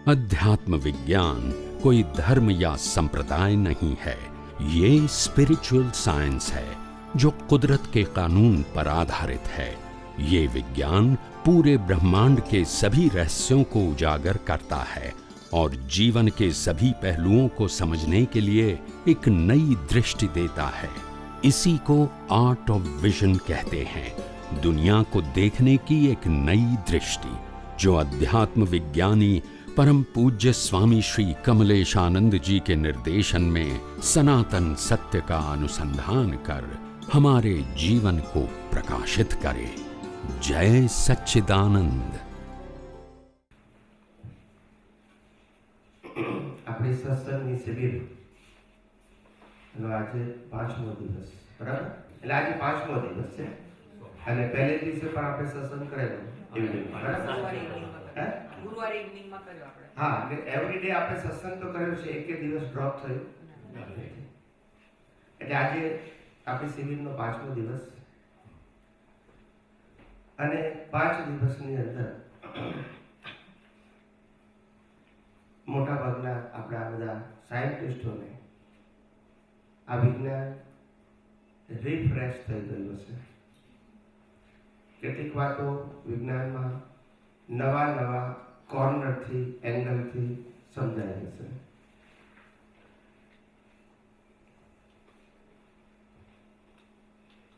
अध्यात्म विज्ञान कोई धर्म या संप्रदाय नहीं है, ये स्पिरिचुअल साइंस है जो कुदरत के कानून पर आधारित है। ये विज्ञान पूरे ब्रह्मांड के सभी रहस्यों को उजागर करता है और जीवन के सभी पहलुओं को समझने के लिए एक नई दृष्टि देता है। इसी को आर्ट ऑफ विजन कहते हैं, दुनिया को देखने की एक नई दृष्टि, जो अध्यात्म विज्ञानी परम पूज्य स्वामी श्री कमलेशानंद जी के निर्देशन में सनातन सत्य का अनुसंधान कर हमारे जीवन को प्रकाशित करे। जय सच्चिदानंद। આપણી સત્સંગની શિબિર આજે 5મો દિવસ, બરાબર? એટલે આજે 5મો દિવસ છે અને પહેલે દિવસે પણ આપણે સત્સંગ કરેલો ઇવનિંગમાં, બરાબર? ગુરુવારે ઇવનિંગમાં કર્યો આપણે. હા, એટલે એવરી ડે આપણે સત્સંગ તો કર્યો છે, એક દિવસ ડ્રોપ થયો. એટલે આજે આપણી શિબિરનો 5મો દિવસ અને 5 દિવસની અંદર મોટા ભાગના આપણા બધા સાયન્ટિસ્ટોને આ વિજ્ઞાન રિફ્રેશ થઈ ગયું છે. કેટલીક વાતો વિજ્ઞાનમાં નવા નવા કોર્નરથી, એંગલથી સમજાય છે.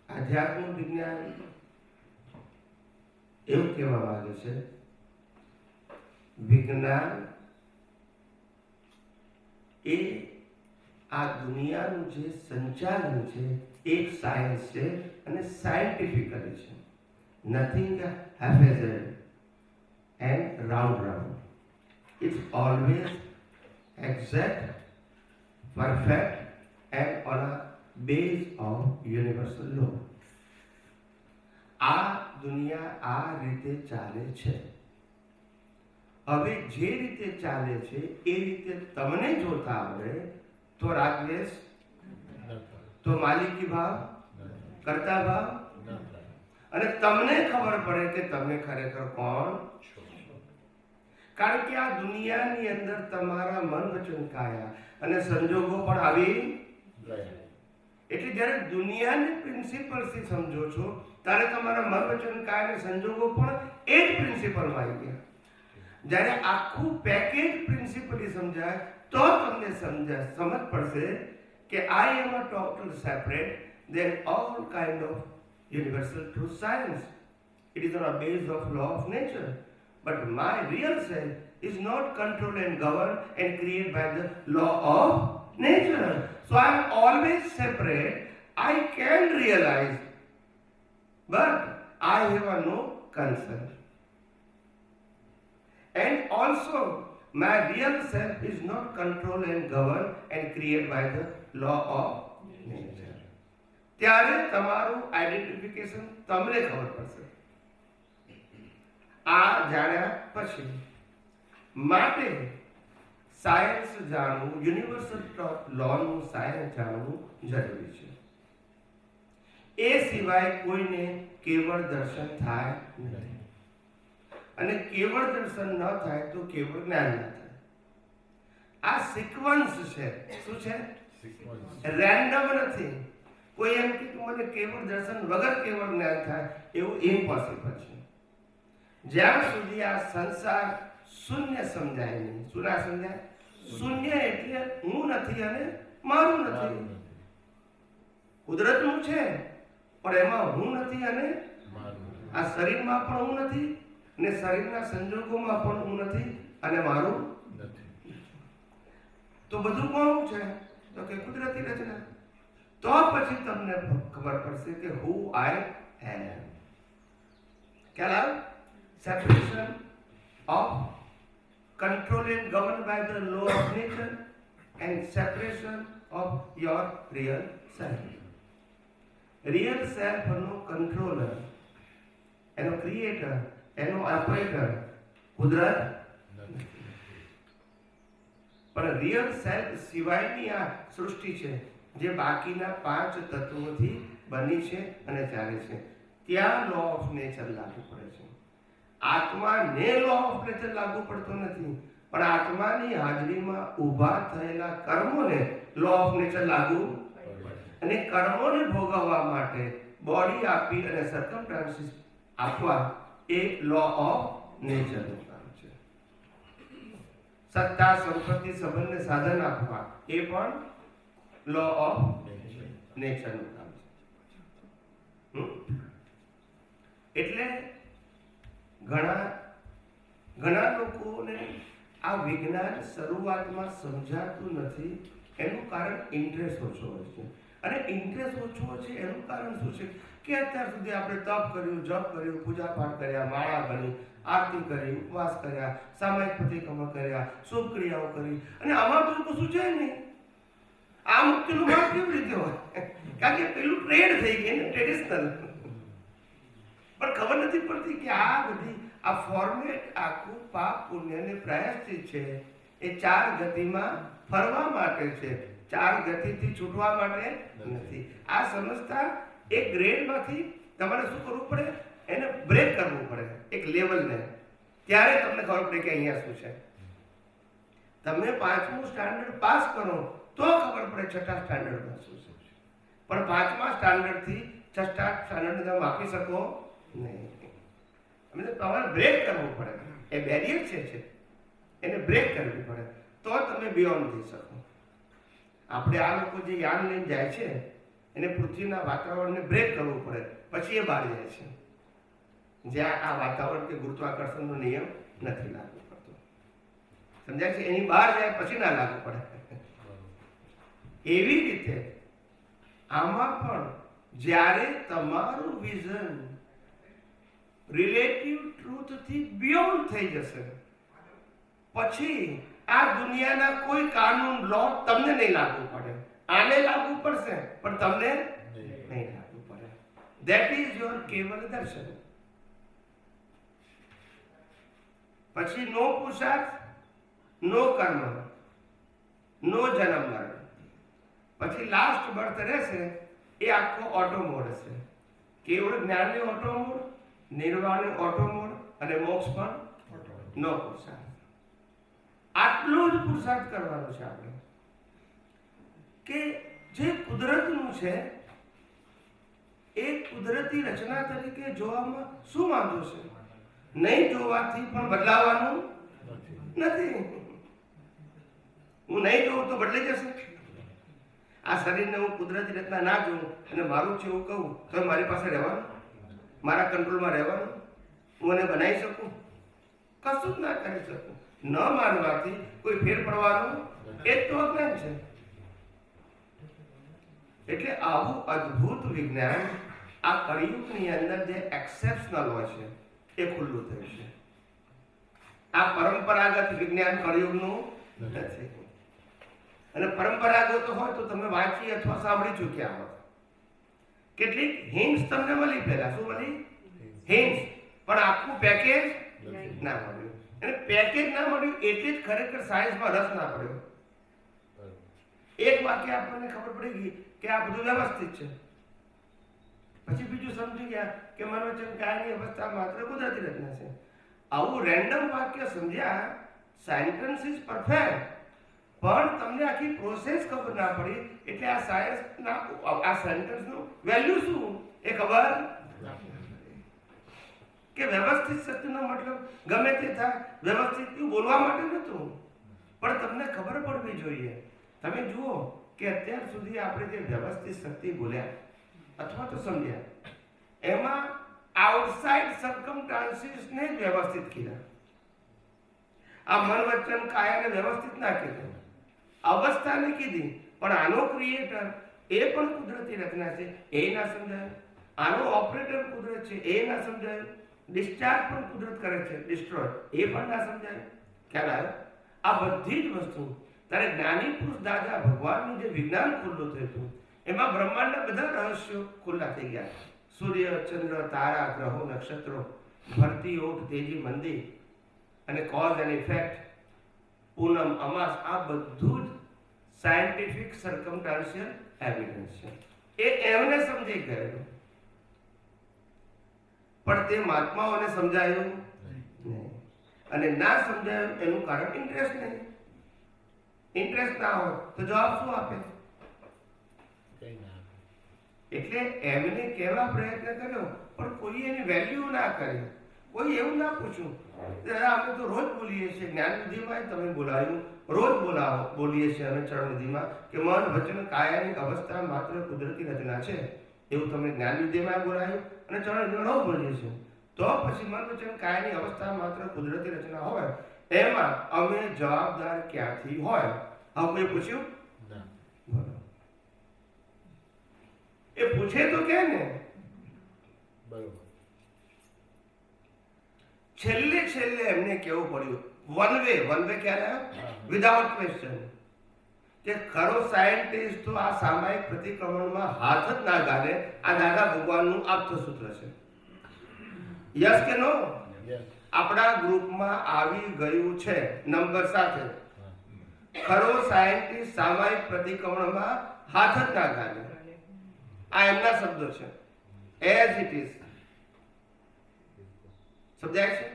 આધ્યાત્મ વિજ્ઞાન એવું કહેવા માંગે છે, વિજ્ઞાન એ આ દુનિયાનું જે સંચાલન છે એક સાયન્સ છે અને સાયન્ટિફિકલી છે. Nothing haphazard and round. It's always exact, perfect and on a base of universal law. આ દુનિયા આ રીતે ચાલે છે. હવે જે રીતે ચાલે છે એ રીતે તમને જોતા આવડે તો રાગદ્વેષ, તો માલિકી ભાવ, કર્તા ભાવ, અને તમને ખબર પડે કે તમે ખરેખર કોણ છો. કારણ કે આ દુનિયાની અંદર તમારા મન વચન કાયા અને સંજોગો પણ આવી ગયા. એટલે જ્યારે દુનિયાની પ્રિન્સિપલથી સમજો છો ત્યારે તમારા મન વચન કાયા અને સંજોગો પણ એ જ પ્રિન્સિપલમાં આવી ગયા. જ્યારે આખું પેકેજ પ્રિન્સિપલી સમજાય તો તમને સમજ પડશે કે I am a total separate than all kind of universal truth science. It is on a base of law of nature. But my real self is not controlled and governed and created by the law of nature. So I am always separate. I can realize, but I have no concern. And also, my real self is not controlled and governed and created by the law of nature. ત્યારે તમારું identification તમને ખબર પડશે. આ જાણ્યા પછી માટે science જાણવું, યુનિવર્સલ લોનું સાયન્સ જાણવું જરૂરી છે. એ સિવાય કોઈને કેવળ દર્શન થાય નહીં અને કેવળ દર્શન ન થાય તો કેવળ જ્ઞાન ન થાય. આ સિક્વન્સ છે. શું છે? રેન્ડમ નથી. કોઈ એમ કે મને કેવળ દર્શન વગર કેવળ જ્ઞાન થાય એવું ઇમ્પોસિબલ છે. જ્યાં સુધી આ સંસાર શૂન્ય સમજાય નહીં. શું ના સમજાય? શૂન્ય એટલે હું નથી અને મારું નથી. કુદરતનું છે પણ એમાં હું નથી અને આ શરીરમાં પણ હું નથી અને શરીરના સંજોગોમાં પણ હું નથી અને મારું નથી. તો બધું કોણ છે? તો કે કુદરતી રચના. તો પછી તમને ખબર પડશે કે હુ આઈ એમ. ખ્યાલ? Separation of control and governed by the law of nature and separation of your real self. Real self no controller, એનો creator, એનો operator કુદરત. પણ રિયલ સેલ્ફ સિવાયની આ સૃષ્ટિ છે જે બાકીના 5 તત્વોથી બની છે અને ચાલે છે. ત્યાં લો ઓફ નેચર લાગુ પડે છે. આત્માને લો ઓફ નેચર લાગુ પડતો નથી, પણ આત્માની હાજરીમાં ઊભા થયેલા કર્મોને લો ઓફ નેચર લાગુ, અને કર્મોને ભોગવવા માટે બોડી આપી અને સર્કમસ્ટાન્સીસ આપવા એ લો ઓફ નેચરનું કામ છે. સત્તા, સંપત્તિ, સંબંધને સાધન આપવા એ પણ લો ઓફ નેચરનું કામ છે. એટલે ઘણા લોકોને આ વિજ્ઞાન શરૂઆતમાં સમજાતું નથી. એનું કારણ ઇન્ટરેસ્ટ ઓછો હોય છે. અને ઇન્ટરેસ્ટ ઓછો હોય છે એનું કારણ શું છે કે અત્યાર સુધી આપણે તપ કર્યું, જપ કર્યું, પૂજા પાઠ કર્યા, માળા ગણી, આરતી કરી, ઉપવાસ કર્યા, સામાયિક પ્રતિક્રમણ કર્યા, શુભ ક્રિયાઓ કરી, અને આમાં તો કશું છે નહીં. આ મુક્તિનું માર્ગ કેવી રીતે હોય? કારણ કે પેલું ટ્રેડ થઈ ગઈ ને, ટ્રેડિશનલ. પણ ખબર નથી પડતી કે આ બધી આ ફોર્મેટ આખું પાપ પુણ્ય અને પ્રાયશ્ચિત છે એ 4 ગતિમાં ફરવા માટે છે, 4 ગતિથી છૂટવા માટે નથી. આ સમજતા એક ગ્રેડમાંથી તમારે શું કરવું પડે? એને બ્રેક કરવું પડે એક લેવલને. ત્યારે તમને ખબર પડે કે અહીંયા શું છે. તમે 5મું સ્ટાન્ડર્ડ પાસ કરો તો ખબર પડે 6થા સ્ટાન્ડર્ડમાં શું છે. પણ 5મા સ્ટાન્ડર્ડથી 6થા સ્ટાન્ડર્ડ તમે આપી શકો નહીં. તમારે બ્રેક કરવું પડે. એ બેરિયર છે એને બ્રેક કરવી પડે તો તમે બિયોન્ડ જઈ શકો. આપણે આ લોકો જે યાન લઈને જાય છે એને પૃથ્વીના વાતાવરણને બ્રેક કરવું પડે, પછી એ બહાર જાય છે. જ્યાં આ વાતાવરણ કે ગુરુત્વાકર્ષણનો નિયમ નથી લાગુ પડતો. સમજાય છે? એની બહાર જાય પછી ના લાગુ પડે. એવી રીતે આમાં પણ જ્યારે તમારું વિઝન રિલેટિવ ટ્રુથથી બિયોન્ડ થઈ જશે, પછી આ દુનિયાના કોઈ કાનૂન, લો તમને નહીં લાગુ પડે. આને લાગુ પડશે પણ તમને નહીં લાગુ પડે. ધેટ ઇઝ યોર કેવલ દર્શન. પછી નો પુરુષાર્થ, નો કર્મ, નો જન્મ મરણ. પછી લાસ્ટ બર્થ રહેશે એ આખો ઓટો મોડ હશે. કેવળ જ્ઞાનને ઓટો મોડ, નિર્વાણને ઓટો મોડ, અને મોક્ષ પણ નો પુરુષાર્થ. આટલો જ પુરુષાર્થ કરવાનો છે આપણે કે જે કુદરતનું છે એ કુદરતી રચના તરીકે જોવામાં શું વાંધો છે? નહીં જોવાથી પણ બદલાવાનું નથી. હું નહીં જોઉં તો બદલાઈ જશે. આ શરીરને હું કુદરતી રચના ના જોઉં અને મારું છે એવું કહું તો મારી પાસે રહેવાનું, મારા કંટ્રોલમાં રહેવાનું, હું એને બનાવી શકું? કશું જ ના કરી શકું. ન માનવાથી કોઈ ફેર પડવાનું એ જ તો અજ્ઞાન છે. એટલે આવું અદ્ભુત વિજ્ઞાન આ કળિયુગની અંદર જે એક્સેપ્શનલ હોય છે એ ખુલ્લું થયું છે. આ પરંપરાગત વિજ્ઞાન કળિયુગનું નથી. અને પરંપરાગત હોય તો તમે વાંચી અથવા સાંભળી ચૂક્યા હોત. કેટલીક હિન્ટ્સ તમને મળી, પહેલા શું મળી? હિન્ટ્સ. પણ આખું પેકેજ ના મળ્યું. અને પેકેજ ના મળ્યું એટલે જ ખરેખર સાયન્સમાં રસ ના પડ્યો. એક વાક્ય આપણને ખબર પડી ગઈ કે આ બધું વ્યવસ્થિત છે. પછી બીજું સમજી ગયા કે મનોવચન કાયની અવસ્થા માત્ર કુદરતી રચના છે. આવું રેન્ડમ વાક્ય સમજ્યા, સેન્ટેન્સ ઇઝ પરફેક્ટ, પણ તમને આખી પ્રોસેસ ખબર ના પડી. એટલે આ સાયન્સના આ સેન્ટેન્સનું વેલ્યુ શું એ ખબર કે વ્યવસ્થિત સત્યનો મતલબ ગમે તે થાય વ્યવસ્થિત બોલવા માટે નહોતું, પણ તમને ખબર પડવી જોઈએ. તમે જુઓ કે અત્યાર સુધી આપણે જે વ્યવસ્થિત શક્તિ બોલ્યા અથવા તો સમજ્યા એમાં આઉટસાઇડ સર્કમસ્ટાન્સીસને વ્યવસ્થિત કીધા. આ મન વચન કાયાને વ્યવસ્થિત ના કીધું, અવસ્થાને કીધી. પણ આનો ક્રિએટર એ પણ કુદરતી રચના છે એ ના સમજાય. આનો ઓપરેટર કુદરત છે એ ના સમજાય. ડિસ્ચાર્જ પણ કુદરત કરે છે, ડિસ્ટ્રોય એ પણ ના સમજાય. ખ્યાલ આવ્યો? આ બધી જ વસ્તુ ત્યારે જ્ઞાની પુરુષ દાદા ભગવાનનું જે વિજ્ઞાન ખુલ્લું થયું હતું એમાં બ્રહ્માંડના બધા રહસ્યો ખુલ્લા થઈ ગયા. સૂર્ય, ચંદ્ર, તારા, ગ્રહો, નક્ષત્રો, ભરતી, ઓટ, તેજી, મંદી અને કોઝ એન્ડ ઇફેક્ટ, પૂનમ, અમાસ, આ બધું જ સાયન્ટિફિક સર્કમસ્ટાન્શિયલ એવિડન્સ છે. એ એમને સમજી ગયેલું, પણ તે મહાત્માઓને સમજાયું નહીં. અને ના સમજાય એનું કારણ ઇન્ટરેસ્ટ નહીં. ઇન્ટરેસ્ટ ના હોય તો જવાબ શું આપે? એટલે એમને કહેવા પ્રયત્ન કર્યો પણ કોઈ એની વેલ્યુ ના કરી. કોઈ એવું ના પૂછ્યું અમે તો રોજ બોલીએ છીએ જ્ઞાન વિધિમાં, તમે બોલાયું રોજ બોલીએ છીએ અમે ચરણ વિધિમાં કે મન વચન કાયાની અવસ્થા માત્ર કુદરતી રચના છે. એવું તમે જ્ઞાન વિધિમાં બોલાયું અને ચરણ વિધિમાં રોજ બોલીએ છીએ. તો પછી મન વચન કાયાની અવસ્થા માત્ર કુદરતી રચના હોય એમાં અમે જવાબદાર ક્યાંથી હોય? હવે કોઈ પૂછ્યું? એ પૂછે તો કે ને. બરોબર. છેલ્લે એમને કેવું પડ્યું વન વે ક્યારે વિધાઉટ ક્વેશ્ચન કે ખરો સાયન્ટિસ્ટ તો આ સામાયિક પ્રતિક્રમણમાં હાથ જ ના ગાલે. આ દાદા ભગવાનનું આપતું સૂત્ર છે. યસ કે નો? આપણા ગ્રુપમાં આવી ગયું છે નંબર સાથે. ખરો સાયન્ટિસ્ટ સામાયિક પ્રતિક્રમણમાં હાથ જ ના ગાલે. આ એમના શબ્દો છે. As it is. સમજાય છે?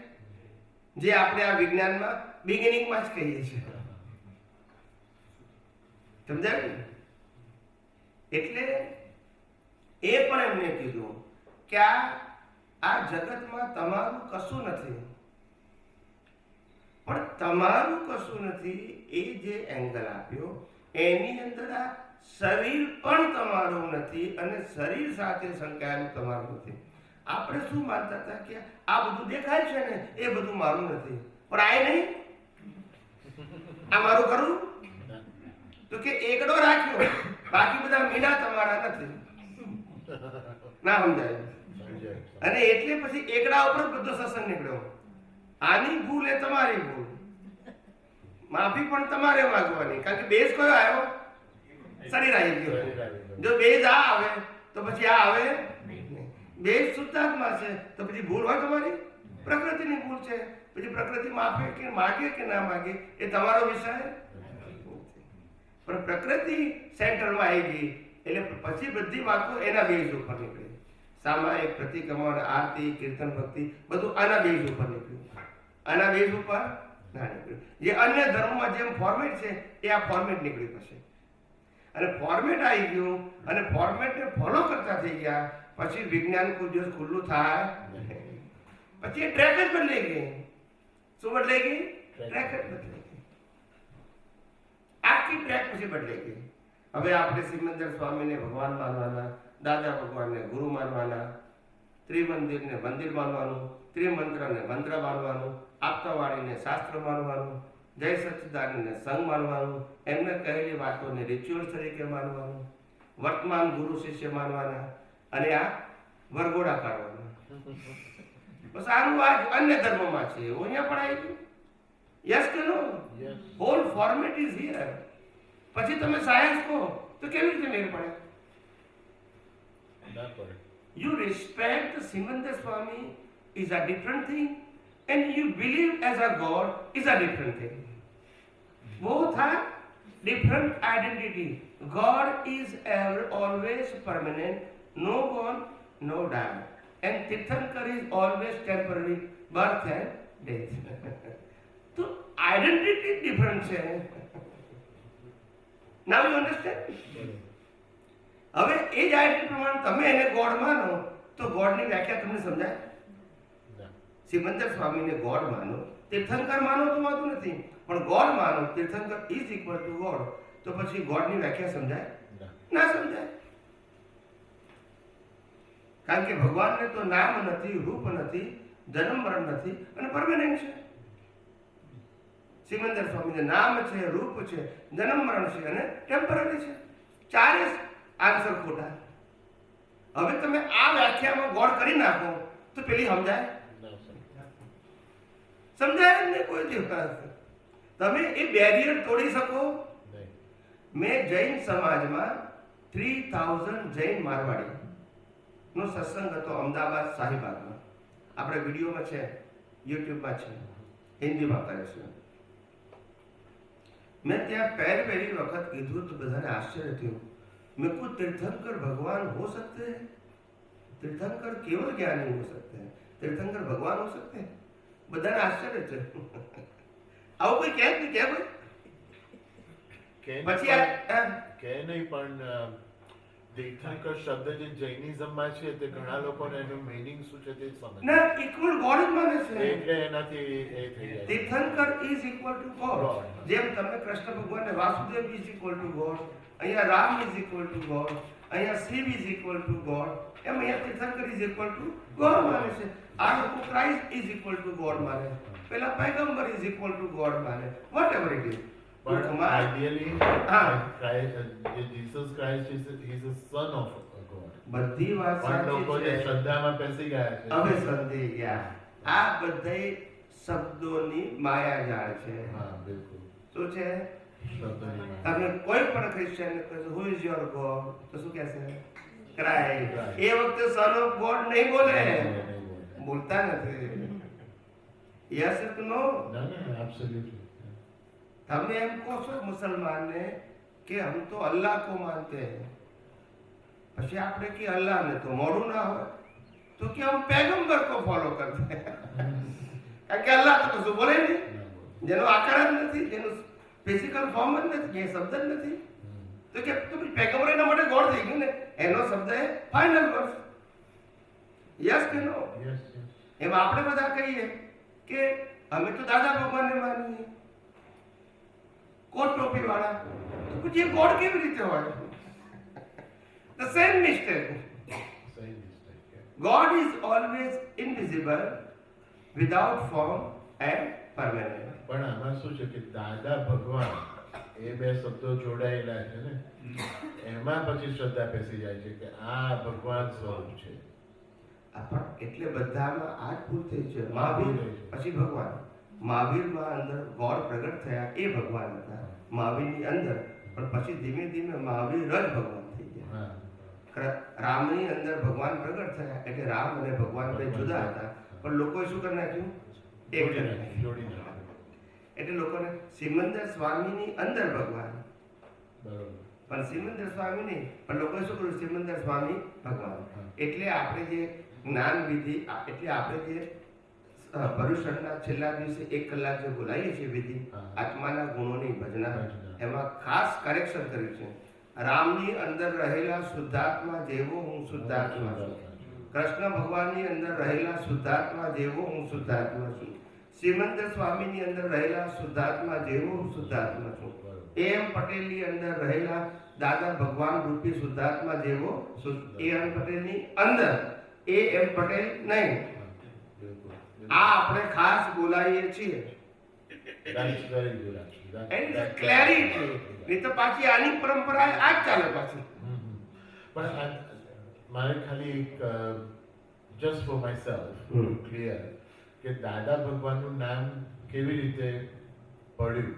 જે આપણે આ વિજ્ઞાનમાં બિગિનિંગમાં જ કહીએ છીએ. સમજાય? એટલે એ પણ એમને કીધું કે આ જગતમાં તમારું કશું નથી. પણ તમારું કશું નથી એ જે એંગલ આપ્યો એની અંદર આ શરીર પણ તમારું નથી અને શરીર સાથે સંકળાયેલું તમારું નથી. આપણે શું માનતા હતા કે આ બધું દેખાય છે ને એ બધું મારું નથી, પણ આ નહીં, આ મારું ખરું? તો કે એકડો રાખ્યો, બાકી બધા મીના તમારા નથી. ના સમજાય? અને એટલે પછી એકડા ઉપર બધો સત્સંગ નીકળ્યો. આની ભૂલ એ તમારી ભૂલ, માફી પણ તમારે માંગવાની, કારણ કે બેઝ કયો આવ્યો? શરીર આવી ગયો. જો બેઝ આ આવે તો પછી આ આવે નહીં. બેઝ શુદ્ધાત્મા છે તો પછી ભૂલ હોય તમારી? પ્રકૃતિની ભૂલ છે. પછી પ્રકૃતિ માફે કે માગે કે ના માગે એ તમારો વિષય. પણ પ્રકૃતિ સેન્ટરમાં આવી ગઈ એટલે પછી બધી વાતો એના બેઝ ઉપર નીકળી. સામાયિક પ્રતિક્રમણ, આરતી, કીર્તન, ભક્તિ બધું આના બેઝ ઉપર નીકળ્યું. આના બેઝ ઉપર ના નીકળ્યું. જે અન્ય ધર્મમાં જેમ ફોર્મેટ છે એ આ ફોર્મેટ નીકળ્યું પછી. અને ફોર્મેટ આવી ગયું અને ફોર્મેટને ફોલો કરતા થઈ ગયા. પછી વિજ્ઞાન કોઈ દિવસ ખુલ્લું થાય પછી એ ટ્રેક જ બદલાઈ ગઈ. શું બદલાઈ ગઈ? ટ્રેક જ બદલાઈ ગઈ. આખી ટ્રેક પછી બદલાઈ ગઈ. હવે આપણે સિમંદર સ્વામીને ભગવાન માનવાના, દાદા ભગવાનને ગુરુ માનવાના, ત્રિમંદિરને મંદિર માનવાનું, ત્રિમંત્રને મંત્ર માનવાનું, આપતાવાળીને શાસ્ત્ર માનવાનું, જય સચ્ચિદાનંદને સંઘ માનવાનું, એમને કહેલી વાતોને રિચ્યુઅલ તરીકે માનવાનું, વર્તમાન ગુરુ શિષ્ય માનવાના અને આ વરઘોડા કાઢવાના. બસ આનું આ અન્ય ધર્મમાં છે. એવું અહીંયા પણ આવી ગયું. યસ કે no? Whole format is here. પછી તમે સાયન્સ કહો તો કેવી રીતે મેળ પડે? You respect the Simandar Swami is a different thing and you believe as a God is a different thing. Both are different identity. God is always permanent, no born, no die. And Tirthankar is always temporary, birth and death. So identity different છે. Now you understand? હવે એ જ ID પ્રમાણે તમે એને God માનો તો ગોડની વ્યાખ્યા તમને સમજાય? સિમંદર સ્વામીને ગોડ માનો, તીર્થંકર માનો તો વાંધો નથી, પણ ગોડ માનો, તીર્થંકર ઇઝ ઇક્વલ ટુ ગોડ, તો પછી ગોડની વ્યાખ્યા સમજાય? ના સમજાય. કારણ કે ભગવાનને તો નામ નથી, રૂપ નથી, જન્મ મરણ નથી અને પરમેનન્ટ છે. સિમંદર સ્વામીને નામ છે, રૂપ છે, જન્મ મરણ છે અને ટેમ્પરરી છે. ચારે આન્સર ખોટા. હવે તમે આ વ્યાખ્યામાં ગોળ કરી નાખો તો પેલી સમજાય? સમજાય ને કોઈ દિવસ. તમે એ બેરિયર તોડી શકો? મેં જૈન સમાજમાં 3000 જૈન મારવાડી નો સત્સંગ હતો અમદાવાદ શાહીબાગમાં. આપણે વિડીયોમાં છે, યુટ્યુબમાં છે, હિન્દીમાં કરે છે. મેં ત્યાં પહેલી વખત કીધું તો બધાને આશ્ચર્ય થયું. मैं को तीर्थंकर भगवान हो सकते हैं? तीर्थंकर केवल ज्ञानी हो सकते हैं, तीर्थंकर भगवान हो सकते हैं? બધાને આશ્ચર્ય છે. આવું કોઈ કહે જ નહીં, કે ભાઈ પછી કે નહીં પણ તીર્થંકર શબ્દ જે જૈનિઝમમાં છે તે ઘણા લોકોને એનું meaning શું છે તે સમજ ના ઇક્વલ ગોડ જ માને છે. એટલે એનાથી એ થઈ જાય. Tirthankar is equal to God. જેમ તમે કૃષ્ણ ભગવાનને Vasudev is equal to God, અહીંયા Ram is equal to God, અહીંયા Shiv is equal to God, એમ અહીંયા Tirthankar is equal to God માને છે. આ લોકો Christ is equal to God માને, પેલા પૈગંબર ઇઝ ઇક્વલ ટુ ગોડ માને, વોટ એવર ઇટ ઇઝ. પણ ideally Jesus Christ is a son of God. બધી વાત પણ લોકો સાચી જે છે. શ્રદ્ધામાં બેસી ગયા છે. હવે સમજી ગયા. આ બધાય શબ્દોની માયાજાળ છે. હા બિલકુલ. શું છે? શબ્દોની વાત. તમે કોઈ પણ ક્રિશ્ચિયન કહેશો હુ ઇઝ યોર ગોડ તો શું કહેશે? ક્રાઇસ્ટ. એ વખતે સન ઓફ ગોડ નહીં બોલે, બોલતા નથી. યસ કે નો? ના ના એબ્સોલ્યુટલી. તમે એમ કહો છો મુસલમાનને કે હમ તો અલ્લાહ કો માનતે हैं, પછી આપણે કે અલ્લાહ ને તો મોડું ના હોય તો કે હમ पैगंबर को फॉलो करते हैं. કારણ કે અલ્લાહ તો કશું બોલે નહીં, જેનો આકાર જ નથી, જેનું ફિઝિકલ ફોર્મ જ નથી, જે શબ્દ જ નથી, તો કે તો पैगंबर એના માટે ગોડ થઈ ગયું ને, એનો શબ્દ એ ફાઇનલ વર્ડ. યસ કે નો? Yes yes. એમ આપણે બધા કહીએ કે અમે તો દાદા ભગવાનને માનીએ, કોટ ટોપી વાળા, તો પછી એ ગોડ કેવી રીતે હોય? The same mistake. સહી mistake. God is always invisible, without form and permanent. પણ આમાં શું છે કે દાદા ભગવાન એ બે શબ્દો જોડાયેલા છે ને, એમાં પછી શ્રદ્ધા બેસી જાય છે કે આ ભગવાન સ્વરૂપ છે. પણ એટલે બધામાં આ જ ભૂલ થઈ છે. મહાવીર પછી ભગવાન. મહાવીરમાં અંદર ગોડ પ્રગટ થયા, એ ભગવાન હતા મહાવીરની અંદર, પણ પછી ધીમે ધીમે મહાવીર જ ભગવાન થઈ ગયા. હા. રામની અંદર ભગવાન પ્રગટ થયા, એટલે રામ અને ભગવાન બે જુદા હતા, પણ લોકોએ શું કરી નાખ્યું? એક કરી નાખ્યું. જોડી નાખ્યું. એટલે લોકોને સિમંદર સ્વામીની અંદર ભગવાન, બરોબર. પણ સિમંદર સ્વામી નહીં, પણ લોકોએ શું કર્યું? સિમંદર સ્વામી ભગવાન. એટલે આપણે જે જ્ઞાન વિધિ, એટલે આપણે જે પર્યુષણના છેલ્લા દિવસે 1 કલાક જે બોલાવીએ છીએ વિધિ, આત્માના ગુણોની ભજના, એમાં ખાસ કરેક્શન કર્યું છે. રામની અંદર રહેલા શુદ્ધાત્મા જેવો હું શુદ્ધાત્મા છું, કૃષ્ણ ભગવાનની અંદર રહેલા શુદ્ધાત્મા જેવો હું શુદ્ધાત્મા છું, સિમંદર સ્વામીની અંદર રહેલા શુદ્ધાત્મા જેવો હું શુદ્ધાત્મા છું, એમ પટેલની અંદર રહેલા દાદા ભગવાન રૂપી શુદ્ધાત્મા જેવો એમ પટેલની અંદર, એમ પટેલ નહીં. આ આપણે ખાસ બોલાવીએ છીએ. That's very good actually. Any clarity. નહીં તો પાછી આની પરંપરા આ જ ચાલે પાછી. પણ મારે ખાલી એક just for my self clear કે દાદા ભગવાનનું નામ કેવી રીતે પડ્યું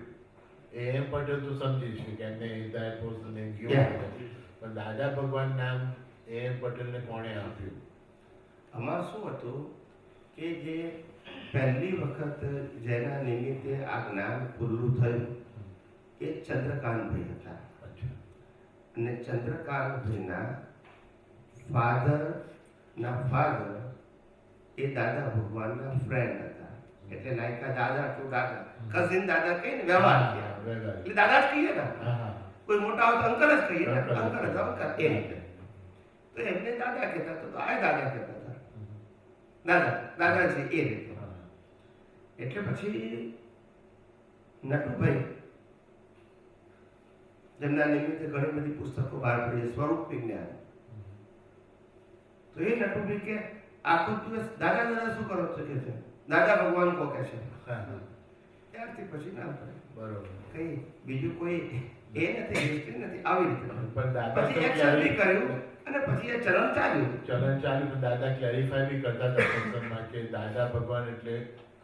એમ પટેલ તો સમજી છે કે એમને that was the name given. પણ દાદા ભગવાન નામ એમ પટેલને કોણે આપ્યું? આમાં શું હતું કે જે પહેલી વખત જેના નિમિત્તે આ જ્ઞાન ખુલ્લું થયું એ ચંદ્રકાંતભાઈ હતા. અને ચંદ્રકાંતભાઈના ફાધરના ફાધર એ દાદા ભગવાનના ફ્રેન્ડ હતા. એટલે લાયકા દાદા ટુ દાદા, કઝિન દાદા કહીએ ને, વ્યવહાર થયા. એટલે દાદા જ કહીએ ને, કોઈ મોટા હોય તો અંકલ જ કહીએ ને, અંકલ જ અંકલ એ રીતે. તો એમને દાદા કહેતા તો આ દાદા કહેતા હતા, દાદા દાદાજી એ રીતે. એટલે પછી નટુભાઈ જેમના નિમિત્તે ઘણી બધી પુસ્તકો બહાર પડી, સ્વરૂપ વિજ્ઞાન, તો એ નટુભાઈ કે આખો દિવસ દાદા દાદા શું કરો છો કે છે, દાદા ભગવાન કો કે છે. ત્યારથી પછી ના પડે. બરોબર. કઈ બીજું કોઈ એ નથી, હિસ્ટ્રી નથી, આવી રીતે. પણ દાદા પછી એક્શન બી કર્યું અને પછી એ ચલણ ચાલ્યું. ચલણ ચાલ્યું. પણ દાદા ક્લેરિફાય બી કરતા હતા સત્સંગમાં કે દાદા ભગવાન એટલે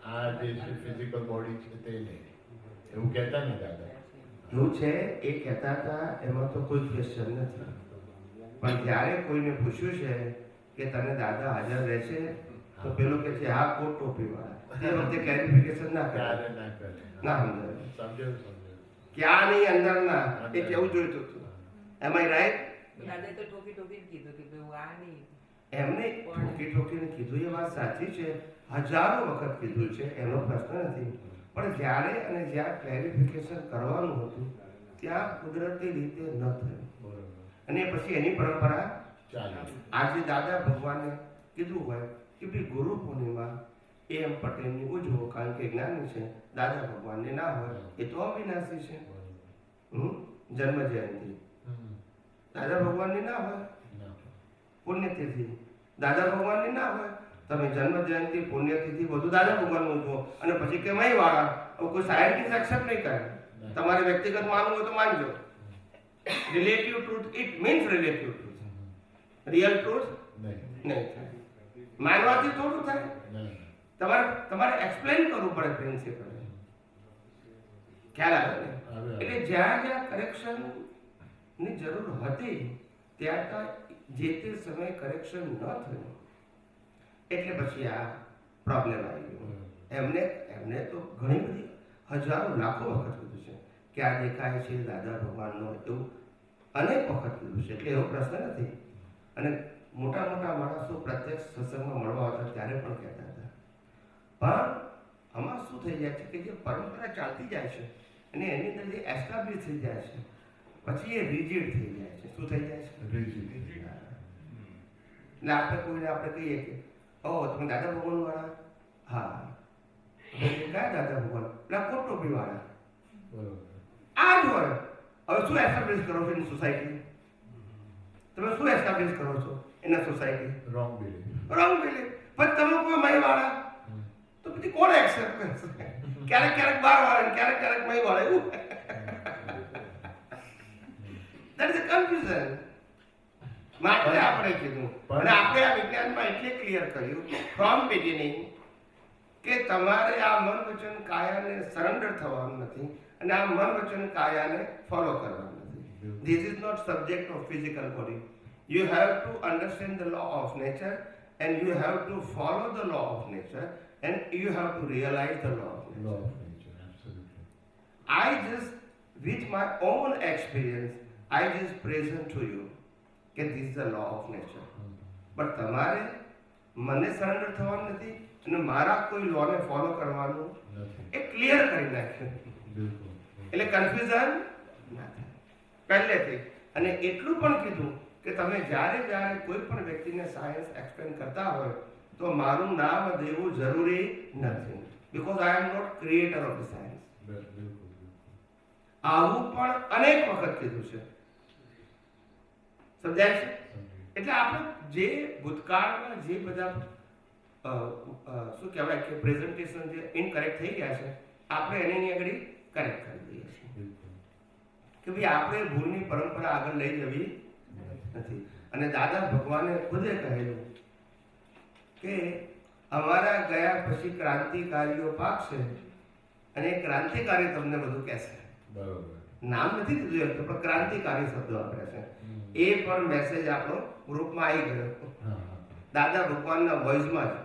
આ જે ફિઝિકલ બોડી છે તે નહીં, એવું કહેતા ને દાદા. એવું છે એ કહેતા હતા, એમાં તો કોઈ ક્વેશ્ચન નથી. પણ જ્યારે કોઈને પૂછ્યું છે કે તને દાદા હાજર રહેશે, તો પેલો કે છે હા કોટ ટોપી વાળા, તે વખતે ક્લેરિફિકેશન ના કરે, ના કરે, ના સમજાય. સમજાયું. ક્યાં નહીં અંદર ના, એ કેવું જોઈતું હતું. એમ આઈ રાઈટ? દાદાએ તો ટોપી ટોપી જ કીધું કે ભાઈ હું આ નહીં. એમને ઠોકી ઠોકીને કીધું એ વાત સાચી છે, હજારો વખત કીધું છે, એનો પ્રશ્ન નથી. પણ જ્યારે અને જ્યાં ક્લેરિફિકેશન કરવાનું હતું ત્યાં કુદરતી રીતે ન થયું, બરોબર અને પછી એની પરંપરા ચાલે. આજે દાદા ભગવાને કીધું હોય કે ભાઈ ગુરુ પૂર્ણિમા એમ પટેલની ઉજવો કારણ કે જ્ઞાની છે, દાદા ભગવાનને ના હોય એ તો અવિનાશી છે. જન્મ જયંતિ દાદા ભગવાનની ના હોય, પુણ્યતિથિ દાદા ભગવાનની ના હોય, તમે જન્મ જયંતિ પુણ્યતિથિ બધું દાદા ભગવાનનું ઉજવો અને પછી કે મય વાળા, કોઈ સાયન્ટિસ્ટ એક્સેપ્ટ નહીં કરે. તમારે વ્યક્તિગત માનવું હોય તો માનજો. Relative truth it means relative truth, real truth નહીં થાય. માનવાથી થોડું થાય, તમારે એક્સપ્લેન કરવું પડે પ્રિન્સિપલ. ખ્યાલ આવે ને? એટલે જ્યાં જ્યાં કરેક્શન ની જરૂર હતી ત્યાં જે તે સમયે કરેક્શન ન થયું એટલે પછી આ પ્રોબ્લેમ આવી ગયો. એમને તો ઘણી બધી હજારો લાખો વખત કીધું છે કે આ દેખાય છે દાદા ભગવાનનો, એવું અનેક વખત કીધું છે, એટલે એવો પ્રશ્ન નથી. અને મોટા મોટા માણસો પ્રત્યક્ષ સત્સંગમાં મળવા આવતા ત્યારે પણ કહેતા હતા. પણ આમાં શું થઈ જાય છે કે જે પરંપરા ચાલતી જાય છે અને એની અંદર જે એસ્ટાબ્લિશ થઈ જાય છે પછી એ રિજિડ થઈ જાય છે. શું થઈ જાય છે? રિજિડ. એટલે આપણે કોઈને આપણે કહીએ કે ઓ તમે દાદા ભગવાન વાળા? હા. કયા દાદા ભગવાન? પેલા કોટ ટોપી વાળા. બરોબર. આ જ હોય. હવે શું એસ્ટાબ્લિશ કરો છો એની સોસાયટી? તમે શું એસ્ટાબ્લિશ કરો છો એના society? Wrong belief. Wrong belief. પણ તમે કોઈ મય વાળા તો પછી કોણ એક્સેપ્ટ કરશે? ક્યારેક ક્યારેક બાર વાળા, ક્યારેક ક્યારેક મય વાળા, એવું. That is a confusion. માટે આપણે કીધું અને આપણે આ વિજ્ઞાનમાં એટલે ક્લિયર કર્યું ફ્રોમ બિગિનિંગ કે તમારે આ મન વચન કાયાને સરેન્ડર થવાનું નથી અને આ મન વચન કાયાને ફોલો કરવાનું નથી. This is not subject of physical body. You have to understand the law of nature and you have to follow the law of nature and you have to realize the law of nature. Law of nature, absolutely. I just, with my own experience, I just present to you કે this is the law of nature. પણ તમારે મને surrender થવાનું નથી અને મારા કોઈ લોને follow કરવાનું એ ક્લિયર કરી નાખ્યું. એટલે કન્ફ્યુઝન ના થાય પહેલેથી. અને એટલું પણ કીધું કે તમે જ્યારે જ્યારે કોઈ પણ વ્યક્તિને સાયન્સ એક્સપ્લેન કરતા હોય તો મારું નામ દેવું જરૂરી નથી, because I am not creator of the science. આવું પણ અનેક વખત કીધું છે. સમજાય છે? એટલે આપણે જે ભૂતકાળમાં જે બધા શું કહેવાય કે પ્રેઝન્ટેશન જે ઇનકરેક્ટ થઈ ગયા છે આપણે એની આગળ કરેક્ટ કરી દઈએ છીએ કે ભાઈ આપણે ભૂલની પરંપરા આગળ લઈ જવી નથી. અને દાદા ભગવાને ખુદે કહેલું કે અમારા ગયા પછી ક્રાંતિકારીઓ પાકશે અને એ ક્રાંતિકારી તમને બધું કહેશે. બરોબર. નામ નથી દીધું પણ ક્રાંતિકારી શબ્દો વાપરે છે. એ પણ મેસેજ આપણો ગ્રુપમાં આવી ગયો દાદા ભગવાનના વોઇસમાં જ.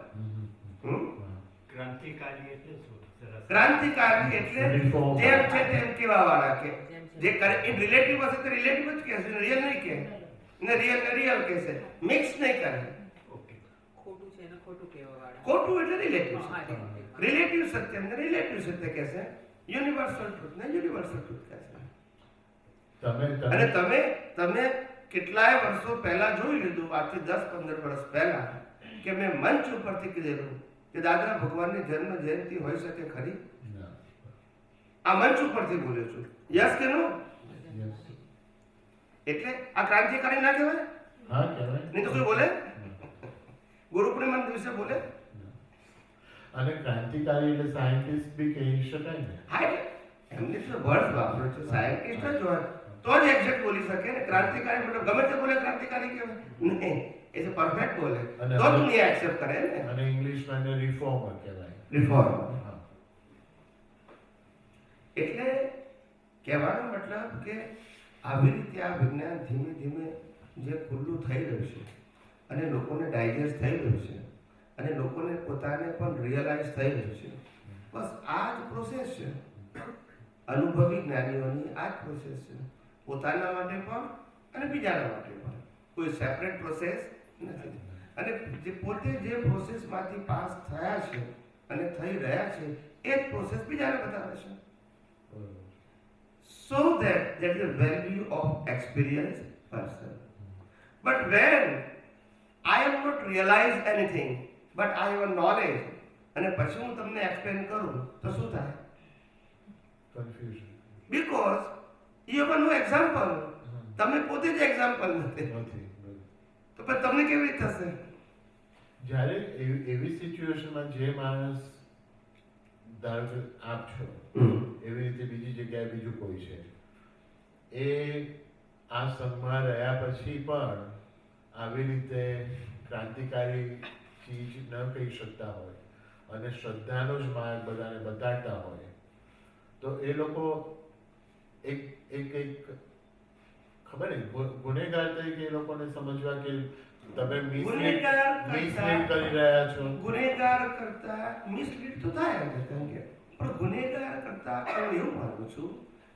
ક્રાંતિકારી એટલે શું? ક્રાંતિકારી એટલે જેમ છે તેમ કેવા વાળા કે જે કરે એ રિલેટિવ હશે તો રિલેટિવ જ કહેશે, રિયલ નહીં કહે ને રિયલ કહેશે, મિક્સ નહીં કરે. ખોટું છે ને ખોટું કહેવા વાળા. ખોટું એટલે રિલેટિવ સત્ય, રિલેટિવ સત્ય ને રિલેટિવ સત્ય કહેશે, યુનિવર્સલ ટ્રુથ ને યુનિવર્સલ ટ્રુથ કહેશે. અને તમે કેટલાય વર્ષો પહેલા જોઈ લીધું, આજથી 10-15 વર્ષ પહેલા કે મેં મંચ ઉપરથી કીધેલું કે દાદા ભગવાનની જન્મ જયંતિ હોઈ શકે ખરી? આ મંચ ઉપરથી બોલ્યો છું. યસ કે નો? એટલે આ ક્રાંતિકારી ના કહેવાય? હા કહેવાય. નહીં તો કોઈ બોલે? ગુરુ પૂર્ણિમાના દિવસે બોલે? અને ક્રાંતિકારી એટલે સાયન્ટિસ્ટ બી કહી શકાય ને? હા, એમને તો વર્ડ વાપરો છો, સાયન્ટિસ્ટ જ હોય તો જ એક્ઝેક્ટ બોલી શકે ને. ક્રાંતિકારી મતલબ ગમે તે બોલે ક્રાંતિકારી કહેવાય નહીં, એ તો પરફેક્ટ બોલે તો દુનિયા એક્સેપ્ટ કરે ને. અને ઇંગ્લિશમાં એને રિફોર્મર કહેવાય. રિફોર્મ એટલે કહેવાનો મતલબ કે આવી રીતે આ વિજ્ઞાન ધીમે ધીમે જે ખુલ્લું થઈ રહ્યું છે અને લોકોને ડાયજેસ્ટ થઈ રહ્યું છે અને લોકોને પોતાને પણ રિયલાઇઝ થઈ રહ્યું છે, બસ આ જ પ્રોસેસ છે. અનુભવી જ્ઞાનીઓની આ જ પ્રોસેસ છે, પોતાના માટે પણ અને બીજાના માટે પણ. કોઈ સેપરેટ પ્રોસેસ નથી. અને જે પોતે જે પ્રોસેસમાંથી પાસ થયા છે અને થઈ રહ્યા છે એ જ પ્રોસેસ બીજાને બતાવે છે. So that is the value of experienced person. But when I have not realized anything, but I have a knowledge, અને પછી હું તમને એક્સપ્લેન કરું તો શું થાય? Confusion. Because you have no example. તમે પોતે જ એક્ઝામ્પલ નથી. તો પછી તમને કેવી રીતે થશે? જ્યારે એવી સિચ્યુએશનમાં જે માણસ ધારો કે આપ છો, એવી રીતે બીજી જગ્યાએ બીજું કોઈ છે, એ આ સંઘમાં રહ્યા પછી પણ આવી રીતે ક્રાંતિકારી ચીજ ન કહી શકતા હોય અને શ્રદ્ધાનો જ માર્ગ બધાને બતાડતા હોય, તો એ લોકો એક ખબર નહીં ગુનેગાર તરીકે એ લોકોને સમજવા કે તમે મિસલીડ કરી રહ્યા છો. ગુનેગાર કરતા મિસલીડ તો થાય છે, પણ ગુનેગાર કરતા હું એવું માનું છું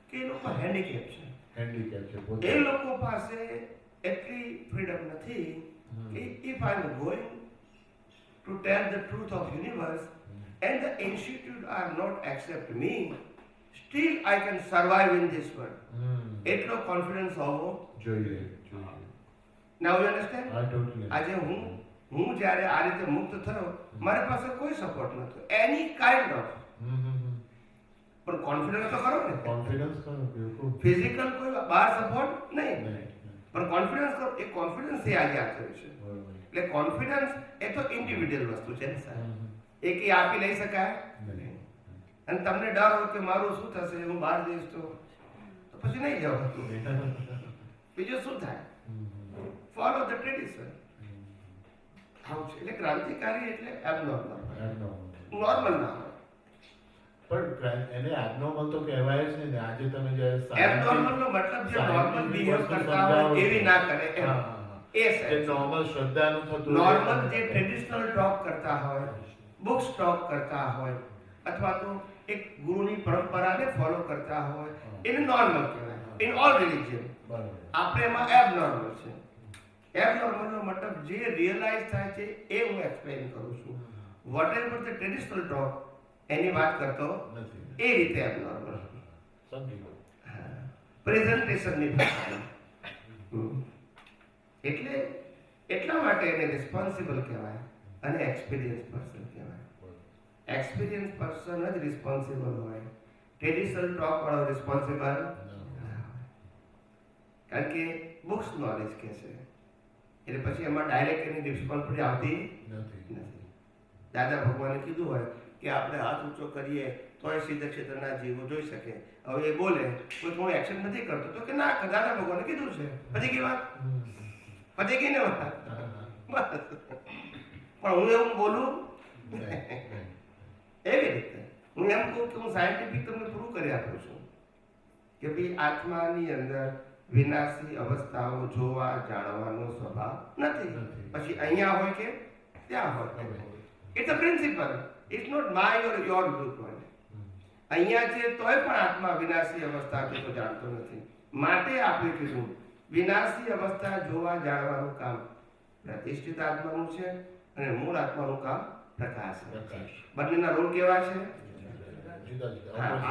કે એ લોકો હેન્ડીકેપ છે. એ લોકો પાસે એટલી ફ્રીડમ નથી કે if I am going to tell the truth of universe and the institute are not accept me, still I can survive in this world. એટલો કોન્ફિડન્સ હોવો જોઈએ. Now you understand? totally. આજે હું જ્યારે આ રીતે મુક્ત થયો, મારી પાસે કોઈ સપોર્ટ નહોતો, એની કાઇન્ડ ઓફ, પણ કોન્ફિડન્સ તો ખરો ને. કોન્ફિડન્સ કરો, બિલકુલ. ફિઝિકલ કોઈ બહાર સપોર્ટ નહીં, પણ કોન્ફિડન્સ કરો. એ કોન્ફિડન્સ એ આજે થયું છે. એટલે કોન્ફિડન્સ એ તો ઇન્ડિવિડ્યુઅલ વસ્તુ છે ને સાહેબ, એ કે આપી લઈ શકાય નહીં. અને તમને ડર હોય કે મારું શું થશે, હું બહાર જઈશ તો પછી નહીં જાવ. બીજું શું થાય? Follow the tradition. આવું છે. એટલે ક્રાંતિકારી એટલે એબનોર્મલ, નોર્મલ ના હોય. પણ એને એબનોર્મલ તો કહેવાય જ નહીં ને. આજે તમે જે એબનોર્મલ નો મતલબ જે નોર્મલ બિહેવ કરતા હોય એવી ના કરે એમ. એ જે નોર્મલ શ્રદ્ધાનું થતું નોર્મલ જે ટ્રેડિશનલ ટોક કરતા હોય, બુક્સ ટોક કરતા હોય, અથવા તો એક ગુરુની પરંપરાને ફોલો કરતા હોય, એને નોર્મલ કહેવાય ઇન ઓલ રિલિજન. આપણે એમાં એબનોર્મલ છે. એબનોર્મલ નો મતલબ જે રિયલાઇઝ થાય છે એ હું એક્સપ્લેન કરું છું. વોટેવર ધ ટ્રેડિશનલ ટોક એની વાત કરતો નથી, એ રીતે એબનોર્મલ. સમજી ગયો. પ્રેઝન્ટેશનની ભાષા. એટલે એટલા માટે એને રિસ્પોન્સિબલ કહેવાય અને એક્સપિરિયન્સ પર્સન કહેવાય. એક્સપિરિયન્સ પર્સન જ રિસ્પોન્સિબલ હોય. ટ્રેડિશનલ ટોક વાળો રિસ્પોન્સિબલ, કારણ કે બુક્સ નોલેજ કે છે એટલે પછી એમાં ડાયરેક્ટ એની રિસ્પોન્સિબિલિટી આવતી નથી. દાદા ભગવાને કીધું હોય કે આપણે હાથ ઊંચો કરીએ તોય સિદ્ધ ક્ષેત્રના જીવો જોઈ શકે. હવે એ બોલે કોઈ હું એક્શન નથી કરતો તો કે ના, દાદા ભગવાને કીધું છે. પછી કી વાત? પછી કી ને વાત? બસ. પણ હું એવું બોલું એવી રીતે હું એમ કહું કે હું સાયન્ટિફિક તમને પ્રૂવ કરી આપું છું કે ભાઈ આત્માની અંદર વિનાશી અવસ્થાઓ જોવા જાણવાનો સ્વભાવ નથી. પછી અહીંયા હોય કે ત્યાં હોય, it's a principle. It's not my or your view point. અહીંયા છે તોય પણ આત્મા વિનાશી અવસ્થા તો જાણતો નથી. માટે આપણે કીધું વિનાશી અવસ્થા જોવા જાણવાનું કામ પ્રતિષ્ઠિત આત્માનું છે અને મૂળ આત્માનું કામ પ્રકાશ. બંનેના રોલ કેવા છે?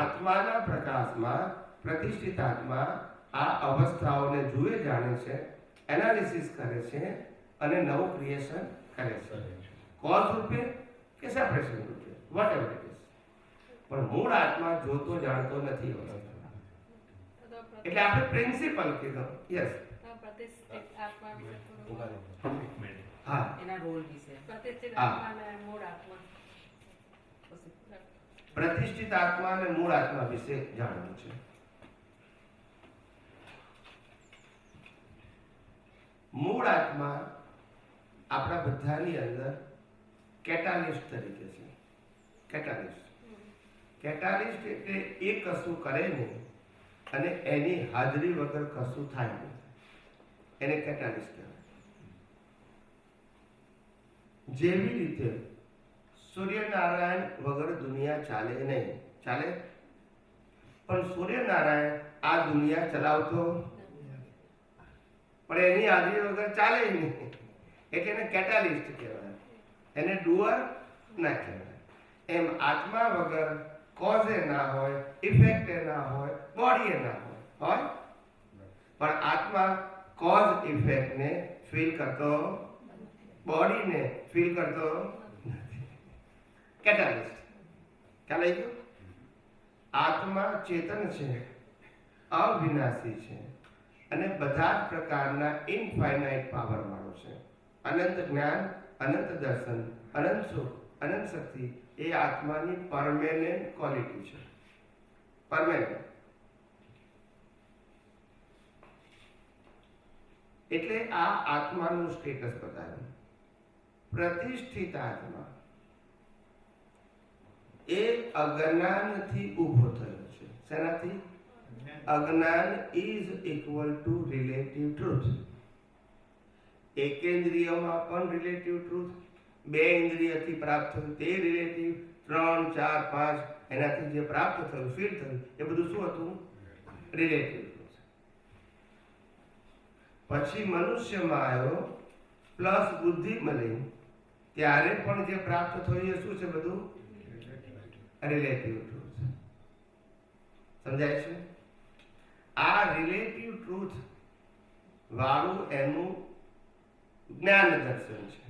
આત્માના પ્રકાશમાં પ્રતિષ્ઠિત આત્મા આ અવસ્થાઓને જુએ, જાણે છે, એનાલિસિસ કરે છે અને નવું ક્રિએશન કરે છે. કોઝ રૂપે કે સેપરેશન રૂપે, વોટએવર ઇટ ઇઝ. પણ મૂળ આત્મા જોતો જાણતો નથી અવસ્થા. એટલે આપણે પ્રિન્સિપલ કીધો. યસ. પ્રતિષ્ઠિત આત્મા વિશે હા, એના રોલ વિશે. પ્રતિષ્ઠિત હા. આત્મા અને મૂળ આત્મા. પ્રતિષ્ઠિત આત્મા અને મૂળ આત્મા વિશે જાણવું છે. મૂળ આત્મા આપણા બધાની અંદર કેટાલિસ્ટ તરીકે છે. કેટાલિસ્ટ એટલે એ કશું કરે નહીં અને એની હાજરી વગર કશું થાય નહીં, એને કેટાલિસ્ટ કહેવાય. જેવી રીતે સૂર્યનારાયણ વગર દુનિયા ચાલે નહીં. ચાલે? પણ સૂર્યનારાયણ આ દુનિયા ચલાવતો, પણ એની હાજરી વગર ચાલે નહીં. એટલે એને કેટાલિસ્ટ કહેવાય, એને ડુઅર ના કહેવાય. એમ આત્મા વગર કોઝ એ ના હોય, ઇફેક્ટ એ ના હોય, બોડી એ ના હોય. પણ આત્મા કોઝ ઇફેક્ટને ફીલ કરતો, બોડીને ફીલ કરતો નથી. કેટાલિસ્ટ. ખ્યાલ આવી ગયો? આત્મા ચેતન છે, અવિનાશી છે અને બધા જ પ્રકારના ઇનફાઇનાઇટ પાવર વાળો છે. અનંત જ્ઞાન, અનંત દર્શન, અનંત સુખ, અનંત શક્તિ એ આત્માની પરમેનન્ટ ક્વોલિટી છે. પરમેનન્ટ. એટલે આ આત્માનું સ્ટેટસ બતાવ્યું. પ્રતિષ્ઠિત આત્મા એ અજ્ઞાનથી ઊભો થયો છે. શેનાથી? અજ્ઞાન is equal to relative truth. એકેન્દ્રિયમાં પણ રિલેટિવ ટ્રુથ, બે ઇન્દ્રિયથી પ્રાપ્ત થયું તે રિલેટિવ, 3, 4, 5 એનાથી જે પ્રાપ્ત થયું, ફીલ થયું, એ બધું શું હતું? Relative truth. પછી મનુષ્યમાં આવ્યો, પ્લસ બુદ્ધિ મળી, ત્યારે પણ જે પ્રાપ્ત થયું એ શું છે? બધું રિલેટિવ ટ્રુથ. સમજાય છે? આ રિલેટિવ ટ્રુથ વાળું એનું જ્ઞાન દર્શન છે.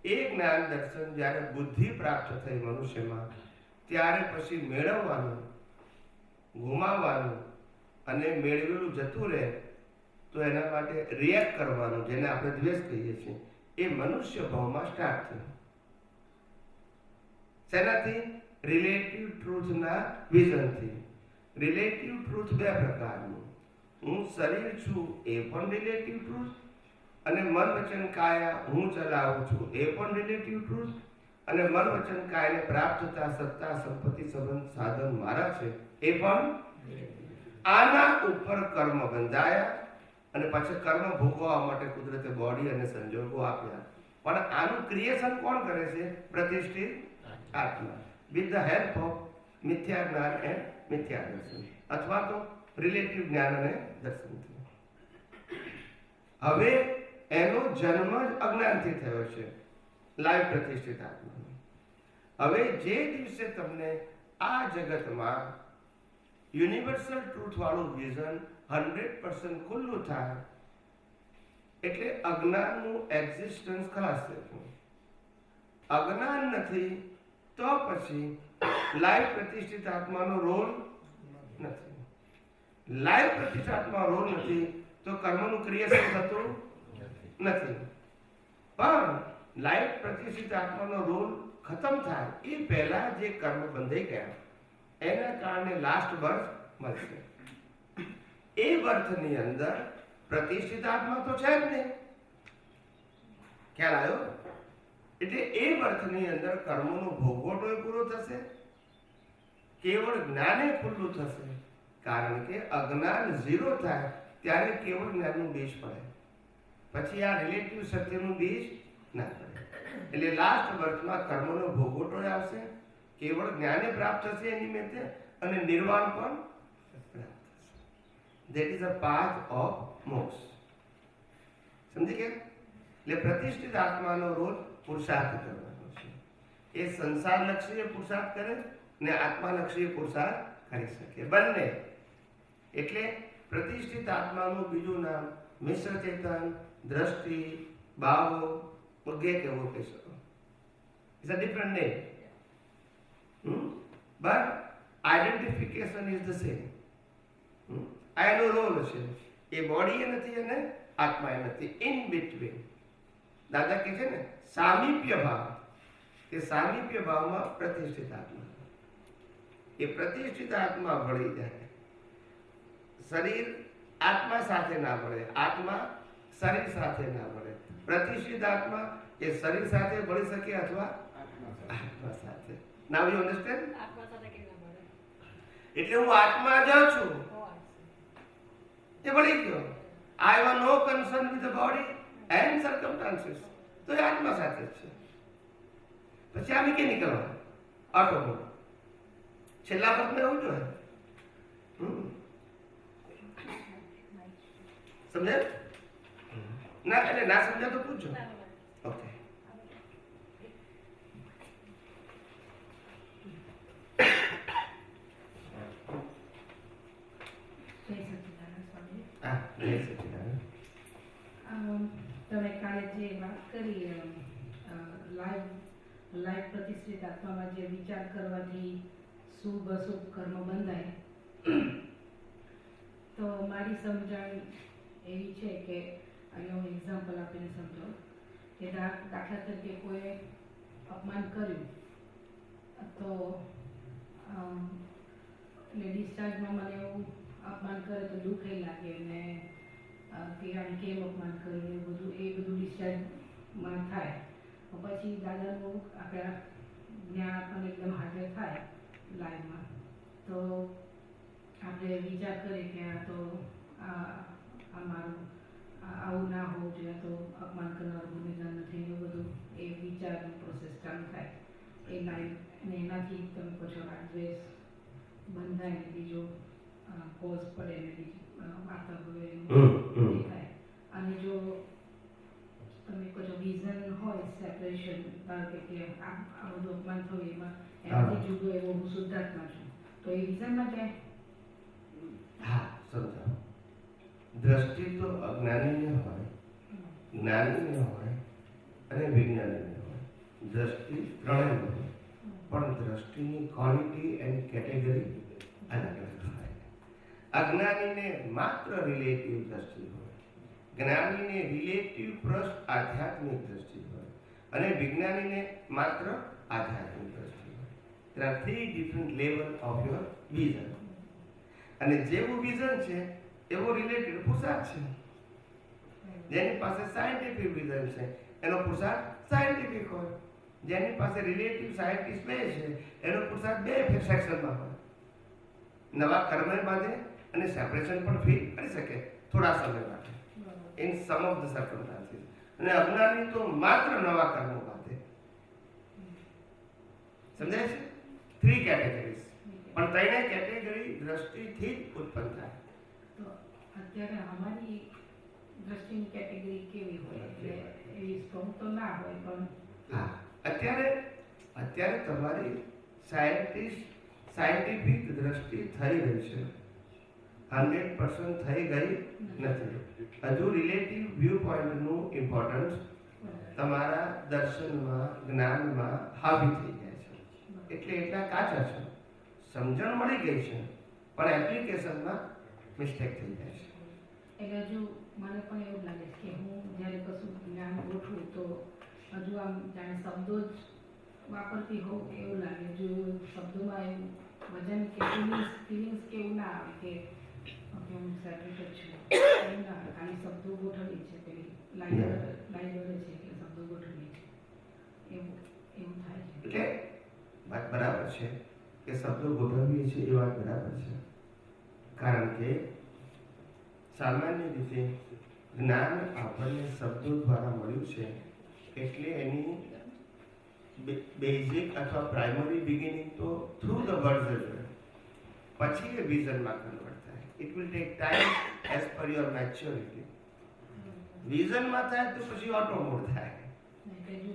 એ જ્ઞાન દર્શન જ્યારે બુદ્ધિ પ્રાપ્ત થઈ મનુષ્યમાં, ત્યારે પછી મેળવવાનું, ગુમાવવાનું અને મેળવેલું જતું રહે તો એના માટે રિએક્ટ કરવાનું, જેને આપણે દ્વેષ કહીએ છીએ, એ મનુષ્ય ભાવમાં સ્ટાર્ટ થયું. શેનાથી? રિલેટિવ ટ્રુથના વિઝનથી. રિલેટિવ ટ્રુથ બે પ્રકારનું. હું શરીર છું એ પણ રિલેટિવ ટ્રુથ, અને મન વચન કાયા હું ચલાવું છું એ પણ રિલેટિવ ટ્રુથ, અને મન વચન કાયને પ્રાપ્ત થતા સત્તા, સંપત્તિ, સંબંધ, સાધન મારા છે એ પણ. આના ઉપર કર્મ બંધાયા અને પછી કર્મ ભોગવવા માટે કુદરતે બોડી અને સંજોગો આપ્યા. પણ આનું ક્રિએશન કોણ કરે છે? પ્રતિષ્ઠિત આત્મા, વિથ ધ હેલ્પ ઓફ મિથ્યા જ્ઞાન એન્ડ મિથ્યા દર્શન, અથવા તો રિલેટિવ જ્ઞાન અને દર્શનથી. હવે એનો જન્મ જ અજ્ઞાનથી થયો છે, લાઈવ પ્રતિષ્ઠિત આત્માનો. હવે જે દિવસે તમને આ જગતમાં યુનિવર્સલ ટ્રુથ વાળું વિઝન 100% ખુલ્લું થાય એટલે અજ્ઞાનનું એક્ઝિસ્ટન્સ ખલાસ થયું. અજ્ઞાન નથી તો પછી લાઈવ પ્રતિષ્ઠિત આત્માનો રોલ નથી. લાઈવ પ્રતિષ્ઠિત આત્મા રોલ નથી તો કર્મનું ક્રિએશન થતું નથી. પણ લાઈવ પ્રતિષ્ઠિત આત્માનો રોલ ખતમ થાય એ પહેલા જે કર્મ બંધાઈ ગયા એના કારણે લાસ્ટ બર્થ મળશે. એ બર્થની અંદર પ્રતિષ્ઠિત આત્મા તો છે જ નહીં. ખ્યાલ આવ્યો? એટલે એ બર્થની અંદર કર્મનો ભોગવટો પૂરો થશે, કેવળ જ્ઞાને ખુલ્લું થશે. કારણ કે અજ્ઞાન ઝીરો થાય ત્યારે કેવળ જ્ઞાનનું બીજ પડે, પછી આ રિલેટિવ સત્યનું બીજ ના પડે. એટલે લાસ્ટ બર્થમાં કર્મનો ભોગવટો આવશે, કેવળ જ્ઞાને પ્રાપ્ત થશે એ નિમિત્તે, અને નિર્વાણ પણ પ્રાપ્ત થશે. That is a path of મોક્ષ. સમજી ગયા? એટલે પ્રતિષ્ઠિત આત્માનો રોજ પુરુષાર્થ કરવાનો છે. એ સંસારલક્ષી પુરુષાર્થ કરે ને આત્માલક્ષી પુરુષાર્થ કરી શકે, બંને. એટલે પ્રતિષ્ઠિત આત્માનું બીજું નામ મિશ્ર ચેતન, દ્રષ્ટિ, ભાવો વગેરે કેવું કહી શકો. It's a different name, but identification is the same. આ એનો રોલ છે. એ બોડી એ નથી અને આત્મા એ નથી, ઇન બિટવીન. દાદા કહે છે ને સામીપ્ય ભાવ, કે સામીપ્ય ભાવમાં પ્રતિષ્ઠિત આત્મા. એ પ્રતિષ્ઠિત આત્મા ભળી જાય, શરીર આત્મા સાથે ના ભળે, આત્મા શરીર સાથે ના ભળે. પ્રતિષ્ઠિત આત્મા એ શરીર સાથે ભળી શકે અથવા આત્મા સાથે. Now you understand? આત્મા સાથે કેવી મળે? એટલે હું આત્મા જ છું એ ભળી ગયો. I have no concern with the body and circumstances. તો એ આત્મા સાથે જ છે. પછી આ મિકેનિકલ હોય, ઓટોમોબાઈલ. છેલ્લા વર્ગમાં એવું જોઈએ. સમજે? ના એટલે ના સમજ્યા તો પૂછો. ઓકે. જય સચિદાનંદ સ્વામી. હા, જય સચિદાનંદ. તમે કાલે જે વાત કરી લાઈવ પ્રતિષ્ઠિત આત્મામાં જે વિચાર કરવાથી શુભ અશુભ કર્મ બંધાય, તો મારી સમજણ એવી છે કે અહીંયા હું એક્ઝામ્પલ આપીને સમજો કે દાખલા તરીકે કોઈ અપમાન કર્યું તો એટલે ડિસ્ચાર્જમાં મને એવું અપમાન કરે તો દુઃખ એ લાગે અને કે આને કેમ અપમાન કર્યું એ બધું ડિસ્ચાર્જમાં થાય. પછી દાદાનું આપણા જ્ઞાન આપણને એકદમ હાજર થાય લાઈવમાં, તો આપણે વિચાર કરીએ કે આ તો આ મારું આવું ના હોવું જોઈએ, તો અપમાન કરનાર ગુનેગાર નથી, એવું બધું એ વિચારનું પ્રોસેસ ચાલુ થાય એ લાઈવ, અને એનાથી તમે કહો છો રાગદ્વેષ બંધાય ને બીજો કોઝ પડે ને બીજી વાર્તા હોય થાય. અને જો તમે કહો છો વિઝન હોય સેપરેશન, ધારો કે આ બધું અપમાન થયું એમાંથી જુદો એવો હું શુદ્ધાત્મા છું, તો એ વિઝનમાં જાય. હા, સમજાવો. દ્રષ્ટિ તો અજ્ઞાનીને હોય, જ્ઞાનીને હોય અને વિજ્ઞાનીને હોય. દ્રષ્ટિ ત્રણેય હોય, પણ દ્રષ્ટિની ક્વોલિટી એન્ડ કેટેગરી અલગ અલગ હોય. અજ્ઞાનીને માત્ર રિલેટિવ દ્રષ્ટિ હોય, જ્ઞાનીને રિલેટિવ પ્લસ આધ્યાત્મિક દ્રષ્ટિ હોય, અને વિજ્ઞાનીને માત્ર આધ્યાત્મિક દ્રષ્ટિ હોય. There are three different level of your vision. અને જેવું વિઝન છે એવો રિલેટેડ પુરુષાર્થ છે. જેની પાસે સાયન્ટિફિક વિઝન છે એનો પુરુષાર્થ સાયન્ટિફિક હોય, જેની પાસે રિલેટિવ સાયન્ટિસ્ટ બે છે એનો પુરુષાર્થ બે સેક્શનમાં હોય. નવા કર્મ બાંધે અને સેપરેશન પણ ફીલ કરી શકે થોડા સમય માટે in sum of the circumstances. અને અજ્ઞાની તો માત્ર નવા કર્મો બાંધે. સમજાય છે? થ્રી કેટેગરીઝ, પણ ત્રણે કેટેગરી દ્રષ્ટિથી જ ઉત્પન્ન થાય. તો અત્યારે અમારી દ્રષ્ટિની કેટેગરી કેવી હોય? એટલે એવી સ્ટ્રોંગ તો ના હોય, પણ હા, અત્યારે તમારી સાયન્ટિફિક દ્રષ્ટિ થઈ રહી છે, 100% થઈ ગઈ નથી. હજુ રિલેટિવ વ્યૂ પોઈન્ટનું ઇમ્પોર્ટન્સ તમારા દર્શનમાં જ્ઞાનમાં હાવી થઈ જાય છે. એટલે એટલા કાચા છે, સમજણ મળી ગઈ છે પણ એપ્લિકેશનમાં મિસ્ટેક થઈ જાય છે. એટલે હજુ મને પણ એવું લાગે છે કે હું જ્યારે કશું જ્ઞાન ગોઠવું તો હજુ આમ જાણે શબ્દો જ વાપરતી હોઉં એવું લાગે. જો શબ્દોમાં એવું વજન કે ફિલિંગ્સ કે એવું ના આવે કે હું સેપરેટ છું, એવું ના આવે. ખાલી શબ્દો ગોઠવી છે, પેલી લાઈન વડે છે એટલે શબ્દો ગોઠવી છે, એવું થાય છે. એટલે વાત બરાબર છે કે શબ્દો ગોઠવીએ છીએ, એ વાત બરાબર છે. કારણ કે સામાન્ય રીતે જ્ઞાન આપણને શબ્દો દ્વારા મળ્યું છે, એટલે એની બેઝિક અથવા પ્રાઇમરી બિગિનિંગ તો થ્રુ ધ વર્ડ્સ જ હોય, પછી એ વિઝનમાં કન્વર્ટ થાય. It will take time as per your maturity. વિઝનમાં થાય તો પછી ઓટો મોડ થાય,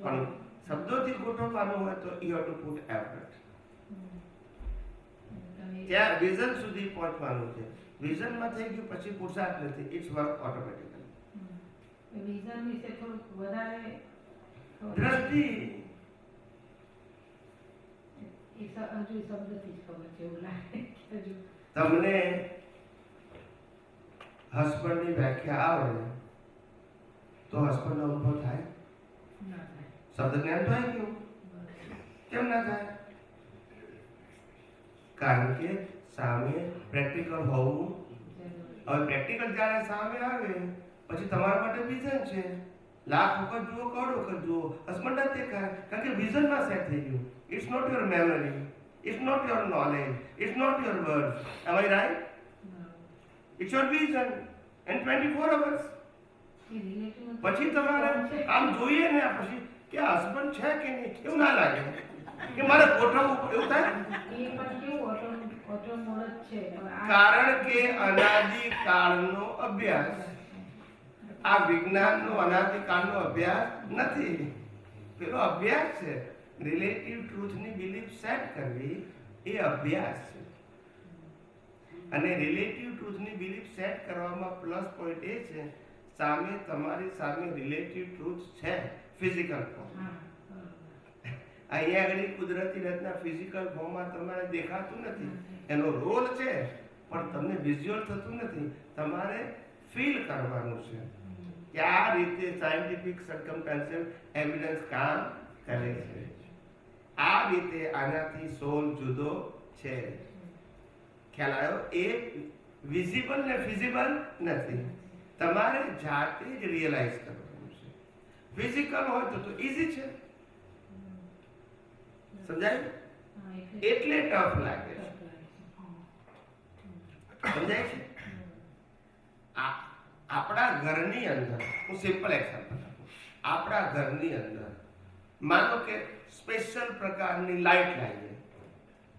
પણ શબ્દોથી ગોઠવવાનું હોય તો you have to put effort. ત્યાં વિઝન સુધી પહોંચવાનું છે. વિઝનમાં થઈ ગયું પછી પુરુષાર્થ નથી, ઇટ્સ વર્ક ઓટોમેટિકલી. વિઝન વિશે થોડુંક વધારે દ્રષ્ટિ હજુ શબ્દથી જ ખબર છે એવું લાગે. હજુ તમને હસબન્ડની વ્યાખ્યા આવડે તો હસબન્ડનો અનુભવ થાય? ના થાય. શબ્દ જ્ઞાન તો આવી ગયું. કેમ ના થાય? કારણ કે સામે પ્રેક્ટિકલ હોવું. હવે પ્રેક્ટિકલ જ્યારે સામે આવે પછી તમારા માટે વિઝન છે, લાખ વખત જુઓ, કરોડ વખત જુઓ, હસબન્ડ જ દેખાય. કારણ કે વિઝનમાં સેટ થઈ ગયું. It's not your memory, it's not your knowledge, it's not your words. Am I right? It's your vision and 24 hours. પછી તમારે આમ જોઈએ ને પછી કે હસબન્ડ છે કે નહીં એવું ના લાગે કે મારે ગોઠવવું એવું થાય. કારણ કે અનાદિ કાળનો અભ્યાસ આ વિજ્ઞાનનો અનાદિકાળનો અભ્યાસ નથી, પેલો અભ્યાસ છે. રિલેટિવ ટ્રુથની બિલીફ સેટ કરવી એ અભ્યાસ છે. અને રિલેટિવ ટ્રુથની બિલીફ સેટ કરવામાં પ્લસ પોઈન્ટ એ છે, સામે તમારી સામે રિલેટિવ ટ્રુથ છે ફિઝિકલ ફોર્મ. અહીંયા આગળ કુદરતી રચના ફિઝિકલ ફોર્મમાં તમારે દેખાતું નથી, એનો રોલ છે પણ તમને વિઝ્યુઅલ થતું નથી. તમારે ફીલ કરવાનું છે કે આ રીતે સાયન્ટિફિક સર્કમસ્ટાન્શિયલ એવિડન્સ કામ કરે છે, આ રીતે આનાથી સોલ જુદો છે. ખ્યાલ આવ્યો? એ વિઝિબલ ને ફિઝિબલ નથી, તમારે જાતે જ રિયલાઇઝ કરવાનું છે. ફિઝિકલ હોય તો ઈઝી છે, સમજાય? એટલે ટફ લાગે છે, સમજાય છે? આપણા ઘરની અંદર, હું સિમ્પલ એક્ઝામ્પલ આપું. આપણા ઘરની અંદર માનો કે સ્પેશિયલ પ્રકારની લાઈટ લાવીએ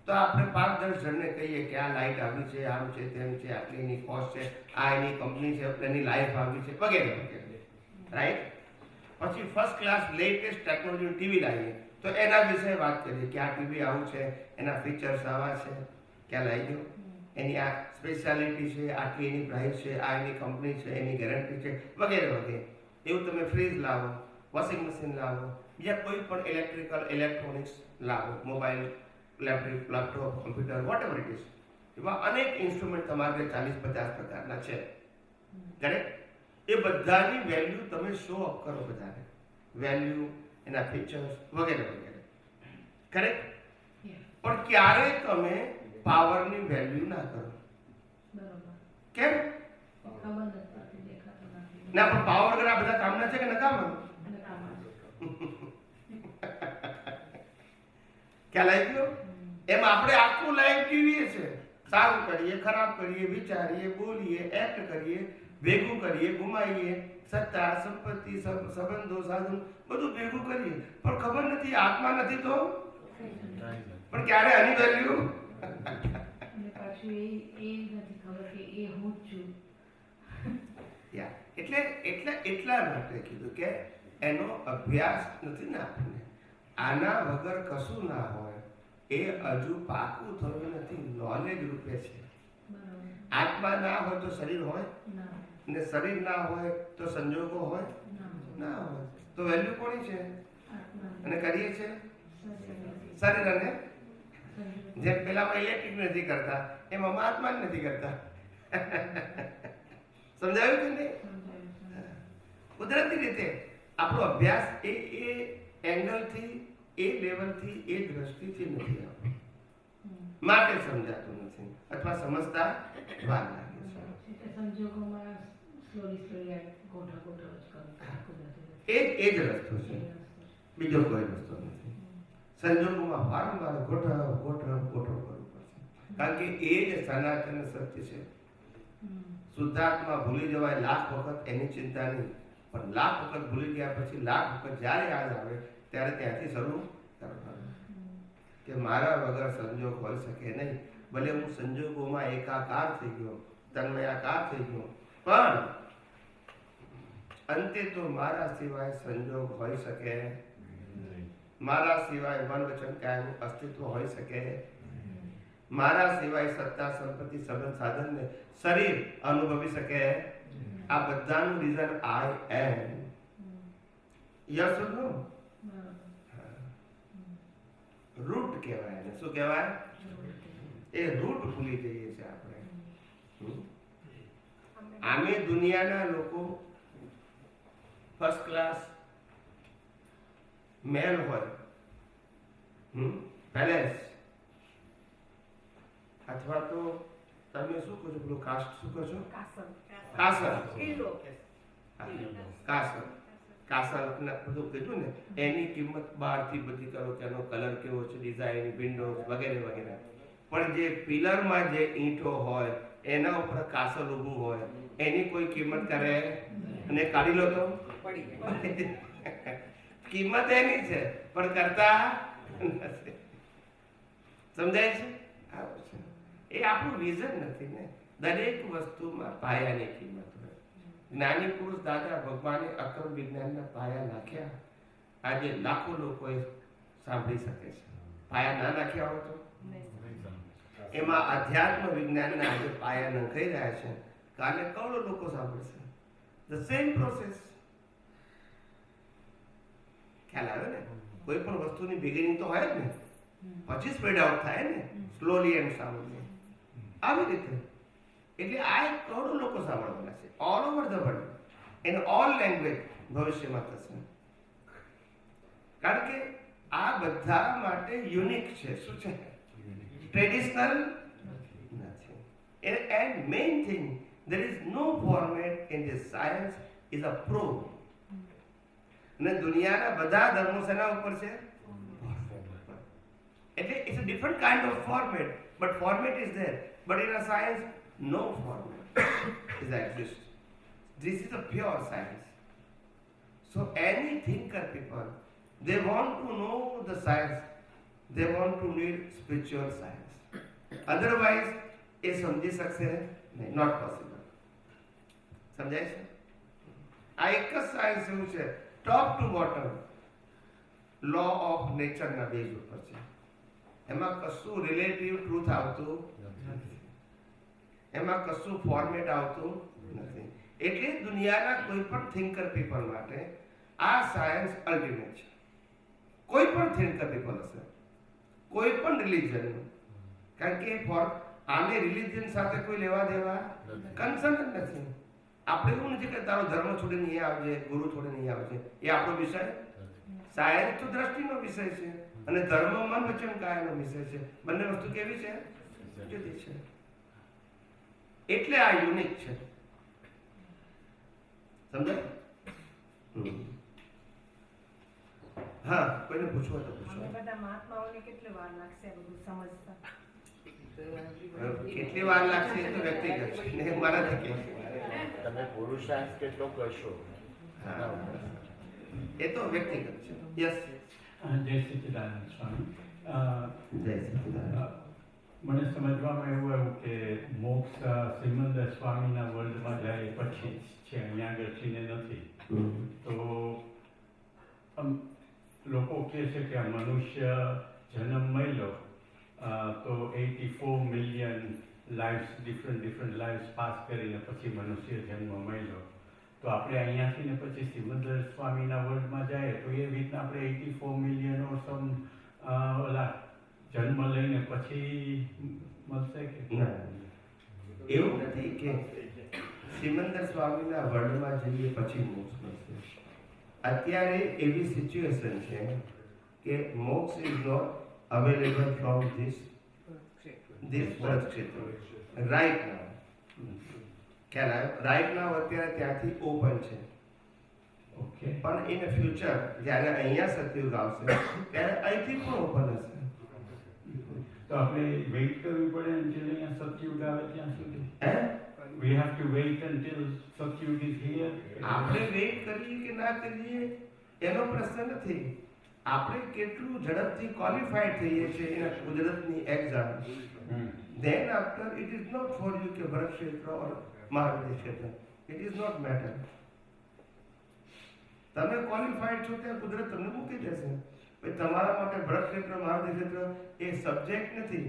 તો આપણે 5-10 જણને કહીએ કે આ લાઈટ આવી છે, આમ છે, તેમ છે, આટલી એની કોસ્ટ છે, આ એની કંપની છે, એની લાઈફ આવી છે, વગેરે વગેરે, રાઈટ? પછી first class latest technology TV લાવીએ તો એના વિશે વાત કરીએ કે આ ટીવી આવું છે, એના ફીચર્સ આવા છે, ખ્યાલ આવી ગયો? એની આ સ્પેશિયાલિટી છે, આટલી એની પ્રાઇસ છે, આ એની કંપની છે, એની ગેરંટી છે, વગેરે વગેરે. એવું તમે ફ્રીજ લાવો, વોશિંગ મશીન લાવો, બીજા કોઈ પણ ઇલેક્ટ્રોનિક્સ લાવો, mobile, laptop, computer, whatever it is, એવા અનેક ઇન્સ્ટ્રુમેન્ટ તમારે 40-50 પ્રકારના છે, કરેક્ટ? એ બધાની વેલ્યુ તમે શો અપ કરો, બધાને વેલ્યુ, એના ફીચર્સ વગેરે વગેરે, કરેક્ટ? પણ ક્યારે તમે પાવરની વેલ્યુ ના કરો. કેમ? ના, પણ પાવર વગર આ બધા કામના છે કે નકામા? ખ્યાલ આવી ગયો? એમ આપણે આખું લાઈફ જીવીએ છે, સારું કરીએ, ખરાબ કરીએ, વિચારીએ, બોલીએ, એક્ટ કરીએ, ભેગું કરીએ, ગુમાઈએ, સત્તા, સંપત્તિ, સંબંધો, સાધન બધું ભેગું કરીએ, પણ ખબર નથી આત્મા નથી તો. પણ ક્યારે આની વેલ્યુ પાછું એ નથી ખબર કે એ હું જ છું. એટલા માટે કીધું કે એનો અભ્યાસ નથી ને આપણને. આના વગર કશું ના હોય, એ હજુ પાકું થયું નથી, નોલેજ રૂપે છે. આત્મા ના હોય તો શરીર હોય, ને શરીર ના હોય તો સંજોગો હોય, ના હોય તો વેલ્યુ કોની છે? અને કરીએ છે શરીર. અને જેમ પેલામાં ઇલેક્ટ્રિક નથી કરતા, એમાં આત્મા જ નથી કરતા. સમજાયું કે નહીં? કુદરતી રીતે આપણો અભ્યાસ એ એંગલથી, એ લેવલથી, એ દ્રષ્ટિથી નથી આવતો, માટે સમજાતું નથી અથવા સમજતા વાર લાગે છે. સંજોગોમાં સ્લોલી ગોઠવ જ કરું. એ જ રસ્તો છે, બીજો કોઈ રસ્તો નથી. સંજોગોમાં વારંવાર ગોઠવ કરવું પડશે, કારણ કે એ જ સનાતન સત્ય છે. શુદ્ધાત્મા ભૂલી જવાય લાખ વખત, એની ચિંતા નહીં, પણ લાખ વખત ભૂલી ગયા પછી લાખ વખત જ્યારે યાદ આવે ત્યારે ત્યાંથી શરૂ કરવાનું કે મારા વગર સંજોગ હોઈ શકે નહીં. ભલે હું સંજોગોમાં એકાકાર થઈ ગયો, તન્મયાકાર થઈ ગયો, પણ અંતે તો મારા સિવાય સંજોગ હોઈ શકે, મારા સિવાય મન વચન કાયનું અસ્તિત્વ હોઈ શકે, મારા સિવાય સત્તા, સંપત્તિ, સંબંધ, સાધન ને શરીર અનુભવી શકે. આ બધાનું reason I am. Yes or no? Root કહેવાય એને. શું કહેવાય? એ રૂટ ભૂલી જઈએ છીએ આપણે. આમે દુનિયાના લોકો ફર્સ્ટ ક્લાસ મેન હોય, પેલેસ, અથવા તો તમે શું કહો છો, પેલું કાસ્ટ શું કહો છો? કાસલ. કાસલ બધું કીધું ને, એની કિંમત બહારથી બધી કરો કે એનો કલર કેવો છે, ડિઝાઇન, વિન્ડો વગેરે વગેરે. પણ જે પિલરમાં જે ઈંટો હોય, એના ઉપર કાસલ ઊભું હોય, એની કોઈ કિંમત કરે અને કાઢી લો તો કિંમત એની છે, પણ કરતા નથી. સમજાય છે? આવું છે. એ આપણું વિઝન નથી ને. દરેક વસ્તુમાં પાયાની કિંમત હોય. જ્ઞાની પુરુષ દાદા ભગવાને અક્રમ વિજ્ઞાનના પાયા નાખ્યા. આજે લાખો લોકોએ સાંભળી શકે છે. પાયા ના નાખ્યા હોય તો એમાં અધ્યાત્મ વિજ્ઞાનના આજે પાયા નંખાઈ રહ્યા છે. કાલે કરોડો લોકો સાંભળશે. The same process. ખ્યાલ આવ્યો ને? કોઈ પણ વસ્તુની બિગિનિંગ તો હોય જ ને, પછી સ્પ્રેડ આઉટ થાય ને, સ્લોલી એન્ડ સાઉન્ડલી. આવી રીતે એટલે આ એક કરોડો લોકો સાંભળવાના છે all over the world, in all language ભવિષ્યમાં થશે. કારણ કે આ બધા માટે યુનિક છે. શું છે? ટ્રેડિશનલ નથી. And main thing, there is no format in this science is a proof. અને દુનિયાના બધા ધર્મો શેના ઉપર છે? એટલે it's a different kind of format, but format is there. But in a science, no format is exists. This is a pure science. So any thinker people, they want to know the science. They want to need spiritual science. Otherwise, એ સમજી શકશે નહીં. Not possible. સમજાય છે? આ એક જ science એવું છે, top to bottom law of નેચરના બેઝ ઉપર છે. એમાં કશું રિલેટિવ ટ્રુથ આવતું નથી, એમાં કશું ફોર્મેટ આવતું નથી. એટલે દુનિયાના કોઈ પણ થિંકર પીપલ માટે આ સાયન્સ અલ્ટિમેટ છે. કોઈ પણ થિંકર પીપલ હશે, કોઈ પણ રિલિજનનું, કારણ કે આને રિલિજન સાથે કોઈ લેવા દેવા કન્સર્ન જ નથી. આપણે એવું નથી કે તારો ધર્મ છોડીને નહીં આવજે, ગુરુ છોડીને નહીં આવજે. એ આપણો વિષય. સાયન્સ તો દ્રષ્ટિનો વિષય છે અને ધર્મ મન વચન કાયાનો વિષય છે. બંને વસ્તુ કેવી છે? જુદી છે. એટલે આ યુનિક છે. સમજાય? હા, કોઈને પૂછવું તો પૂછો. અમે બધા મહાત્માઓને કેટલી વાર લાગશે આ બધું સમજતા? કેટલી વાર લાગશે એ તો વ્યક્તિગત છે ને, મારાથી કે તમે પુરુષાર્થ કેટલો કરશો એ તો વ્યક્તિગત છે. યસ, જય સચ્ચિદાનંદ સ્વામી. જય સચ્ચિદાનંદ. મને સમજવામાં એવું આવ્યું કે મોક્ષ શ્રીમંદર સ્વામીના વર્લ્ડમાં જાય પછી જ છે, અહીંયા આગળ થઈને નથી. તો લોકો કહે છે કે આ મનુષ્ય જન્મ મળ્યો તો 84 million lifes, different lifes pass કરીને પછી મનુષ્ય જન્મ મળ્યો. તો આપણે અહીંયાથી ને પછી શ્રીમંદર સ્વામીના વર્લ્ડમાં જાય તો એ રીતના આપણે 84 મિલિયન ઓર સમ ઓલા જન્મ લઈને પછી મળશે કે? એવું નથી કે શ્રીમંદર સ્વામીના વર્લ્ડમાં જઈએ પછી મોક્ષ મળશે. અત્યારે એવી સિચ્યુએશન છે કે moksha is not available from this birth kshetra right now. ખ્યાલ આવ્યો? રાઈટ નાઉ અત્યારે ત્યાંથી ઓપન છે. ઓકે. પણ ઇન ફ્યુચર જ્યારે અહીંયા સતયુગ આવશે ત્યારે અહીંથી પણ ઓપન હશે. તો આપણે વેઇટ કરવી પડે until અહીંયા સતયુગ આવે ત્યાં સુધી? હે? We have to wait until Satyug is here. આપણે વેઇટ કરીએ કે ના કરીએ એનો પ્રશ્ન નથી. આપણે કેટલું ઝડપથી ક્વોલિફાઈડ થઈએ છીએ એના કુદરતની exam. Then after it is not for you કે Bharat Kshetra or Mahavir Kshetra. It is not matter. તમે ક્વોલિફાઈડ છો ત્યાં કુદરત તમને મૂકી દેશે. ભાઈ તમારા માટે ભરત ક્ષેત્ર મહાવીર ક્ષેત્ર એ સબ્જેક્ટ નથી.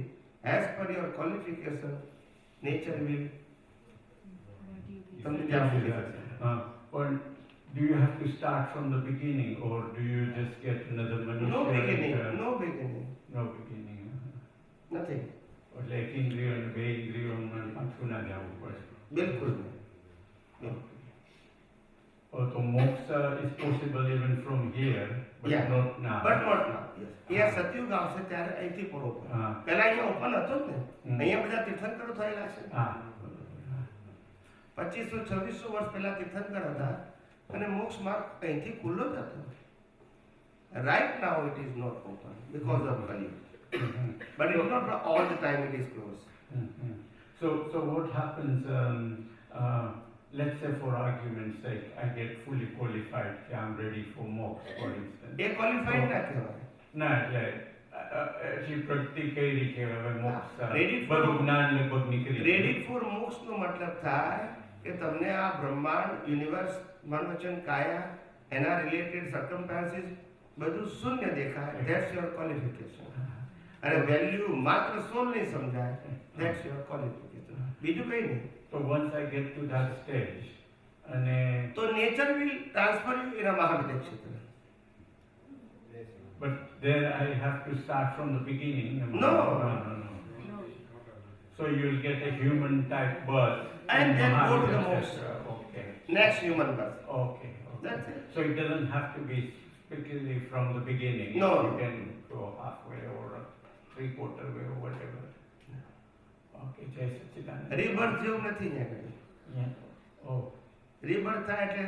As per your qualification nature will તમને ત્યાં મૂકી દેશે. But do you have to start from the beginning or do you just get another manusia? No beginning. No beginning. No beginning. Nothing. એટલે એક ઇન્દ્રિયો અને બે ઇન્દ્રિયોમાં પાછું ના જવું પડે. બિલકુલ નહીં. તો મોક્ષ is possible even from here, but Yeah. not now. But not now. Yes. અહીંયા સતયુગ આવશે ત્યારે અહીંથી પણ ઓપન. હા. પહેલા અહીંયા ઓપન હતો જ ને. અહીંયા બધા તીર્થંકરો થયેલા છે. હા. 2500-2600 વર્ષ પહેલા તીર્થંકર હતા અને મોક્ષ માર્ગ અહીંથી ખુલ્લો જ હતો. Right now it is not open because of Kaliyug. But it is not all the time it is closed. So what happens, let's say for argument's sake, I get fully qualified, I'm ready for moksha, for instance. A qualified ના કહેવાય. ના, એટલે એટલી પ્રગતિ કઈ રીતે હવે મોક્ષ Ready for- બધું જ્ઞાન લગભગ નીકળી રેડી ફોર મોક્ષ નો મતલબ થાય કે તમને આ બ્રહ્માંડ, યુનિવર્સ, મન વચન કાયા, એના રિલેટેડ સર્કમસ્ટાન્સીસ બધું શૂન્ય દેખાય, ધેટ્સ યોર ક્વોલિફિકેશન. અને વેલ્યુ માત્ર સોલની સમજાય, ધેટ્સ યોર ક્વોલિફિકેશન. બીજું કંઈ નહીં. So once I get to that stage, અને તો nature will transfer you in a મહાવિદ્ય ક્ષેત્ર. but there I have to start from the beginning. No. So you'll get a human type birth. And in then go to the Mahavira moksha. Kshetra. Okay. Next human birth. Okay. That's it. So it doesn't have to be strictly from the beginning. No. You can go halfway or three-quarter way or whatever. Okay, Jai Satchidanand. રિબર્થ જેવું નથી ને કંઈ. Yeah. Oh. રિબર્થ થાય એટલે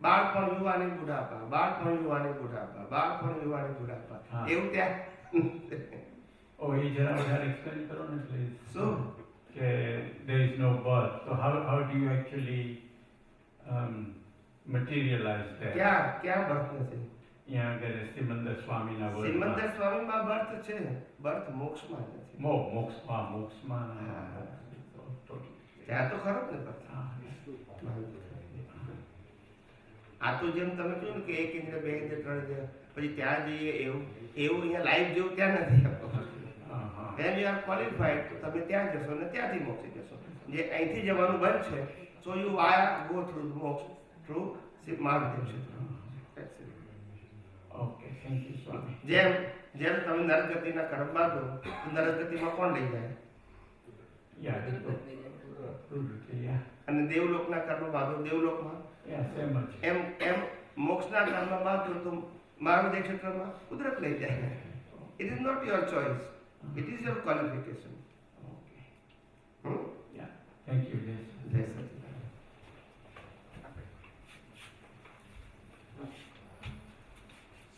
બાળપણ, યુવાની, બુઢાપા, બાળપણ, યુવાની, બુઢાપા, બાળપણ, યુવાની, બુઢાપા, હા. એવું ત્યાં. Oh, એ જરા વધારે explain કરો ને please. So, કે there is no birth. So how do you actually materialize that? ક્યાં બર્થ નથી? ત્યાં આગળ સિમંદર સ્વામીના સિમંદર સ્વામીમાં બર્થ છે, બર્થ મોક્ષમાં નથી. મોક્ષમાં હા. totally. ત્યાં તો ખરો જ ને birth. હા. આ તો જેમ તમે કહ્યું ને કે 1 ઇન્દ્ર 2 ઇન્દ્ર 3 ઇન્દ્ર પછી ત્યાં જઈએ એવું અહીંયા લાઈફ જેવું ત્યાં નથી. હા. વેન યુ આર ક્વોલિફાઈડ તો તમે ત્યાં જશો ને ત્યાંથી મોક્ષી જશો. જે અહીંથી જવાનું બંધ છે, so you via go through મોક્ષ થ્રુ મહાવિદ્ય ક્ષેત્ર. Okay, thank you, Swami. જેમ તમે નરગતિના કર્મ બાંધો તો નરગતિમાં કોણ લઈ જાય? Yeah, yeah. અને દેવલોકના કર્મ બાંધો દેવલોકમાં. Yeah, same much. એમ મોક્ષના કર્મ બાંધો તો મહાવિદ્ય ક્ષેત્રમાં કુદરત લઈ જાય. It is not your choice, it is your qualification. Okay. Yeah, thank you, Jai Satchidanand. જય સચિદાનંદ.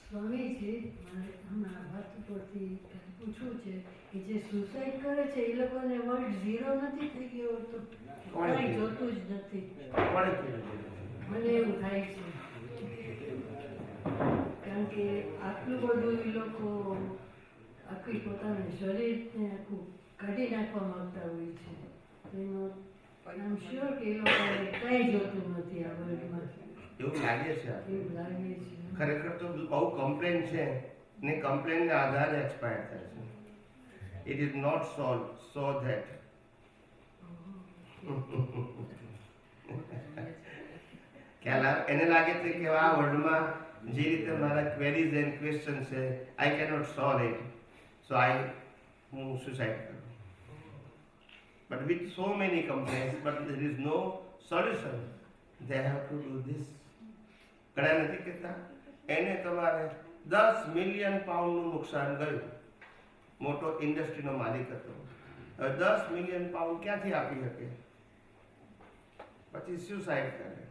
સ્વામીજી, મારે હમણાં વાત ઉપરથી પૂછવું છે કે જે સુસાઇડ કરે છે એ લોકોને વર્લ્ડ ઝીરો નથી થઈ ગયો તો કાંઈ જોતું જ નથી. કોણે કીધું? મને એવું થાય છે કારણ કે આટલું બધું એ લોકો આખી પોતાનું શરીરને આખું કાઢી નાખવા માંગતા હોય છે. એમાં આમ શ્યોર કે એ લોકોને કાંઈ જોતું નથી આ વર્લ્ડમાં, એવું લાગે છે. એવું લાગે છે. ખરેખર તો બહુ કમ્પ્લેન છે ને કમ્પ્લેનના આધારે એક્સપાયર થાય છે. It is not solve so that. એને લાગે છે કે આ વર્લ્ડમાં જે રીતે મારા ક્વેરીઝ એન્ડ ક્વેશ્ચન છે I cannot solve it, so હું સુસાઇડ કરું. But with so many complaints but there is no solution, they have to do this. ઘણા નથી કહેતા એને તમારે 10 મિલિયન પાઉન્ડનું નુકસાન ગયું. મોટો ઇન્ડસ્ટ્રીનો માલિક હતો. હવે 10 મિલિયન પાઉન્ડ ક્યાંથી આપી શકે? પછી સુસાઇડ કરે.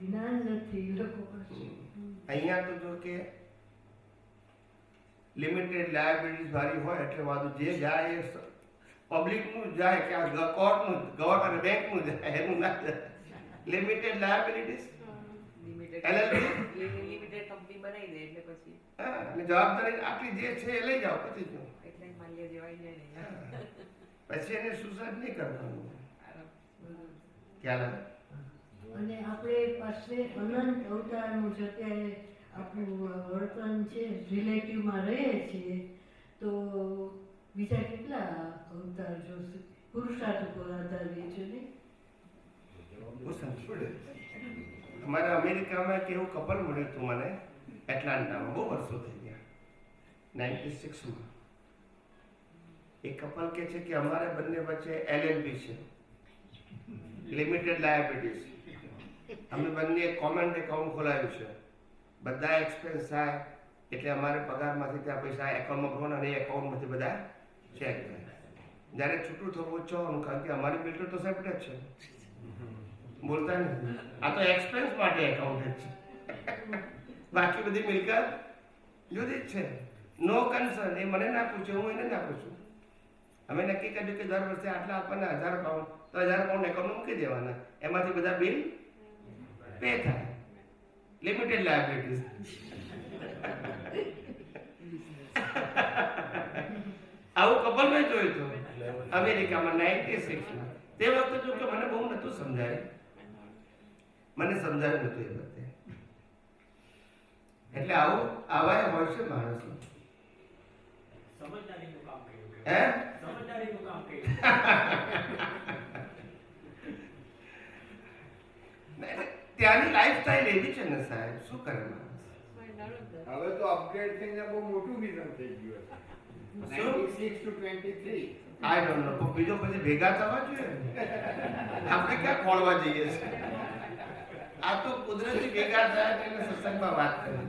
જ્ઞાન નથી એ લોકો પાસે. અહીંયા તો જો કે લિમિટેડ લાયબિલિટીઝ વાળી હોય એટલે વાંધો જે જાય એ પબ્લિકનું જાય કે આ કોર્ટનું ગવર્નર બેંકનું જાય એનું ના જાય. લિમિટેડ લાયબિલિટીઝ લિમિટેડ કંપની બનાવી દે એટલે પછી અને જવાબદારી આટલી જે છે એ લઈ જાઓ પછી જો એટલે માલ્ય જેવાય જાય ને પછી એને સુસાઇડ નહીં કરવાનું. ખ્યાલ આવે? અને આપણે પાસે અનંત અવતારનું છે અત્યારે આપણું વર્તન છે રિલેટિવમાં રહે છે તો બીજા કેટલા અવતાર જોશે? પુરુષાર્થ ઉપર આધારિત છે ને. અમારા અમેરિકામાં એક એવું કપલ મળ્યું હતું મને એટલાન્ટામાં, બહુ વર્ષો થઈ ગયા, 96માં. એ કપલ કે છે કે અમારે બંને વચ્ચે LLP છે, લિમિટેડ લાયબિલિટીઝ. અમે બંને કોમન એકાઉન્ટ ખોલાવ્યું છે, બધા એક્સપેન્સ થાય એટલે અમારે પગારમાંથી ત્યાં પૈસા એકાઉન્ટમાં ભરવાના અને એ એકાઉન્ટમાંથી બધા ચેક થાય. જ્યારે છૂટું થવું જવાનું, કારણ કે અમારી બિલ્ડર તો સેપરેટ છે, બોલતા નથી. આ તો એક્સપેન્સ માટે એકાઉન્ટ છે, બાકી બધી મિલકત જુદી જ છે. નો કન્સર્ન. એ મને ના પૂછે, હું એને ના પૂછું. અમે નક્કી કર્યું કે દર વર્ષે આટલા આપવાના 1000 પાઉન્ડ, તો 1000 પાઉન્ડ એકાઉન્ટ મૂકી દેવાના, એમાંથી બધા બિલ પે થાય. Limited liabilities. આવું કપલ મેં જોયું હતું અમેરિકામાં 96માં. તે વખતે જો કે મને બહુ નહોતું સમજાય, મને સમજાયું નતું એ વખતે. એટલે આવા હોય છે માણસો. સમજદારીનું કામ કર્યું. હે? સમજદારીનું કામ કર્યું. ત્યાંની લાઈફસ્ટાઈલ એવી છે ને સાહેબ, શું કરે માણસ? હવે તો અપગ્રેડ થઈને બહુ મોટું વિઝન થઈ ગયું છે. 96 to 23. I don't know. બીજો પછી ભેગા થવા જોઈએ. આપણે ક્યાં ખોળવા જઈએ છીએ? આ તો કુદરતી ભેગા થાય એટલે સત્સંગમાં વાત કરી.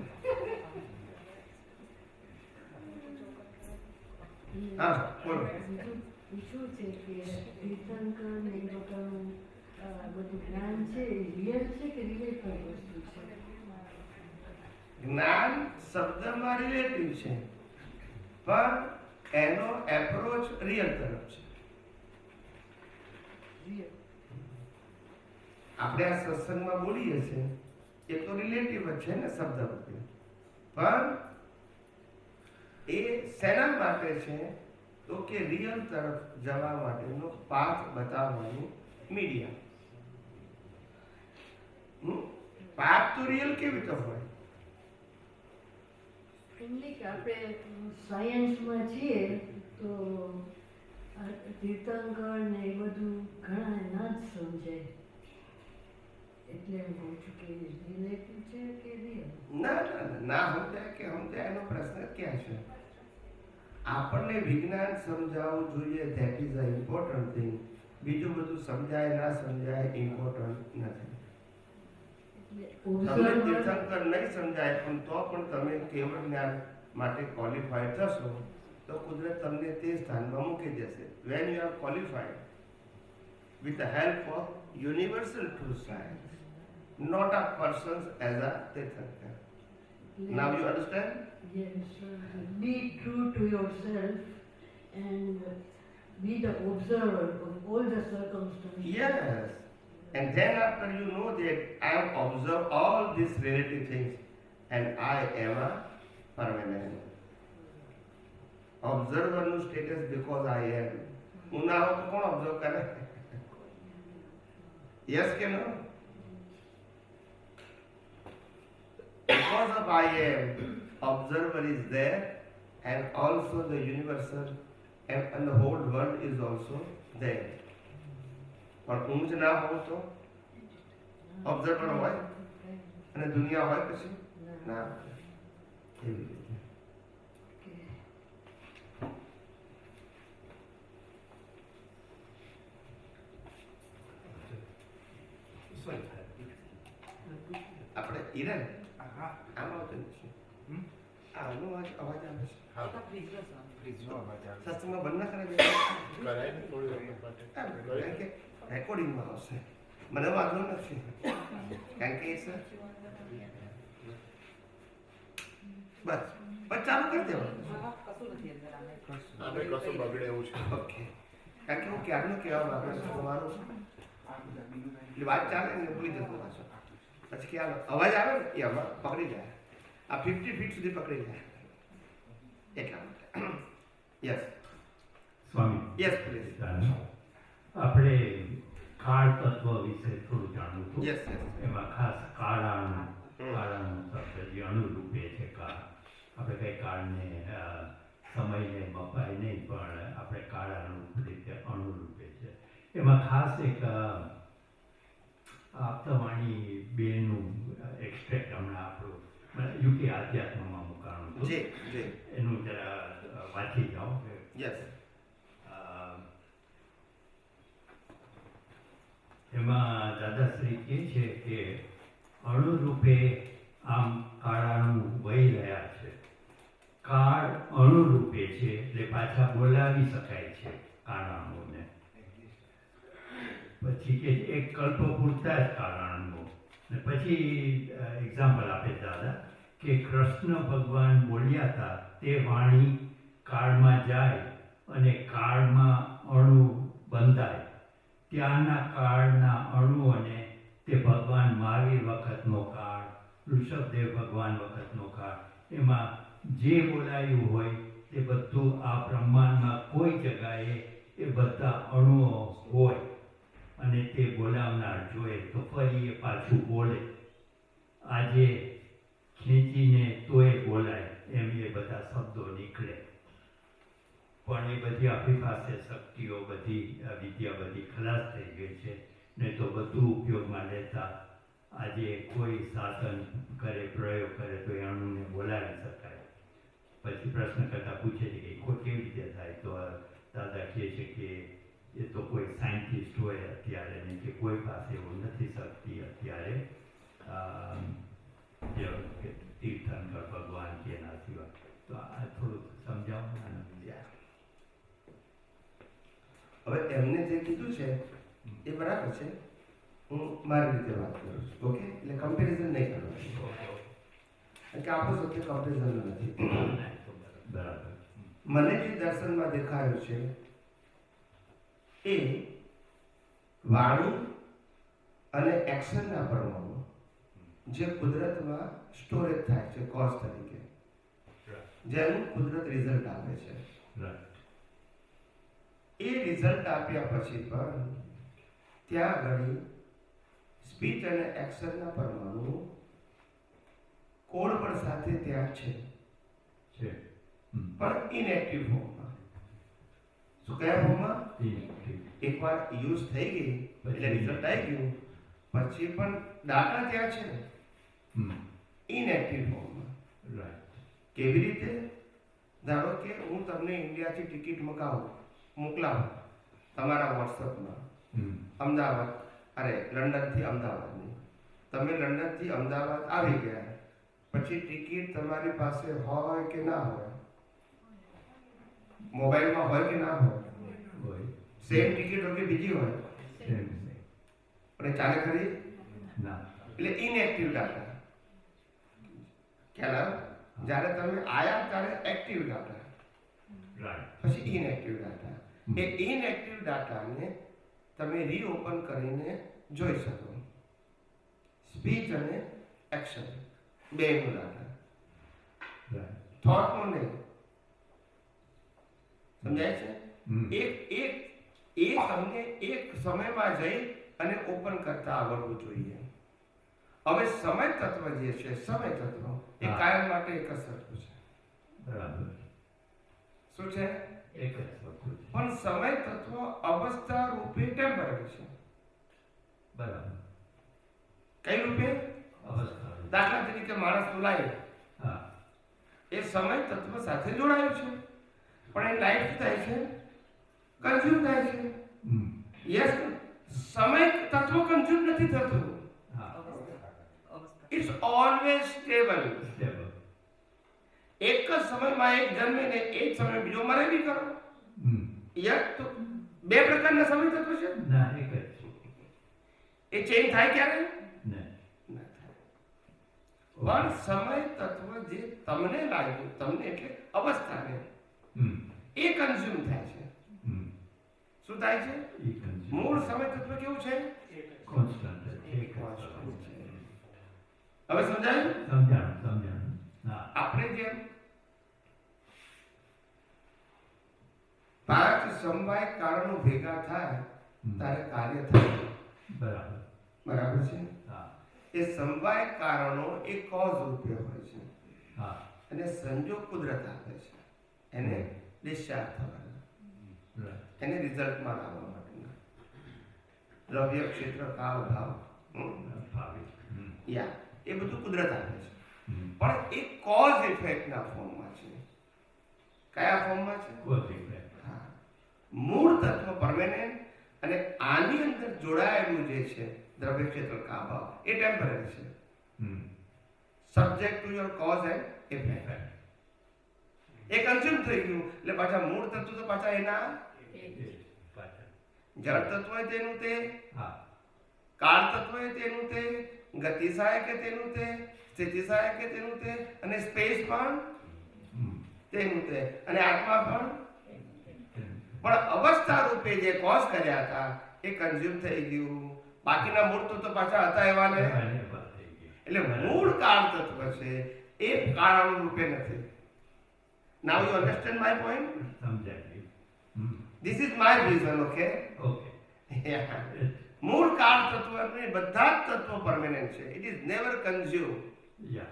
હા બોલો. બીજું પૂછવું છે કે તીર્થંકર ને એ લોકોનું બધું જ્ઞાન છે એ રિયલ છે કે રિલેટેડ વસ્તુ છે? જ્ઞાન શબ્દમાં રિલેટિવ છે, પણ એનો એપ્રોચ રિયલ તરફ છે. રિયલ. આપણે આ સત્સંગમાં બોલીએ છીએ એ તો રિલેટિવ જ છે ને શબ્દ વગેરે, પણ એ શેના માટે છે તો કે રિયલ તરફ જવા માટેનો પાથ બતાવવાનું મીડિયા. પાથ તો રિયલ કેવી રીતે હોય? એટલે કે આપણે સાયન્સમાં છીએ તો તીર્થંકર ને એ બધું ઘણા ના જ સમજાય, એટલે હું કહું છું કે રિલેટિવ છે કે રિયલ? ના સમજાય કે સમજાય એનો પ્રશ્ન ક્યાં છે? આપણને વિજ્ઞાન સમજાવવું જોઈએ, that is a important thing. બીજું બધું સમજાય ના સમજાય ઇમ્પોર્ટન્ટ નથી. તમને તીર્થંકર નહીં સમજાય પણ તો પણ તમે કેવળ જ્ઞાન માટે ક્વોલિફાઈડ થશો તો કુદરત તમને તે સ્થાનમાં મૂકી દેશે. When you are qualified with the help of universal true science, not a persons as a tirthankar. Now you understand? Yes, be true to yourself and be the observer of all the circumstances. Yes. And then after you know that I have observed all these relative things and I am a permanent. Observer no status because I am. હું ના હોઉં તો કોણ observe કરે? Yes કે no? Because of I am, observer is there and also the universal and the whole world is also there. પણ હું જ ના હોઉં તો ઓબ્ઝર્વર હોય અને દુનિયા હોય પછી ના એવી રીતે. આપણે ઈરન આમાં આવતું નથી. આનો અવાજ આવે છે. સત્સંગમાં બંધ ના કરે કરાય ને થોડી વખત માટે. કારણ કે રેકોર્ડિંગમાં આવશે. મને વાંધો નથી કારણ કે બસ ચાલુ કરી દેવાનું. કશું નથી અંદર આને. આને કશું બગડે એવું છે. ઓકે. કારણ કે હું ક્યારનું કહેવા માંગુ છું તમારું એટલે વાત ચાલે ને ભૂલી જતો પાછો. પછી ખ્યાલ અવાજ આવે ને એ અવાજ પકડી જાય. આ 50 ફીટ સુધી પકડી જાય એટલા માટે. Yes Swami, yes please. આપણે કાળ તત્વ વિશે થોડું જાણવું હતું. Yes yes. એમાં ખાસ કાળાનું શબ્દ જે અણુરૂપે છે કાળ. આપણે કઈ કાળને સમયને મપાય નહીં પણ આપણે કાળાનું રીતે અણુરૂપે છે. એમાં ખાસ એક આપતાવાણી બેનું એક્સટ્રેક્ટ હમણાં આપણું યુકે આધ્યાત્મમાં મુકાણું હતું. જી જી. એનું જરા વાંચી જાઓ. યસ. એમાં દાદાશ્રી કહે છે કે અણુરૂપે આમ કાળાનું વહી રહ્યા છે. કાળ અણુરૂપે છે એટલે પાછા બોલાવી શકાય છે કાળાણુને. પછી કે એક કલ્પ પૂરતા જ કાળાણું. ને પછી એક્ઝામ્પલ આપે દાદા કે કૃષ્ણ ભગવાન બોલ્યા હતા તે વાણી કાળમાં જાય અને કાળમાં અણુ બંધાય. ત્યાંના કાળના અણુઓને તે ભગવાન મહાવીર વખતનો કાળ, ઋષભદેવ ભગવાન વખતનો કાળ, એમાં જે બોલાયું હોય તે બધું આ બ્રહ્માંડમાં કોઈ જગાએ એ બધા અણુઓ હોય અને તે બોલાવનાર જોઈએ તો ફરી એ પાછું બોલે. આજે ખેંચીને તોય બોલાય એમ એ બધા શબ્દો નીકળે. પણ એ બધી આપણી પાસે શક્તિઓ બધી વિદ્યા બધી ખલાસ થઈ ગઈ છે. નહીં તો બધું ઉપયોગમાં લેતા આજે કોઈ સાધન કરે પ્રયોગ કરે તો એ અણુને બોલાવી શકાય. પછી પ્રશ્ન કરતા પૂછે છે કે કોઈ કેવી રીતે થાય, તો દાદા કહે છે કે એ તો કોઈ સાયન્ટિસ્ટ હોય અત્યારે ને કે કોઈ પાસે એવું નથી શક્તિ અત્યારે જે કે તીર્થંકર ભગવાન કે એના સિવાય. તો આ થોડુંક સમજાવો. હવે એમને જે કીધું છે એ બરાબર છે. હું મારી રીતે વાત કરું છું. ઓકે, એટલે કમ્પેરિઝન નહીં કરવાનું, કારણ કે આપણું સત્ય કમ્પેરિઝન નથી. બરાબર. મને જે દર્શનમાં દેખાયું છે એ વાણી અને એક્શનના પરમાણુ જે કુદરતમાં સ્ટોરેજ થાય છે કોઝ તરીકે, જેનું કુદરત રિઝલ્ટ આપે છે. એ રિઝલ્ટ આપ્યા પછી પણ ત્યાં આગળ સ્પીચ અને એક્શનના પરમાણુ કોડવર્ડ સાથે ત્યાં છે, પણ ઇનએક્ટિવ ફોર્મમાં. શું કયા ફોર્મમાં? એકવાર યુઝ થઈ ગઈ એટલે રિઝલ્ટ આવી ગયું પછી પણ ડાટા ત્યાં છે ઇનએક્ટિવ ફોર્મમાં. કેવી રીતે? ધારો કે હું તમને ઇન્ડિયાથી ટિકિટ મોકલાવું તમારા વોટ્સઅપમાં, અમદાવાદ લંડનથી અમદાવાદની. તમે લંડનથી અમદાવાદ આવી ગયા પછી ટિકિટ તમારી પાસે હોય કે ના હોય, મોબાઈલમાં હોય કે ના હોય, સેમ ટિકિટ હોય કે બીજી હોય, પણ ચાલે ખરી? એટલે ઇનએક્ટિવ ડાટા. ખ્યાલ આવે? જ્યારે તમે આયા ત્યારે એક્ટિવ ડાટા, પછી ઇનએક્ટિવ ડાટા. એ ઇનએક્ટિવ ડાટાને તમે રીઓપન કરીને જોઈ શકો. સ્પીચ અને એક્શન બેનો ડાટા, થોટનો નહીં. સમજાય છે? તમને એક સમયમાં જઈ અને ઓપન કરતા આવડવું જોઈએ. હવે સમય તત્વ જે છે, સમય તત્વ એ કાયમ માટે એક જ સરખું છે. બરાબર. શું છે? એક જ સરખું છે. પણ સમય તત્વ અવસ્થા રૂપે ટેમ્પરરી છે. બરાબર. કઈ રૂપે? અવસ્થા. દાખલા તરીકે માણસ બોલાય, એ સમય તત્વ સાથે જોડાયો છે, પણ એ લાઈફ થાય છે, કન્ઝ્યુમ થાય છે. યસ, સમય તત્વ કન્ઝ્યુમ નથી થતું. It's always stable. એક જ સમયમાં એક જન્મે ને એક સમય બીજો મરે બી કરો. યસ, તો બે પ્રકારના સમય તત્વ છે. ના, એક જ. એ ચેન્જ થાય ક્યારે? ના થાય. પણ સમય તત્વ જે તમને લાગ્યું, તમને એટલે અવસ્થાને, એ કન્ઝ્યુમ થાય છે. શું થાય છે? મૂળ સમય તત્વ કેવું છે? કોન્સ્ટન્ટ છે. હવે સમજાયું? સમજાણું. આપણે જેમ 5 સમવાય કારણો ભેગા થાય ત્યારે કાર્ય થાય. બરાબર છે? એ સમવાય કારણો એ કોઝ રૂપે હોય છે, અને સંજોગ કુદરત આપે છે. એને ડિસ્ચાર્જ થવાના, એને રિઝલ્ટમાં લાવવા માટેના દ્રવ્ય ક્ષેત્ર કાળ ભાવ યા એ બધું કુદરત આપે છે. પણ એ કોઝ ઇફેક્ટના ફોર્મમાં છે. કયા ફોર્મમાં છે? Cause effect. હા, મૂળ તત્વ પરમેનન્ટ, અને આની અંદર જોડાયેલું જે છે દ્રવ્ય ક્ષેત્ર કા ભાવ એ ટેમ્પરરી છે. Subject to your cause and effect. A consume થઈ ગયું એટલે પાછા મૂળ તત્વ તો પાછા એના જળ તત્વ તેનું તે, કાળ તત્વ તેનું તે, ગતિ સહાયક તેનું તે, સ્થિતિ સહાયક તેનું તે, અને સ્પેસ પણ તેનું તે, અને આત્મા પણ. પણ અવસ્થા રૂપે જે કોઝ કર્યા હતા એ કન્ઝ્યુમ થઈ ગયું. બાકીના મૂળ તો પાછા હતા એવા ને. એટલે મૂળ કાળ તત્વ છે એ કારણ રૂપે નથી. Now you understand my point? સમજાય. This is my vision, okay? Okay. Yeah. મૂળ કાળ તત્વને બધા જ તત્વો પરમેનન્ટ છે. It is never consume. યા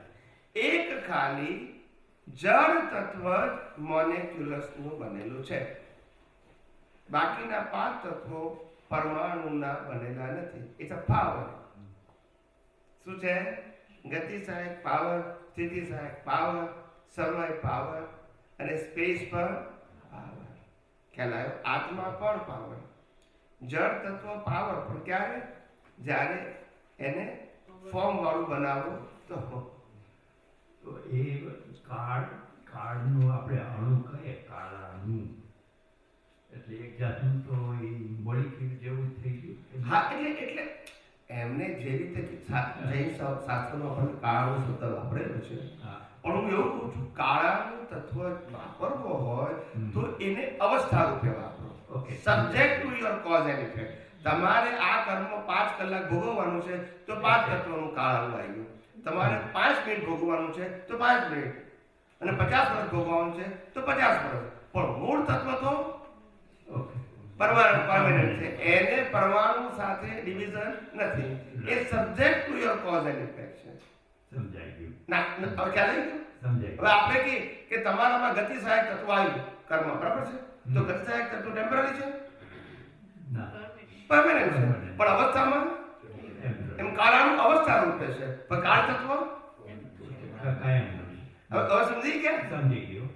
એક ખાલી જળ તત્વ જ મોલેક્યુલસનું બનેલું છે. બાકીના 5 તત્વો પરમાણુના બનેલા નથી. It's a power. શું છે? ગતિ સહાયક પાવર, સ્થિતિ સહાયક પાવર, સમય પાવર અને સ્પેસ પર પાવર. ખ્યાલ આવ્યો? આત્મા પણ પાવર. જળ તત્વ પાવર પણ ક્યારે? જ્યારે એને ફોર્મ વાળું બનાવો તો. તો એ કાર્ડનું આપણે અણુ કહીએ, કાળા અણુ, એટલે એક જાતનું તો એ મોલિક્યુલ જેવું થઈ ગયું. હા, એટલે એમને જે રીતે જૈન શાસ્ત્રમાં પણ કાળાનો શબ્દ વાપરેલો છે, હા, પણ હું એવું કહું છું, કાળાનું તત્વ વાપરવો હોય તો એને અવસ્થા રૂપે વાપરો. Okay. Subject to your cause and effect. તમારે આ કર્મ 5 કલાક ભોગવવાનું છે તો 5 તત્વનું કાળાનું આવી ગયું. તમારે 5 મિનિટ ભોગવવાનું છે તો 5 મિનિટ, અને 50 વર્ષ ભોગવવાનું છે તો 50 વર્ષ. પણ મૂળ તત્વ તો ઓકે, પરમાનન્ટ છે. એને પરમાણુ સાથે ડિવિઝન નથી. એ subject to your cause and effect છે. સમજાઈ ગયું, ના, હવે ખ્યાલ આવી ગયો? સમજાઈ હવે આપણે કહીએ કે તમારામાં ગતિ સહાયક તત્વ આવ્યું કર્મ, બરાબર છે? તો ગતિ સહાયક તત્વ ટેમ્પરરી છે, ગયું. ના, પરમેનન્ટ છે. પણ અવસ્થામાં એમ એમ કાળાનું અવસ્થા રૂપે છે, પણ કાળ તત્વ કાયમ નથી. હવે સમજી ગયા? સમજી ગયો.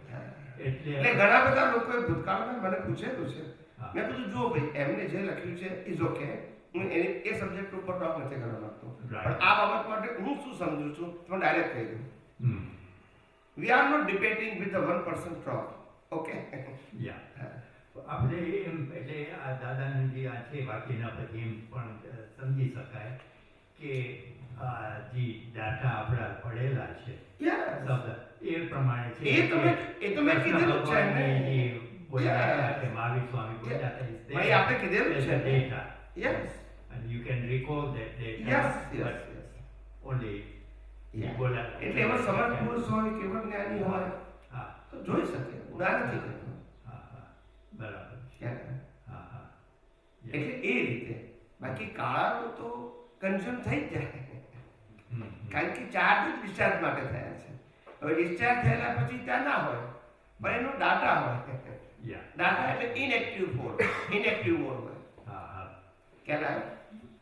એટલે એટલે ઘણા બધા લોકોએ ભૂતકાળમાં મને પૂછેલું છે. હા. મેં કીધું જો ભાઈ, એમને જે લખ્યું છે ઇઝ ઓકે, હું એ સબ્જેક્ટ ઉપર ટોક નથી કરવા માંગતો, Right. પણ આ બાબત માટે હું શું સમજુ છું તો ડાયરેક્ટ કહી દઉં. Hmm, we are not debating with the 1% talk. Okay. યા આપણે એમ એટલે આ દાદાનું જે આ છે બાકીના પછી એમ પણ સમજી શકાય કે આ જે ડાટા આપણા પડેલા છે Yes. શબ્દ એ પ્રમાણે છે. એ તો મેં કીધેલું છે ને. ભગવાનને જે બોલ્યા હતા Yes. કે મહાવીર સ્વામી બોલ્યા હતા, is there ભાઈ, આપણે કીધેલું as છે a ને. data, Yes. and you can recall that data, Yes, yes, but yes. only Yeah. બોલ્યા. એટલે એમાં સમર્થ પુરુષ હોય, કેવળ જ્ઞાની હોય હા, તો જોઈ શકે. ના નથી કહેતો. હા, હા, બરાબર. ખ્યાલ? હા, હા. Yeah. એટલે એ રીતે. બાકી કાળાનું તો કન્ઝ્યુમ થઈ જ જાય, હમ, હમ. કારણ કે ચાર્જ જ ડિસ્ચાર્જ માટે થયા છે. હવે ડિસ્ચાર્જ થયેલા પછી ત્યાં ના હોય, પણ એનો ડાટા હોય. Yeah. ડાટા એટલે ઇનએક્ટિવ મોડ હોય. હા, હા. ખ્યાલ આવ્યો?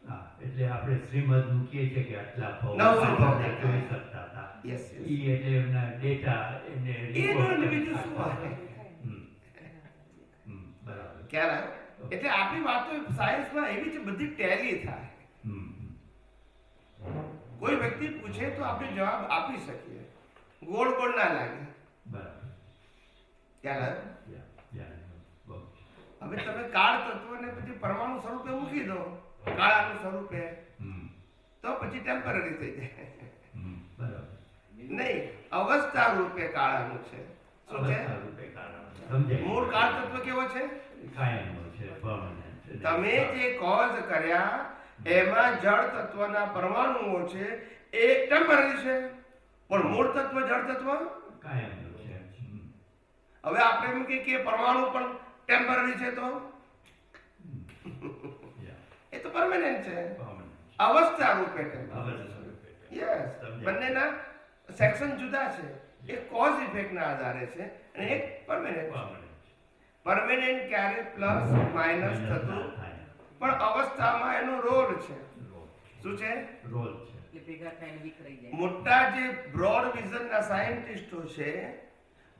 હા, એટલે આપણે શ્રીમદ મૂકીએ છીએ કે આટલા ભાવ 900 ભાવ આપણે જોઈ શકતા હતા. Yes, yes. ઈ એટલે એમના ડેટા એમને એનો report બીજું કરતા શું હતા. હોય? હમ. હમ, બરાબર. ખ્યાલ આવ્યો? એટલે આપણી વાતો સાયન્સમાં એવી છે, બધી ટેલી થાય. હમ, હમ. કોઈ વ્યક્તિ પૂછે તો આપણે જવાબ આપી શકીએ, ગોળ ગોળ ના લાગે. બરાબર. ખ્યાલ આવ્યો? યા, યા, બહુ. હવે તમે કાળ તત્વને પછી પરમાણુ સ્વરૂપે મૂકી દો, કાળાનું સ્વરૂપે, હમ, તો પછી ટેમ્પરરી થઈ જાય. હમ, બરાબર. નહીં, અવસ્થા રૂપે કાળાનું છે. શું છે? અવસ્થા રૂપે કારણ સમજાય. મૂળ કાળ તત્વ કેવો છે? કાયમનો છે, permanent છે. તમે જે કોઝ કર્યા એમાં જળ તત્વના પરમાણુઓ છે, એ ટેમ્પરરી છે, પણ મૂળ તત્વ જળ તત્વ. કાયમનો છે. હમ, હવે આપણે એમ કહીએ કે પરમાણુ પણ ટેમ્પરરી છે, તો યા, એ તો પરમેનન્ટ છે. permanent. અવસ્થા રૂપે ટેમ્પરરી. અવસ્થા રૂપે. યસ, સમજાય. બંનેના સેક્શન જુદા છે. એક કોઝ ઇફેક્ટના આધારે છે અને એક પરમેનન્ટ. Permanent. પરમેનન્ટ ક્યારે પ્લસ માઇનસ થતું, પણ અવસ્થામાં એનો રોલ છે. શું છે? રોલ છે. એટલે ભેગા થઈને વિખરાઈ જાય. મોટા જે બ્રોડ વિઝનના સાયન્ટિસ્ટો છે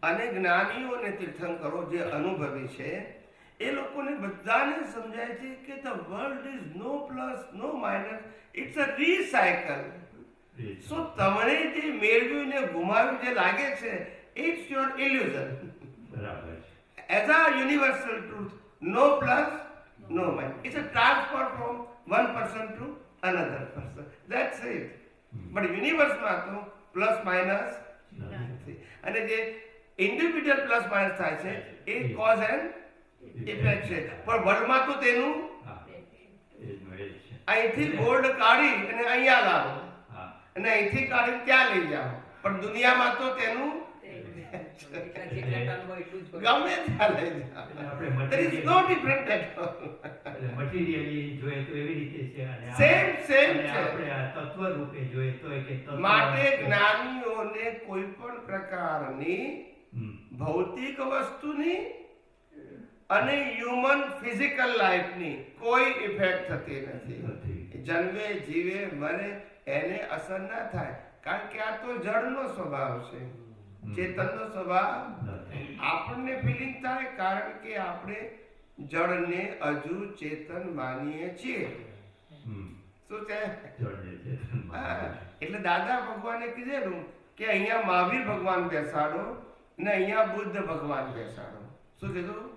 અને જ્ઞાનીઓ અને તીર્થંકરો જે અનુભવી છે, એ લોકોને બધાને સમજાય છે કે the world is no plus no minus, it's a recycle. So તમને જે મેળવ્યું ને ગુમાવ્યું જે લાગે છે, ઇટ્સ યોર ઇલ્યુઝન. બરાબર. As a universal truth, no plus, no minus. It's a transfer from one person to another person. That's it. But universe માં તો plus minus નથી. અને જે ઇન્ડિવિડ્યુઅલ પ્લસ માઇનસ થાય છે એ કોઝ એન્ડ ઇફેક્ટ છે. પણ વર્લ્ડમાં તો તેનું હા, એનું એ છે. અહીંથી ગોલ્ડ કાઢી અને અહીંયા લાવો, હા, અને અહીંથી કાઢી ત્યાં લઈ જાઓ, પણ દુનિયામાં તો તેનું જેટલા ટન હોય એટલું જ હોય. ગમે ત્યાં લઈ જાઓ. એટલે આપણે There is no different at all. એટલે મટીરિયલી જોઈએ તો એવી રીતે છે અને Same અને છે. આપણે આ તત્વ રૂપે જોઈએ તો કે તત્વ માટે જ્ઞાનીઓને કોઈ પણ પ્રકારની હમ. ભૌતિક વસ્તુની અને હ્યુમન ફિઝિકલ લાઈફની કોઈ ઇફેક્ટ થતી નથી. નથી. જન્મે જીવે મરે એને અસર ના થાય, કારણ કે આ તો જળનો સ્વભાવ છે, ચેતનનો સ્વભાવ નથી. આપણને ફિલિંગ થાય કારણ કે આપણે જળને હજુ ચેતન માનીએ છીએ. હમ. શું છે? જોડે છે. હા, એટલે દાદા ભગવાને કીધેલું કે અહીંયા મહાવીર ભગવાન બેસાડો ને અહીંયા બુદ્ધ ભગવાન બેસાડો. શું કીધું?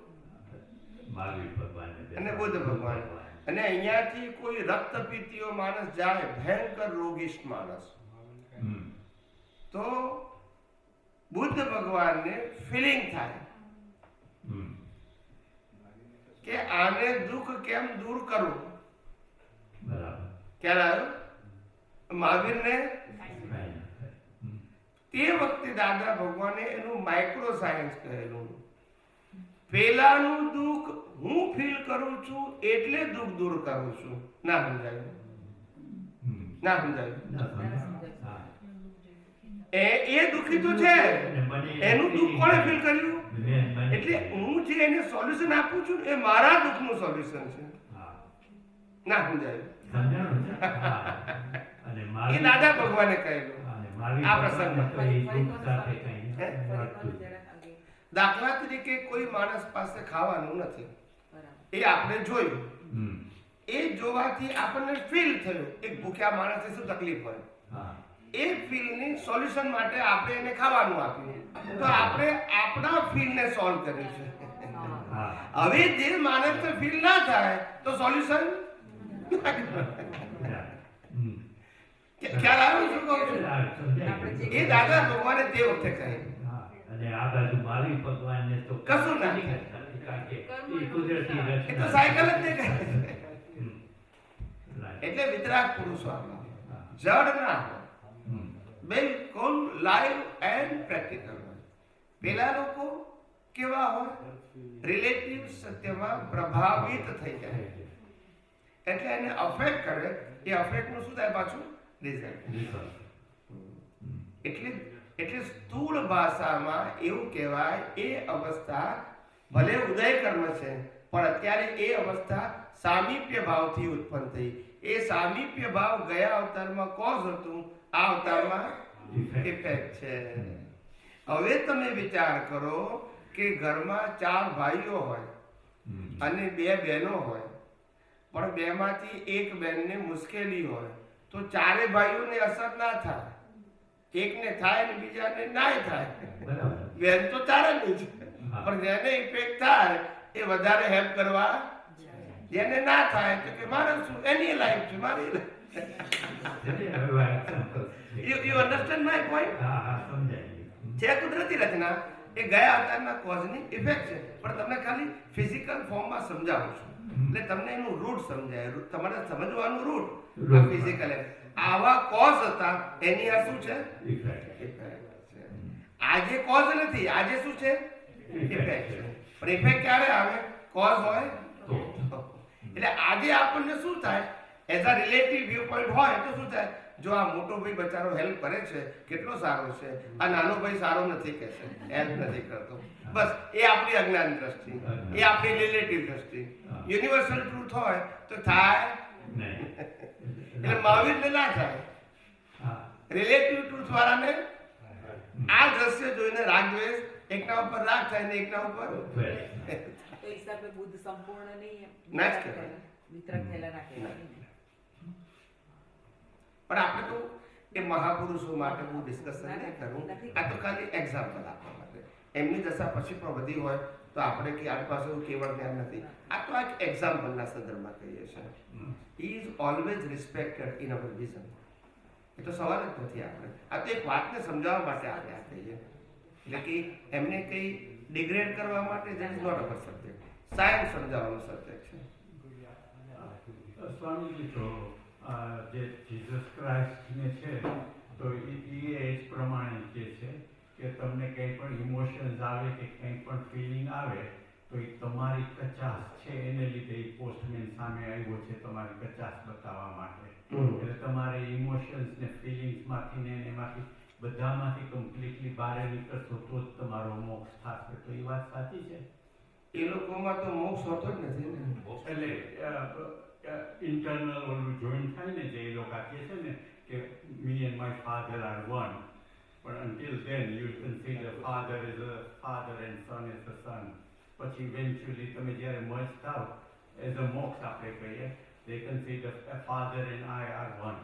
મહાવીર ભગવાનને અને બુદ્ધ ભગવાન. અને અહીંયાથી કોઈ રક્તપીતીઓ માણસ જાય, ભયંકર રોગિષ્ઠ માણસ, હમ. તો બુદ્ધ ભગવાનને ફિલિંગ થાય હમ. કે આને દુઃખ કેમ દૂર કરવું. બરાબર. ક્યારે આવ્યું? મહાવીરને કાંઈ ના થાય. હમ. તે વખતે દાદા ભગવાને એનું માઇક્રો સાયન્સ કહેલું. પેલાનું દુઃખ હું ફીલ કરું છું એટલે દુઃખ દૂર કરું છું. ના સમજાયું? હમ. ના સમજાયું? ના સમજાય. હા. એ દુઃખી તો છે, અને મને એનું દુઃખ કોણે ફીલ કર્યું? મને એટલે હું જે એને સોલ્યુશન આપું છું એ મારા દુઃખનું સોલ્યુશન છે. હા. ના સમજાયું? સમજાણું ને? હા. અને એ મહાવીર દાદા ભગવાને કહેલું. અને મહાવીર આ ભગવાનને પ્રસંગમાં. તો એ દુઃખ સાથે કંઈ હે? મળતું જ. દાખલા તરીકે કોઈ માણસ પાસે ખાવાનું નથી, એ આપણે જોયું, હમ. એ જોવાથી આપણને ફીલ થયું એક ભૂખ્યા માણસને શું તકલીફ હોય. હા. એ ફીલની સોલ્યુશન માટે આપણે એને ખાવાનું આપ્યું, તો આપણે આપણા ફીલને સોલ્વ કર્યું છે. હા. હવે જે માણસને ફીલ ના થાય તો સોલ્યુશન હમ. ખ્યાલ આવ્યો શું કહું છું? હા, સમજાય ગયું. એ દાદા ભગવાને તે વખતે કહ્યું. હા. અને આ બાજુ મહાવીર ભગવાનને તો કશું ના નથી, કારણ કે એ કુદરતી એ તો રચના. સાયકલ જ દેખાય. હમ. Right. એટલે વિતરાગ પુરુષો આમાં હા. જડ ના હોય, હમ. બિલકુલ લાઈવ એન્ડ પ્રેક્ટિકલ હોય. પેલા લોકો કેવા હોય? રિલેટિવ સત્યમાં પ્રભાવિત થઈ જાય, એટલે એને અફેક્ટ કરે. એ અફેક્ટનું શું થાય પાછું? રિઝલ્ટ. એટલે સ્થૂળ ભાષામાં એવું કહેવાય એ અવસ્થા ભલે ઉદય કર્મ છે, પણ અત્યારે એ અવસ્થા સામીપ્ય ભાવથી ઉત્પન્ન થઈ. એ સામીપ્ય ભાવ ગયા અવતારમાં કોઝ હતું, આ અવતારમાં ઇફેક્ટ છે. હવે તમે વિચાર કરો કે ઘરમાં 4 ભાઈઓ હોય અને 2 બહેનો હોય, પણ બેમાંથી એક બહેનને મુશ્કેલી હોય તો 4 ભાઈઓને અસર ના થાય. એકને થાય ને બીજાને નાય થાય. બરાબર. બેન તો 4 જ છે, પણ જેને ઇફેક્ટ થાય એ વધારે હેલ્પ કરવા, જેને ના થાય તો કે મારે શું, એની લાઈફ છે, મારી life. You understand my point? હા, હા, સમજાય ગયું. છે કુદરતી રચના, એ ગયા અવતારના કોઝની ઇફેક્ટ છે, પણ તમને ખાલી ફિઝિકલ ફોર્મમાં સમજાવું છું એટલે તમને એનું રૂટ સમજાય. તમારે સમજવાનું રૂટ ફિઝિકલ. આવા કોઝ હતા, એની આ શું છે? Effect. ઇફેક્ટ છે. આજે કોઝ નથી, આજે શું છે? ઇફેક્ટ છે. પણ ઇફેક્ટ ક્યારે આવે? કોઝ હોય તો. એટલે આજે આપણને શું થાય? As a relative view point હોય તો શું થાય? જો આ મોટો ભાઈ બચારો હેલ્પ કરે છે, કેટલો સારો છે, આ નાનો ભાઈ સારો નથી કે છે, હેલ્પ નથી કરતો, બસ એ આપણી અજ્ઞાન દ્રષ્ટિ, એ આપણી રિલેટિવ દ્રષ્ટિ. યુનિવર્સલ ટ્રુથ હોય તો થાય નહીં. એટલે મહાવીરને ના થાય. હા. રિલેટિવ ટ્રુથ વાળાને આ દ્રશ્ય જોઈને રાગ દ્વેષ, એકના ઉપર રાગ થાય ને એકના ઉપર Well, તો હિસાબે બુદ્ધ સંપૂર્ણ નહીં, ના જ કહેવાય. વિતરક થયેલા ના કહેવાય. પણ આપણે તો એ મહાપુરુષો માટે બહુ ડિસ્કશન નહીં કરવું. આ તો ખાલી એક્ઝામ્પલ આપવા માટે. એમની દશા પછી પણ વધી હોય તો આપણે કે આપણી પાસે એવું કેવળ જ્ઞાન નથી. આ તો એક એક્ઝામ્પલના સંદર્ભમાં કહીએ છીએ. He is always respected in our vision. એ તો સવાલ જ નથી. આપણે આ તો એક વાતને સમજાવવા માટે આપણે આ કહીએ. એટલે કે એમને કંઈ ડિગ્રેડ કરવા માટે that is not our subject. Science સમજાવવાનો સબ્જેક્ટ છે. સ્વામીજી, તો જે જીસસ ક્રાઇસ્ટને છે તો એ જ પ્રમાણે જે છે કે તમને કંઈ પણ ઇમોશન્સ આવે કે કંઈ પણ ફિલિંગ આવે તો એ તમારી કચાશ છે એને લીધે એ પોસ્ટમેન સામે આવ્યો છે તમારી કચાશ બતાવવા માટે. એટલે તમારે ઇમોશન્સ ને ફિલિંગ્સમાંથી ને એમાંથી બધામાંથી કમ્પ્લીટલી બહાર નીકળશો તો જ તમારો મોક્ષ થશે. તો એ વાત સાચી છે? એ લોકોમાં તો મોક્ષ હોતો જ નથી ને. એટલે ઇન્ટરનલ ઓલું જોઈન્ટ થાય ને જે એ લોકો કહે છે ને કે me and my father are one, પણ until then you will consider father as a father and son as a son. પછી eventually તમે જ્યારે મર્જ થાવ as a મોક્ષ આપણે કહીએ, they consider a father and I are one.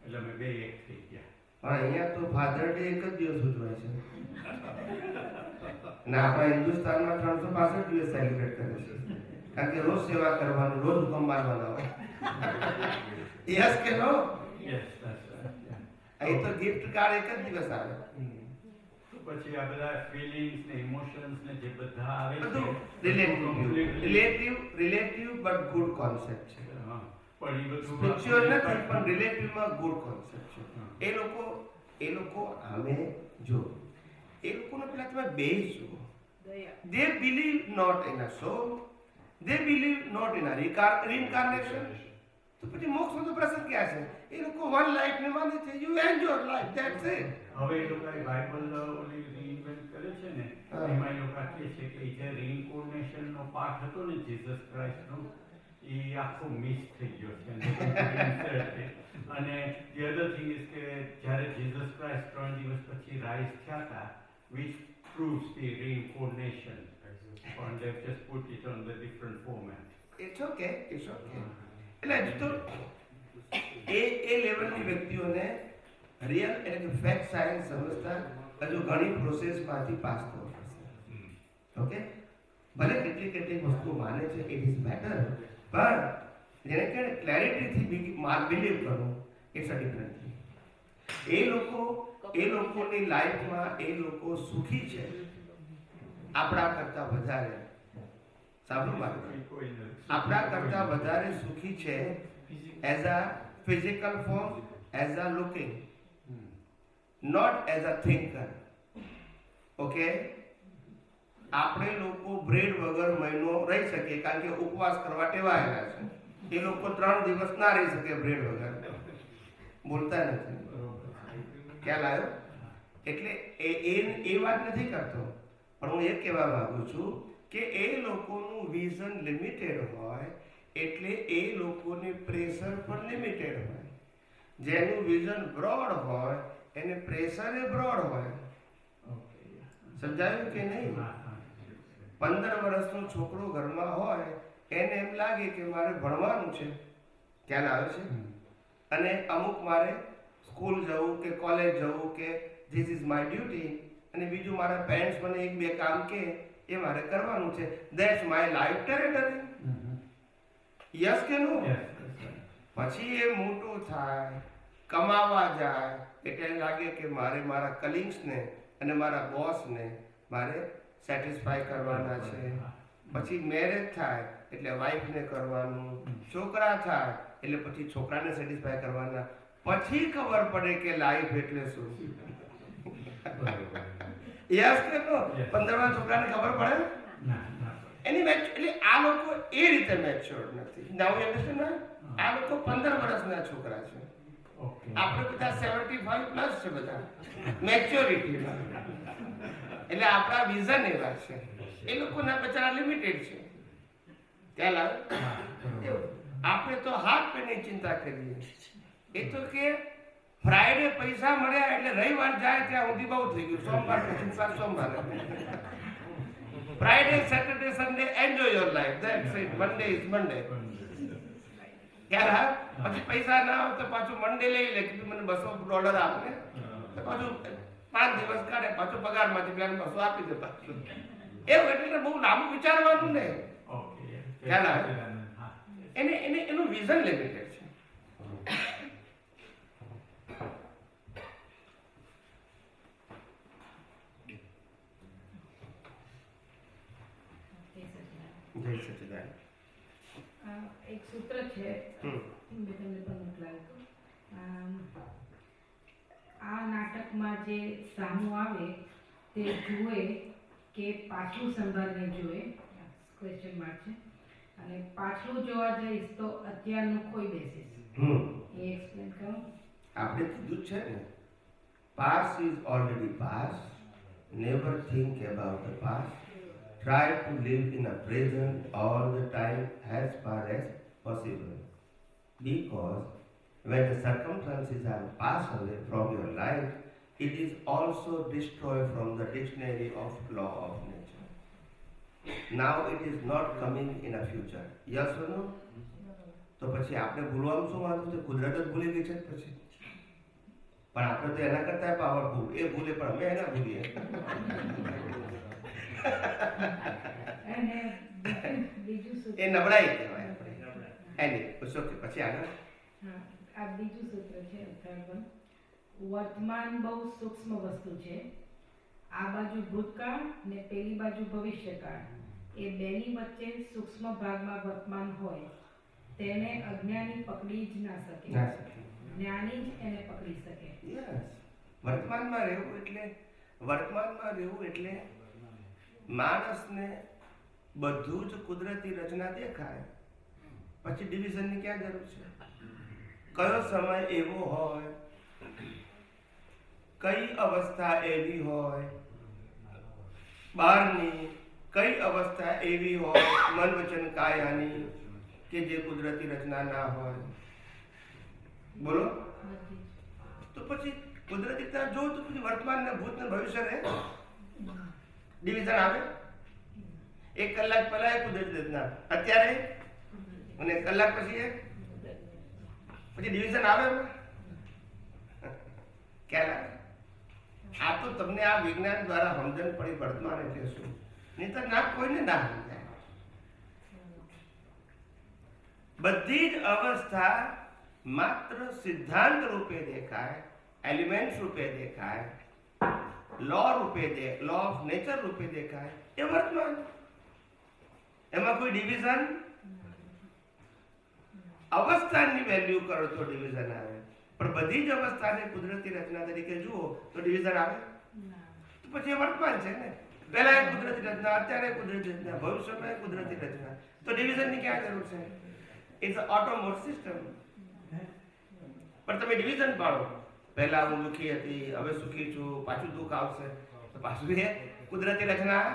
એટલે અમે બે એક થઈ ગયા. પણ અહીંયા તો ફાધર ડે એક જ દિવસ ઉજવાય છે ને આપણા હિન્દુસ્તાનમાં 365 દિવસ સેલિબ્રેટ કરે છે, કારણ કે રોજ સેવા કરવાનું, રોજ હુકમ માનવાના હોય. યસ કે નો? Yes, that's right. Yeah. અહીં તો ગિફ્ટ કાર્ડ એક જ દિવસ આવે. તો પછી આ બધા ફિલિંગ્સ ને ઇમોશન્સ ને જે બધા આવે બધું છે રિલેટિવ બટ ગુડ કોન્સેપ્ટ છે. હા, પણ એ બધું સ્પિરિચ્યુઅલ નથી પણ રિલેટિવમાં ગુડ કોન્સેપ્ટ છે. એ લોકો આમે જો એ લોકોને પેલા તમે બેઝ જુઓ. They believe not in a soul, they believe not in a reincarnation. તો પછી મોક્ષનો તો પ્રસંગ ક્યાં છે? એ લોકો વન લાઈફ ને માને છે. You enjoy life, that's it. હવે એ લોકો બાઇબલ ઓલી રીઇન્વેન્ટ કરે છે ને, એમાં એ લોકો કહે છે કે જે રીઇન્કોર્નેશન નો પાઠ હતો ને જીસસ ક્રાઇસ્ટ નો, એ આખો મિસ થઈ ગયો છે. અને the other thing is કે જ્યારે જીસસ ક્રાઇસ્ટ 3 દિવસ પછી રાઇઝ થયા હતા, which proves the reincarnation, and they've just put it on the different format. It's okay. એટલે હજુ તો એ લેવલની વ્યક્તિઓને રિયલ એટલે કે ફેક્ટ સાયન્સ સમજતા હજુ ઘણી પ્રોસેસમાંથી પાસ થવું પડશે. ઓકે, ભલે કેટલી વસ્તુ માને છે, ઇટ ઇઝ બેટર, પણ જેને કે ક્લેરિટીથી બિલીવ કરવું, ઇટ્સ અ ડિફરન્ટ થિંગ. એ લોકોની લાઈફમાં એ લોકો સુખી છે આપણા કરતા વધારે. સાંભળો મારું, આપણા કરતા વધારે સુખી છે as a physical form, as a looking, not as a thinker. Okay, આપણે લોકો બ્રેડ વગર મહિનો રહી શકીએ કારણ કે ઉપવાસ કરવા ટેવાયેલા છે. એ લોકો 3 દિવસ ના રહી શકે બ્રેડ વગર, બોલતા નથી. ખ્યાલ આવ્યો? એટલે એ વાત નથી કરતો, પણ હું એ કહેવા માંગુ છું કે એ લોકોનું વિઝન લિમિટેડ હોય એટલે એ લોકોની પ્રેશર પણ લિમિટેડ હોય. જેનું વિઝન બ્રોડ હોય એને પ્રેશર એ બ્રોડ હોય. સમજાયું કે નહીં? 15 વર્ષનો છોકરો ઘરમાં હોય એને એમ લાગે કે મારે ભણવાનું છે, ખ્યાલ આવે છે, અને અમુક મારે સ્કૂલ જવું કે કોલેજ જવું કે ધીસ ઇઝ માય ડ્યુટી, અને બીજું મારા પેરેન્ટ્સ મને 1-2 કામ કે એ મારે કરવાનું છે. That's my life territory. Yes કે નો? પછી એ મોટો થાય, કમાવા જાય, એટલે લાગે કે મારે મારા કલિગ્સને અને મારા બોસને મારે સેટિસ્ફાય કરવાના છે. પછી મેરેજ થાય એટલે વાઈફને કરવાનું, છોકરા થાય એટલે પછી છોકરાને સેટિસ્ફાય કરવાના. પછી ખબર પડે કે લાઈફ એટલે શું. યસ કે નો? 15 છોકરાને ખબર પડે એની એટલે આ લોકો એ રીતે મેચ્યોર્ડ નથી. નાઉ યુ અન્ડરસ્ટેન્ડ? આ લોકો 15 વર્ષના છોકરા છે, આપણે બધા 75 પ્લસ છે બધા મેચ્યોરિટીમાં. એટલે આપણા વિઝન એવા છે, એ લોકોના બચારા લિમિટેડ છે. ખ્યાલ આવે? આપણે તો હાથ પેની ચિંતા કરીએ. એ તો કે ફ્રાઈડે પૈસા મળ્યા એટલે રવિવાર જાય ત્યાં સુધી બહુ થઈ ગયું. સોમવાર પછી સોમવાર, Friday Saturday Sunday enjoy your life, that's it. Monday is Monday. ખ્યાલ આવે? પછી પૈસા ના આવે તો પાછું મંડે લઈ લે કે મને $200 આપને, તો પાછું 5 દિવસ કાઢે, પાછું પગારમાંથી પેલા 200 આપી દે પાછું. એવું એટલે બહુ લાંબુ વિચારવાનું નહીં. ખ્યાલ આવે? એનું વિઝન લિમિટેડ છે. જય સચિદાનંદ. એક સૂત્ર છે, મેં તમને પણ મોકલાવ્યું હતું. આ નાટકમાં જે સામું આવે તે જુએ કે પાછલું સંભાળને જોઈએ, ક્વેશ્ચન માર્ક છે, અને પાછલું જોવા જઈશ તો અત્યારનું ખોઈ બેસીશ. એ એક્સપ્લેન કરો. આપણે કીધું છે ને, past is already past. Never think about the past. Try to live in a present all the time as far as possible. Because when the circumstances are passed away from your life, it is also destroyed from the dictionary of law of nature. Now it is not coming in a future. Yes or no? તો પછી આપણે ભૂલવાનું શું વાંધો છે? કુદરત જ ભૂલી ગઈ છે પછી. પણ આપણે તો એના કરતા પાવરફુલ. એ ભૂલે પણ અમે એના ભૂલીએ. અને બીજું સૂત્ર, એ નબળાઈ કહેવાય આપણે. એની પછી આગળ. હા, આ બીજું સૂત્ર છે, થર્ડ વન. વર્તમાન બહુ સૂક્ષ્મ વસ્તુ છે. આ બાજુ ભૂતકાળ ને પેલી બાજુ ભવિષ્યકાળ, એ બેની વચ્ચે સૂક્ષ્મ ભાગમાં વર્તમાન હોય તેને અજ્ઞાની પકડી જ ના શકે. જ્ઞાની જ એને પકડી શકે. યસ, વર્તમાનમાં રહેવું એટલે માણસને બધું જ કુદરતી રચના દેખાય, પછી ડિવિઝનની ક્યાં જરૂર છે? કયો સમય એવો હોય, કઈ અવસ્થા એવી હોય, બહારની કઈ અવસ્થા એવી હોય મન વચન કાયાની કે જે કુદરતી રચના ના હોય? બોલો. તો પછી કુદરતી જો તો પછી વર્તમાન ને ભૂત ને ભવિષ્ય ને ડિવિઝન આવે. 1 કલાક પહેલા એ કુદરતી રચના, અત્યારે અને 1 કલાક પછી ડિવિઝન આવે. ખ્યાલ આવે? આ તો તમને આ વિજ્ઞાન દ્વારા સમજણ પડી વર્તમાન એટલે શું, નહીં તો ના કોઈને ના સમજાય. બધી જ અવસ્થા માત્ર સિદ્ધાંત રૂપે દેખાય, એલિમેન્ટ રૂપે દેખાય, લો ઓફ નેચર રૂપે દેખાય, એ વર્તમાન. એમાં કોઈ ડિવિઝન, અવસ્થાની વેલ્યુ કરો તો ડિવિઝન આવે, પણ બધી જ અવસ્થાને કુદરતી રચના તરીકે જુઓ તો ડિવિઝન આવે. તો પછી એ વર્તમાન છે ને. પહેલા એ કુદરતી રચના, અત્યારે કુદરતી રચના, ભવિષ્યમાં કુદરતી રચના, તો ડિવિઝનની ક્યાં જરૂર છે? It's automatic system. પણ તમે ડિવિઝન પાડો, પહેલા હું દુઃખી હતી, હવે સુખી છું, પાછું દુઃખ આવશે, તો પાછું એ કુદરતી રચના.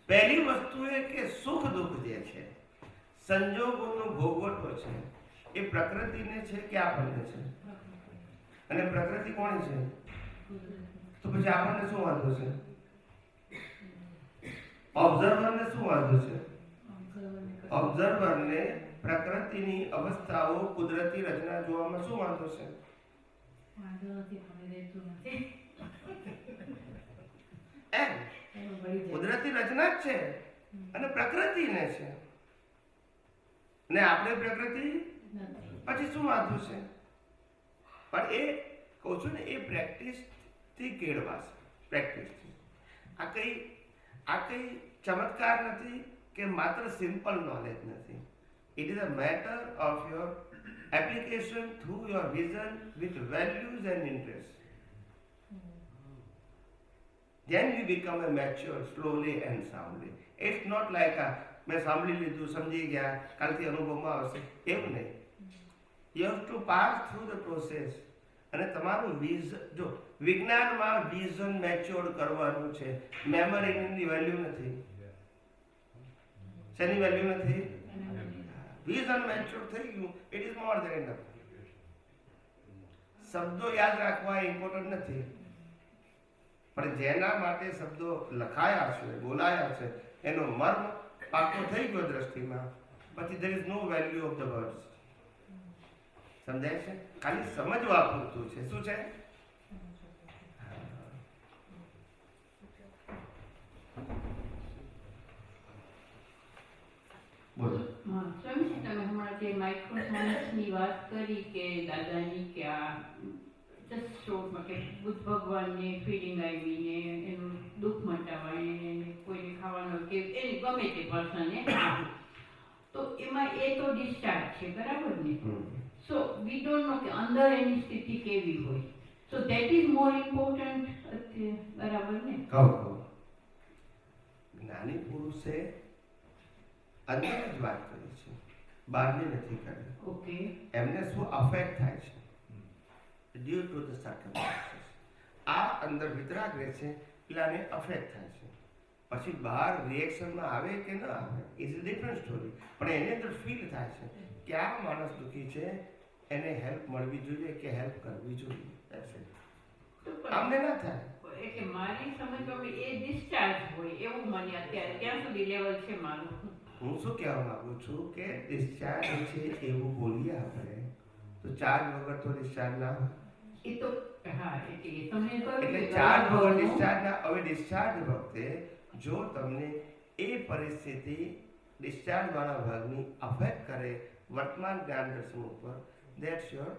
પહેલી વસ્તુ એ કે સુખ દુઃખ જે છે, સંજોગોનો ભોગવટો છે, એ પ્રકૃતિને છે કે આપણને છે? અને પ્રકૃતિ કોની છે? તો પછી આપણને શું વાંધો છે? ઓબ્ઝર્વરને શું વાંધો છે? ઓબ્ઝર્વરને પ્રકૃતિની અવસ્થાઓ, કુદરતી રચના જોવામાં શું વાંધો છે? વાંધો નથી, પણ રહેતું નથી. કુદરતી રચના જ છે અને પ્રકૃતિને છે, ને આપણે પ્રકૃતિ પછી શું વાંધો છે? પણ એ કહું છું ને, એ પ્રેક્ટિસ થી કેળવાશે. પ્રેક્ટિસ થી. આ કઈ ચમત્કાર નથી કે માત્ર સિમ્પલ નોલેજ નથી. It is a matter of your application through your vision with values and interests. Then you become a mature slowly and soundly. It's not like મેં સાંભળી લીધું, સમજી ગયા, કાલથી અનુભવમાં આવશે, એવું નહીં. You have to pass through the process. અને તમારું વિઝન, જો વિજ્ઞાનમાં વિઝન મેચ્યોર કરવાનું છે, મેમરીની વેલ્યુ નથી. શેની વેલ્યુ નથી? વિઝન મેચ્યોર થઈ ગયું, it is more than enough. શબ્દો યાદ રાખવા ઇમ્પોર્ટન્ટ નથી, પણ જેના માટે શબ્દો લખાયા છે, બોલાયા છે, એનો મર્મ પાકો થઈ ગયો દ્રષ્ટિમાં, પછી there is no value of the words. સમજાય છે? ખાલી સમજવા પૂરતું છે. શું છે? બોલો. સ્વામીજી, તમે હમણાં જે માઇક્રોસાયન્સની વાત કરી કે દાદાની કે આ જસ્ટ શોર્ટમાં કે બુદ્ધ ભગવાનને ફિલિંગ આવી ને એનું દુઃખ મટાવાય ને કોઈને ખાવાનું કે એને ગમે તે પર્સનને, તો એમાં એ તો ડિસ્ચાર્જ છે, બરાબર ને? સો વી ડોન્ટ નો કે અંદર એની સ્થિતિ કેવી હોય. So that is more important. બરાબર ને? કહું જ્ઞાની પુરુષે અંદર જ વાત કરી છે, બહારની નથી કરી. ઓકે. એમને શું અફેક્ટ થાય છે ડ્યુ ટુ ધ સર્કમસ્ટન્સીસ. આ અંદર વિતરાગ રહે છે એટલે આને અફેક્ટ થાય છે. પછી બહાર રિએક્શનમાં આવે કે ન આવે ઇઝ અ ડિફરન્ટ સ્ટોરી, પણ એની અંદર ફીલ થાય છે કે આ માણસ દુઃખી છે, એને હેલ્પ મળવી જોઈએ કે હેલ્પ કરવી જોઈએ. આમને ના થાય. એટલે મારી સમજમાં એ ડિસ્ચાર્જ હોય એવું મને અત્યારે ત્યાં સુધી લેવલ છે મારું. હું શું કહેવા માંગુ છું કે ડિસ્ચાર્જ છે એવું બોલીએ આપણે તો ચાર્જ વગર તો ડિસ્ચાર્જ ના હોય. એ તો હા એટલે તમને એટલે ચાર્જ વગર ડિસ્ચાર્જ ના. હવે ડિસ્ચાર્જ વખતે જો તમને એ પરિસ્થિતિ ડિસ્ચાર્જ વાળા ભાગની અફેક્ટ કરે વર્તમાન જ્ઞાન દર્શન ઉપર, ધેટ્સ યોર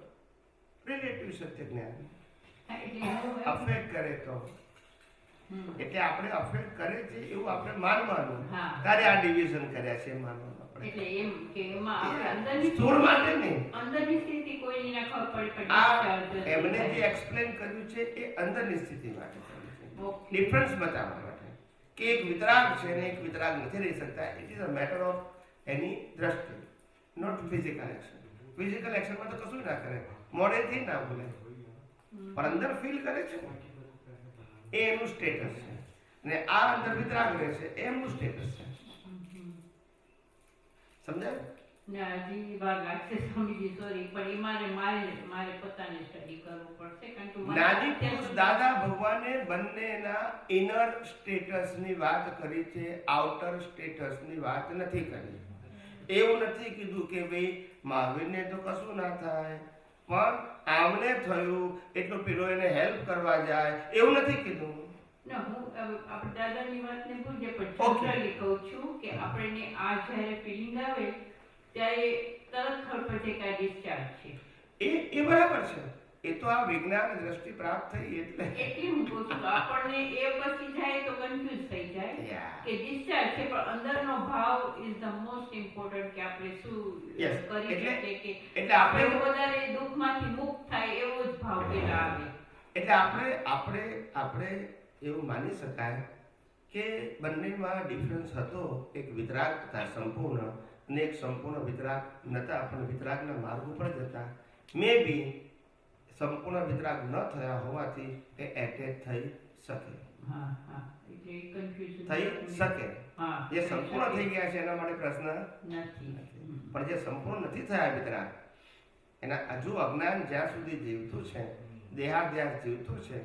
રિલેટિવ સત્ય જ્ઞાન. અફેક્ટ કરે તો એટલે આપણે અફેક્ટ કરે છે એવું આપણે માનવાનું. તારે આ ડિવિઝન કર્યા છે માનવાનું આપણે. એટલે એમ કે એમાં આપણે અંદરની સ્થૂળ માટે નહીં, અંદરની સ્થિતિ કોઈ ના ખબર પડે. આ એમને જે એક્સપ્લેન કર્યું છે એ અંદરની સ્થિતિ માટે કર્યું છે, ડિફરન્સ બતાવવા માટે કે એક વિતરાગ છે ને એક વિતરાગ નથી રહી શકતા. It is a matter of any દ્રષ્ટિ, નોટ ફિઝિકલ એક્શન. ફિઝિકલ એક્શનમાં તો કશું ના કરે, મોડેથી ના બોલે, પણ અંદર ફીલ કરે છે એ એનું સ્ટેટસ છે. ને આ અંદર વિતરાગ રહે છે એમનું સ્ટેટસ છે. સમજાય? ના હજી વાર લાગશે સ્વામીજી, સોરી, પણ એ મારે પોતાને સ્ટડી કરવું પડશે કારણ કે નાની પુરુષ દાદા ભગવાને બંનેના ઇનર સ્ટેટસની વાત કરી છે, આઉટર સ્ટેટસની વાત નથી કરી. એવું નથી કીધું કે ભાઈ મહાવીરને તો કશું ના થાય પણ આમને થયું એટલું પેલો એને હેલ્પ કરવા જાય, એવું નથી કીધું. ના હું આપણે દાદાની વાતને ભૂલજે પણ જનરલી કહું છું કે આપણને આ જ્યારે ફિલિંગ આવે ત્યારે તરત ખબર પડે કે આ ડિસ્ચાર્જ છે. એ બરાબર છે. એ તો આ વિજ્ઞાન દ્રષ્ટિ પ્રાપ્ત થઈ એટલે હું કહું છું આપણને એ પછી જાય તો કન્ફ્યુઝ થઈ જાય કે ડિસ્ચાર્જ છે પણ અંદરનો ભાવ ઇઝ ધ મોસ્ટ ઇમ્પોર્ટન્ટ કે આપણે શું કરી શકીએ કે એટલે આપણે વધારે દુઃખમાંથી મુક્ત થાય એવો જ ભાવ પેલા આવે. એટલે આપણે એવું માની શકાય કે બંનેમાં ડિફરન્સ હતો. એક વિતરાગ હતા સંપૂર્ણ અને એક સંપૂર્ણ વિતરાગ નતા, પણ વિતરાગના માર્ગ ઉપર જતા. મે બી સંપૂર્ણ વિતરાગ ન થયા હોવાથી એ એટેચ થઈ શકે. થઈ શકે. જે સંપૂર્ણ થઈ ગયા છે એના માટે પ્રશ્ન નથી, પણ જે સંપૂર્ણ નથી થયા વિતરાગ, એના હજુ અજ્ઞાન જ્યાં સુધી જીવતું છે, દેહાધ્યાસ જીવતું છે,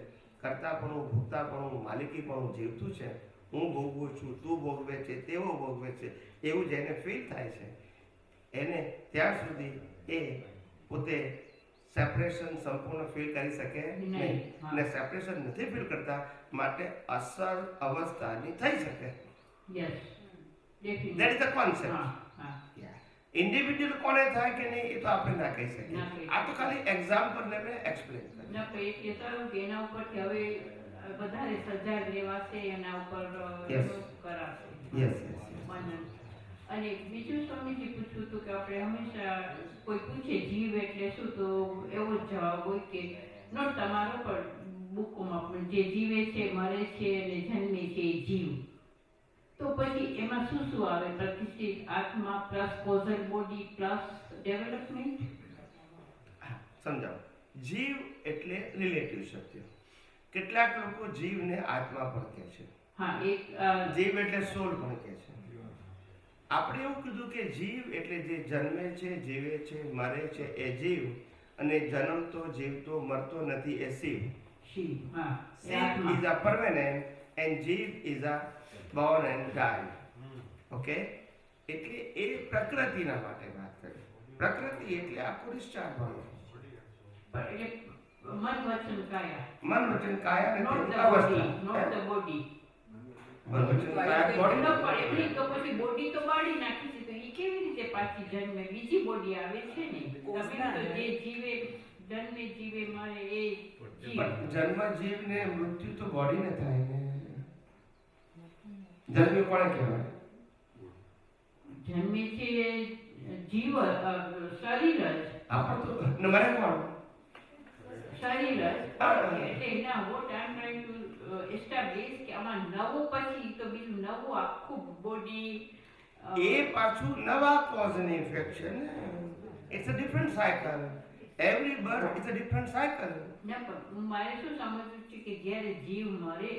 કર્તાપણું ભોગતાપણું માલિકીપણું જીવતું છે, હું ભોગવું છું, તું ભોગવે છે, તેવો ભોગવે છે, એવું જેને ફીલ થાય છે એને ત્યાં સુધી એ પોતે સેપરેશન સંપૂર્ણ ફીલ કરી શકે નહીં. અને સેપરેશન નથી ફીલ કરતા માટે અસર અવસ્થાની થઈ શકે. That is the concept. Individual કોને થાય કે નહીં એ તો આપણે ના કહી શકીએ. આ તો ખાલી એક્ઝામ્પલ ને મેં એક્સપ્લેન કર્યું. ના તો એ કહેતા કે એના ઉપરથી હવે વધારે સજાગ રહેવાશે, એના ઉપર કરાશે. અને બીજું સ્વામીજી પૂછ્યું હતું કે આપણે હંમેશા કોઈ પૂછે જીવ એટલે શું તો એવો જ જવાબ હોય કે નોટ તમારો પણ બુકોમાં પણ જે જીવે છે, મરે છે અને જન્મે છે એ જીવ. તો પછી એમાં શું શું આવે? પ્રતિષ્ઠિત આત્મા plus causal body plus development. સમજાવો. જીવ એટલે રિલેટિવ સત્ય. કેટલાક લોકો જીવને આત્મા પણ કહે છે. હા, એક જીવ એટલે સોલ પણ કહે છે. આપણે એવું કીધું કે જીવ એટલે જે જન્મે છે, જીવે છે, મરે છે એ જીવ, અને જન્મતો જીવતો મરતો નથી એ Shiva. Shiva is a permanent and જીવ is a born and die. Okay, એટલે એ પ્રકૃતિના માટે વાત કરી. પ્રકૃતિ એટલે આખું ડિસ્ચાર્જ હોય. મન વચન કાયા. મન વચન કાયા અને નોટ ધ બોડી. તો પછી બોડી તો બાળી નાખી છે તો એ કેવી રીતે પાછી જન્મે? બીજી બોડી આવે છે ને. જે જીવે જન્મે જીવે મરે એ જન્મ જીવ ને મૃત્યુ તો બોડી ને થાય ને. જન્મ કોને કહેવાય? જન્મે છે જીવ શરીર જ. આપણે તો મરે કોણ? શરીર જ હા. એટલે ના what I M trying to establish કે આમાં નવું પછી તો બીજું નવું આખું બોડી એ પાછું નવા કોઝની infection. It's a different cycle. Every birth is a different cycle. ના પણ મારે શું સમજવું છે કે જ્યારે જીવ મરે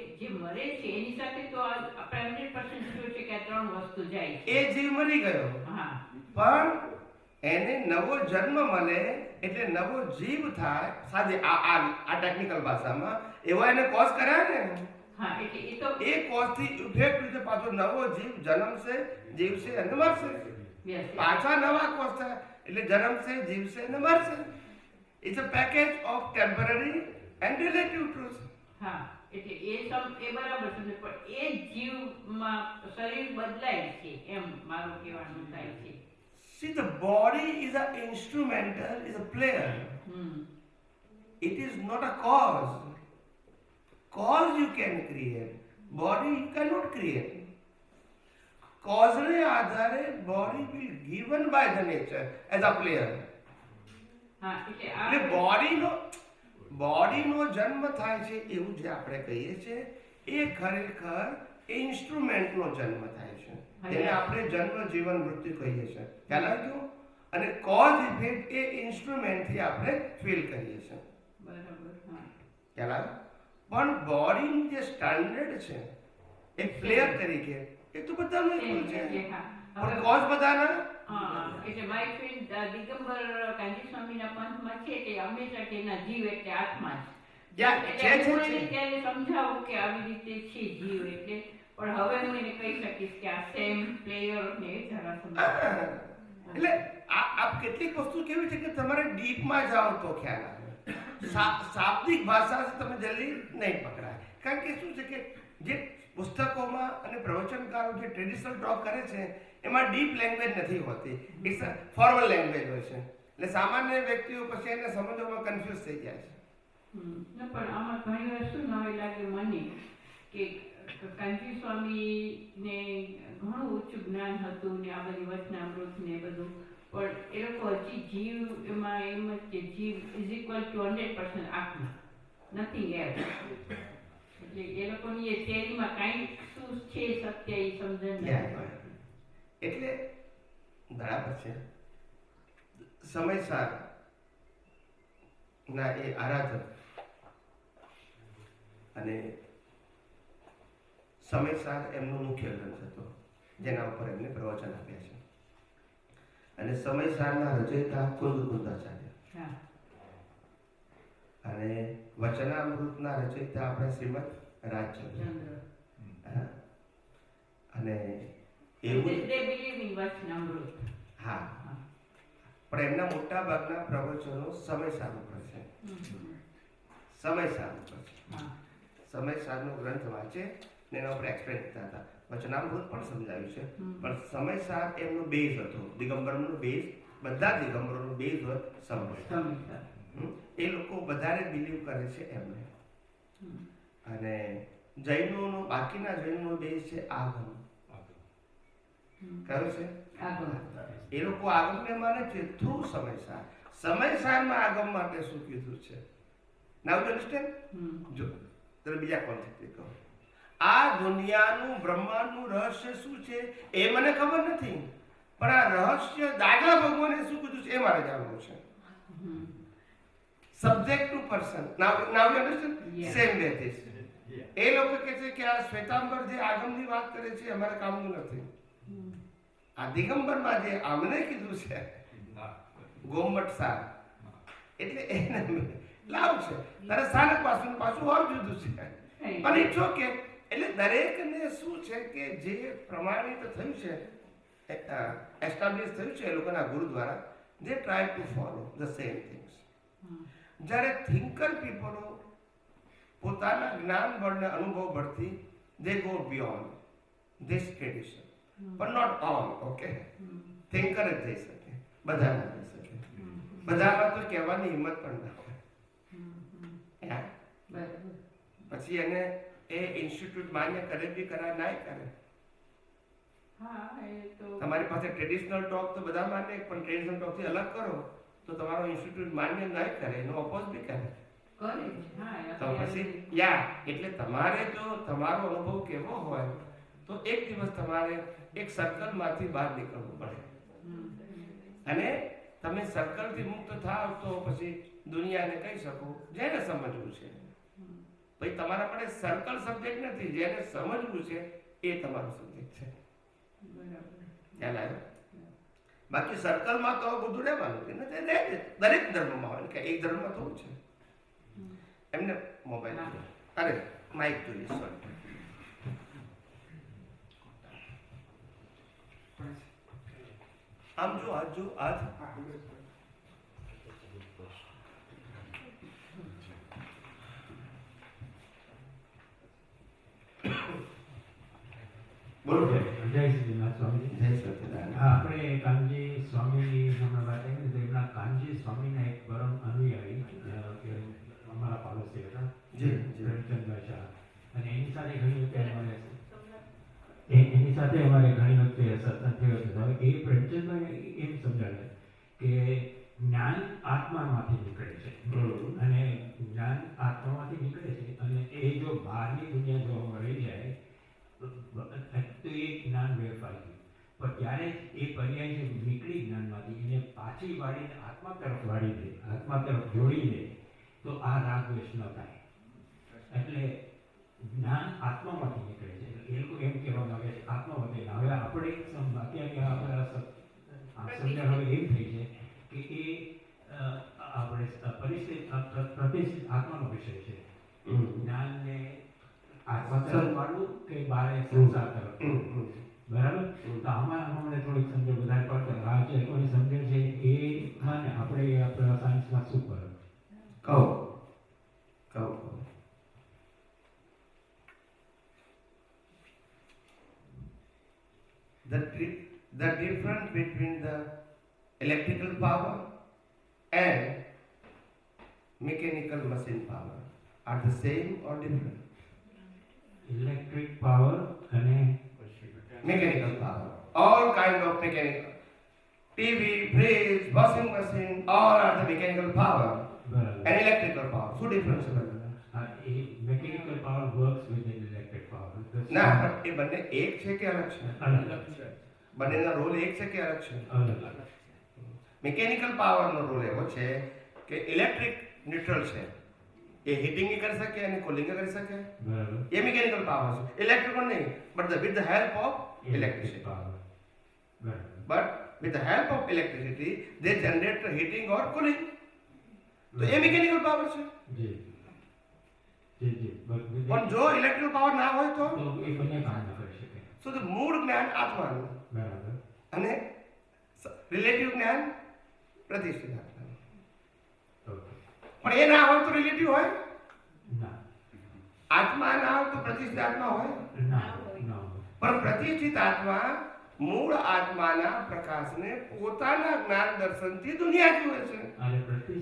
છે એની સાથે તો આપણે 100% જોયું છે કે આ ત્રણ વસ્તુ જાય છે. એ જીવ મરી ગયો, હા પણ એને નવો જન્મ મળે એટલે નવો જીવ થાય. સાદી આ ટેકનિકલ ભાષામાં એવા એને કોઝ કર્યા ને, હા એટલે એ તો એ કોઝથી ઇફેક્ટ રીતે પાછો નવો જીવ જન્મશે, જીવશે અને મરશે. yes, પાછા નવા કોઝ થાય એટલે જન્મશે, જીવશે અને મરશે. It's a package of temporary and relative truth. હા એટલે એ બરાબર છે પણ એ જીવમાં શરીર બદલાય છે એમ મારું કહેવાનું થાય છે. See, the body is an instrumental, is a player. Hmm It is not a cause. Cause you can create, body you cannot create. Cause ne આધારે body will given by the nature as a player. હા એટલે એટલે બોડીનો જન્મ થાય છે એવું જે આપણે કહીએ છીએ એ ખરેખર ઇન્સ્ટ્રુમેન્ટનો જન્મ થાય છે. એને આપણે જન્મ, જીવન, મૃત્યુ કહીએ છીએ. ખ્યાલ આવ્યો? અને કોઝ ઇફેક્ટ એ ઇન્સ્ટ્રુમેન્ટથી આપણે ફીલ કરીએ છીએ. બરાબર. હા ખ્યાલ આવ્યો? પણ બોડીનું જે સ્ટાન્ડર્ડ છે એક પ્લેયર તરીકે એ તો બધાનું એકલું છે, પણ કોઝ બધાના. એટલે માય ફ્રેન્ડ દિગંબર કાંજી સ્વામીના પંથમાં છે કે હંમેશા કે એના જીવ એટલે આત્મા જ. એટલે હું એને ત્યારે સમજાવું કે આવી રીતે છે જીવ એટલે, પણ હવે હું એને કહી શકીશ કે આ સેમ પ્લેયર ને જરા સમજાવ. એટલે આ કેટલીક વસ્તુ કેવી છે કે તમારે ડીપમાં જાઓ તો ખ્યાલ આવે. શાબ્દિક ભાષાથી તમે જલ્દી નહીં પકડાય. કારણ કે શું છે કે જે પુસ્તકોમાં અને પ્રવચનકારો જે ટ્રેડિશનલ ટોક કરે છે એમાં ડીપ લેંગ્વેજ નથી હોતી. ઇટ્સ અ ફોર્મલ લેંગ્વેજ હોય છે. એટલે સામાન્ય વ્યક્તિઓ પછી એને સમજવામાં કન્ફ્યુઝ થઈ જાય છે. પણ આમાં ઘણી વાર શું નવી લાગે મને કે કાંજી સ્વામીને ઘણું ઊંચું જ્ઞાન હતું ને આ બધી વચનામૃત ને બધું, પણ એ લોકો હજી જીવ એમાં એમ જ કે જીવ ઇઝ ઇક્વલ ટુ 100% આત્મા, નથિંગ એલ્સ. એટલે એ લોકોની એ થિયરીમાં કાંઈ શું છે સત્ય એ સમજણ નથી. એટલે બરાબર છે. સમયસાર ના એ આરાધક અને સમયસાર એમનો મુખ્ય ગ્રંથ હતો જેના ઉપર એમને પ્રવચન આપ્યા છે. અને સમયસારના રચયિતા કુંદાચાર્ય અને વચનામૃતના રચયિતા આપણે શ્રીમદ રાજચંદ્ર. અને એવું હા, પણ એમના મોટા ભાગના પ્રવચનો સમયસાર ઉપર છે. સમયસાર ઉપર છે. સમયસારનો ગ્રંથ વાંચે ને એના ઉપર એક્સપ્લેન કરતા હતા. વચનામૃત પણ સમજાવ્યું છે, પણ સમયસાર એમનો બેઝ હતો. દિગંબરનો બેઝ, બધા દિગંબરોનો બેઝ હોય સમયસાર. એ લોકો વધારે બિલીવ કરે છે એમને. અને જૈનોનો, બાકીના જૈનોનો બેઝ છે આગમ. કયું છે? એ લોકો આગમને માને છે થ્રુ સમયસાર. સમયસારમાં આગમ માટે શું કીધું છે? નાઉ યુ અન્ડરસ્ટેન્ડ? જો તમે બીજા કોન્સેપ્ટથી કહો. આ દુનિયાનું, બ્રહ્માંડનું રહસ્ય શું છે એ મને ખબર નથી, પણ આ રહસ્ય દાદા ભગવાને શું કીધું છે એ મારે જાણવું છે. Subject to person. Now you understand? Same way this. એ લોકો કહે છે કે આ શ્વેતાંબર જે આગમની વાત કરે છે અમારા કામનું નથી. આ દિગંબરમાં જે આમને કીધું છે ગોમટ સાર, એટલે એને લાવ છે. તારે સ્થાનક પાછું ઓર જુદું છે, પણ ઇટ્સ ઓકે. એટલે દરેકને શું છે કે જે પ્રમાણિત થયું છે, એસ્ટાબ્લિશ થયું છે એ લોકોના ગુરુ દ્વારા, they try to follow the same things. જ્યારે થિંકર પીપલો પોતાના જ્ઞાન બળને અનુભવ બળથી they go beyond this tradition, but not all. Okay, thinker જ જઈ શકે, બધા ના જઈ શકે. બધામાં તો કહેવાની હિંમત પણ ના હોય. પછી એને એ ઇન્સ્ટિટ્યૂટ માન્ય કરે બી કરાય ના કરે. તમારી પાસે ટ્રેડિશનલ ટોક તો બધા માન્ય, પણ ટ્રેડિશનલ ટોક થી અલગ કરો તો તમારો ઇન્સ્ટિટ્યૂટ માન્ય ના કરે, એનો ઓપોઝ બી કરે. કરે છે. હા, તો આપણે પછી એટલે તમારે જો તમારો અનુભવ કેવો હોય તો એક દિવસ તમારે એક સર્કલમાંથી બહાર નીકળવું પડે અને તમે સર્કલથી મુક્ત થાવ તો પછી દુનિયાને કહી શકો જેને સમજવું છે. પછી તમારા માટે સર્કલ સબ્જેક્ટ નથી, જેને સમજવું છે એ તમારો સબ્જેક્ટ છે. બરાબર. ખ્યાલ આવ્યો? બાકી સર્કલમાં તો બધું રહેવાનું છે ને, દરેક ધર્મમાં હોય કે એક ધર્મમાં થોડું છે. એમને મોબાઈલ અરે માઇક જોઈએ, સોરી. આમ જો હાથ જો હાથ બોલો. જય શ્રીનાથ સ્વામી. જય સચિદાનંદ. આપણે કાનજી સ્વામીની હમણાં વાત આવી તો એમના કાનજી સ્વામીના એક પરમ અનુયાયી અમારા પાડોશી હતા, પ્રેમચંદભાઈ શાહ, અને એની સાથે ઘણી વખતે અમારે ઘણી વખતે સત્સંગ થયો હતો. હવે એ પ્રેમચંદભાઈ એમ સમજાવે કે જ્ઞાન આત્મામાંથી નીકળે છે અને જ્ઞાન આત્મામાંથી નીકળે છે અને એ જો બહારની દુનિયા જો રહી જાય તો એ જ્ઞાન વેરફાઈ ગયું. પણ ત્યારે એ પર્યાય જે નીકળી જ્ઞાનમાંથી એને પાછી વાળીને આત્મા તરફ વાળી દે, આત્મા તરફ જોડી દે તો આ રાગ દ્વેષ ન થાય. એટલે જ્ઞાન આત્મામાંથી નીકળે છે. એ લોકો એમ કહેવા માંગે છે આત્મામાંથી. હવે આપણે અત્યારે આપણા સમજણ હવે એમ થઈ છે કે એ આપણે પ્રતિષ્ઠિત આત્માનો વિષય છે. જ્ઞાનને આત્મા તરફ વાળવું કે બારે સંસાર તરફ, બરાબર? તો આમાં અમને થોડીક સમજણ વધારે પડતા આ જે લોકોની સમજણ છે એ માને આપણે આપણા સાયન્સમાં શું કરો કહો. The difference between the electrical power and mechanical machine power are the same or different? Electric power અને Mechanical power, all kind of mechanical, TV, fridge, washing machine, all are the mechanical power and electrical power. શું difference છે? mechanical power works with the electric power. ના, પણ એ બંને એક છે કે અલગ છે? અલગ છે. બંનેના રોલ એક છે કે અલગ છે? અલગ. મિકેનિકલ પાવરનો રોલ એવો છે કે ઇલેક્ટ્રિક ન્યુટ્રલ છે, એ હીટિંગ કરી શકે અને કુલિંગ કરી શકે, બરાબર. એ મિકેનિકલ પાવર છે. ઇલેક્ટ્રિકલ નહીં, but with the help of electricity. But with the help of electricity, they generate heating or cooling. તો એ મિકેનિકલ પાવર છે. જી જી જી. પણ જો ઇલેક્ટ્રિકલ પાવર ના હોય તો એ બંને કામ ન કરી શકે. સો ધ મૂળ જ્ઞાન આત્માનું, બરાબર, અને રિલેટિવ જ્ઞાન પ્રતિષ્ઠિત આત્માનું. પણ એ ના હોય તો રિલેટિવ હોય ના. આત્મા ના હોય તો પ્રતિષ્ઠિત આત્મા હોય ના. પણ પ્રતિષ્ઠિત આત્મા મૂળ આત્માના પ્રકાશને પોતાના જ્ઞાન દર્શનથી દુનિયા જુએ છે.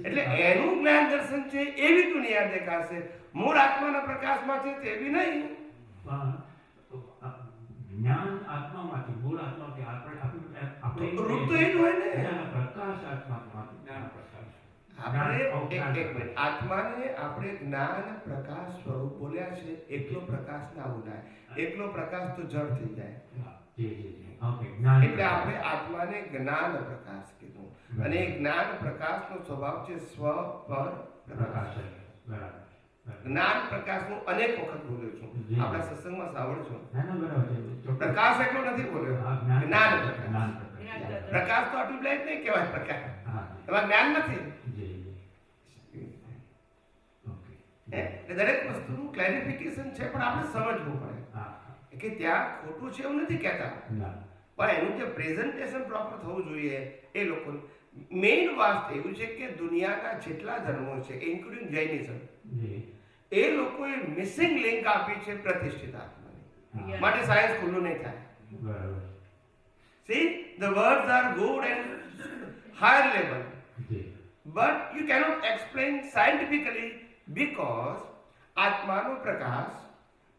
એટલે એનું જ્ઞાન દર્શન છે એવી દુનિયા દેખાશે, મૂળ આત્માના પ્રકાશમાં છે તેવી નહીં. જ્ઞાન આત્મામાંથી, મૂળ આત્માથી આપણે રૂપ તો એ જ હોય ને. પ્રકાશ આત્મામાંથી જ્ઞાન પ્રકાશ. આપણે આત્માને આપણે જ્ઞાન પ્રકાશ સ્વરૂપ બોલ્યા છે. એકલો પ્રકાશ ના બોલાય, એકલો પ્રકાશ તો જડ થઈ જાય. એટલે આપણે આત્માને જ્ઞાન પ્રકાશ કીધું, અને જ્ઞાન પ્રકાશનો સ્વભાવ છે સ્વ પર પ્રકાશ. જ્ઞાન પ્રકાશનું અનેક વખત બોલ્યો છું, આપણા સત્સંગમાં સાંભળજો. પ્રકાશ એટલો નથી બોલ્યો, જ્ઞાન પ્રકાશ. પ્રકાશ તો આટલું બ્લેક નહીં કહેવાય પ્રકાશ, એમાં જ્ઞાન નથી. દરેક વસ્તુનું ક્લેરિફિકેશન છે, પણ આપણે સમજવું પડે કે ત્યાં ખોટું છે એવું નથી કહેતા, પણ એનું જે પ્રેઝન્ટેશન પ્રોપર થવું જોઈએ એ લોકો. મેઇન વાત એવું છે કે દુનિયાના જેટલા ધર્મો છે ઇન્ક્લુડિંગ જૈનિઝમ, એ લોકોએ મિસિંગ લિંક આપી છે પ્રતિષ્ઠિત આત્માની. માટે સાયન્સ ખુલ્લું નહીં થાય. See, the words are good and higher level, but you cannot explain scientifically because આત્માનો પ્રકાશ,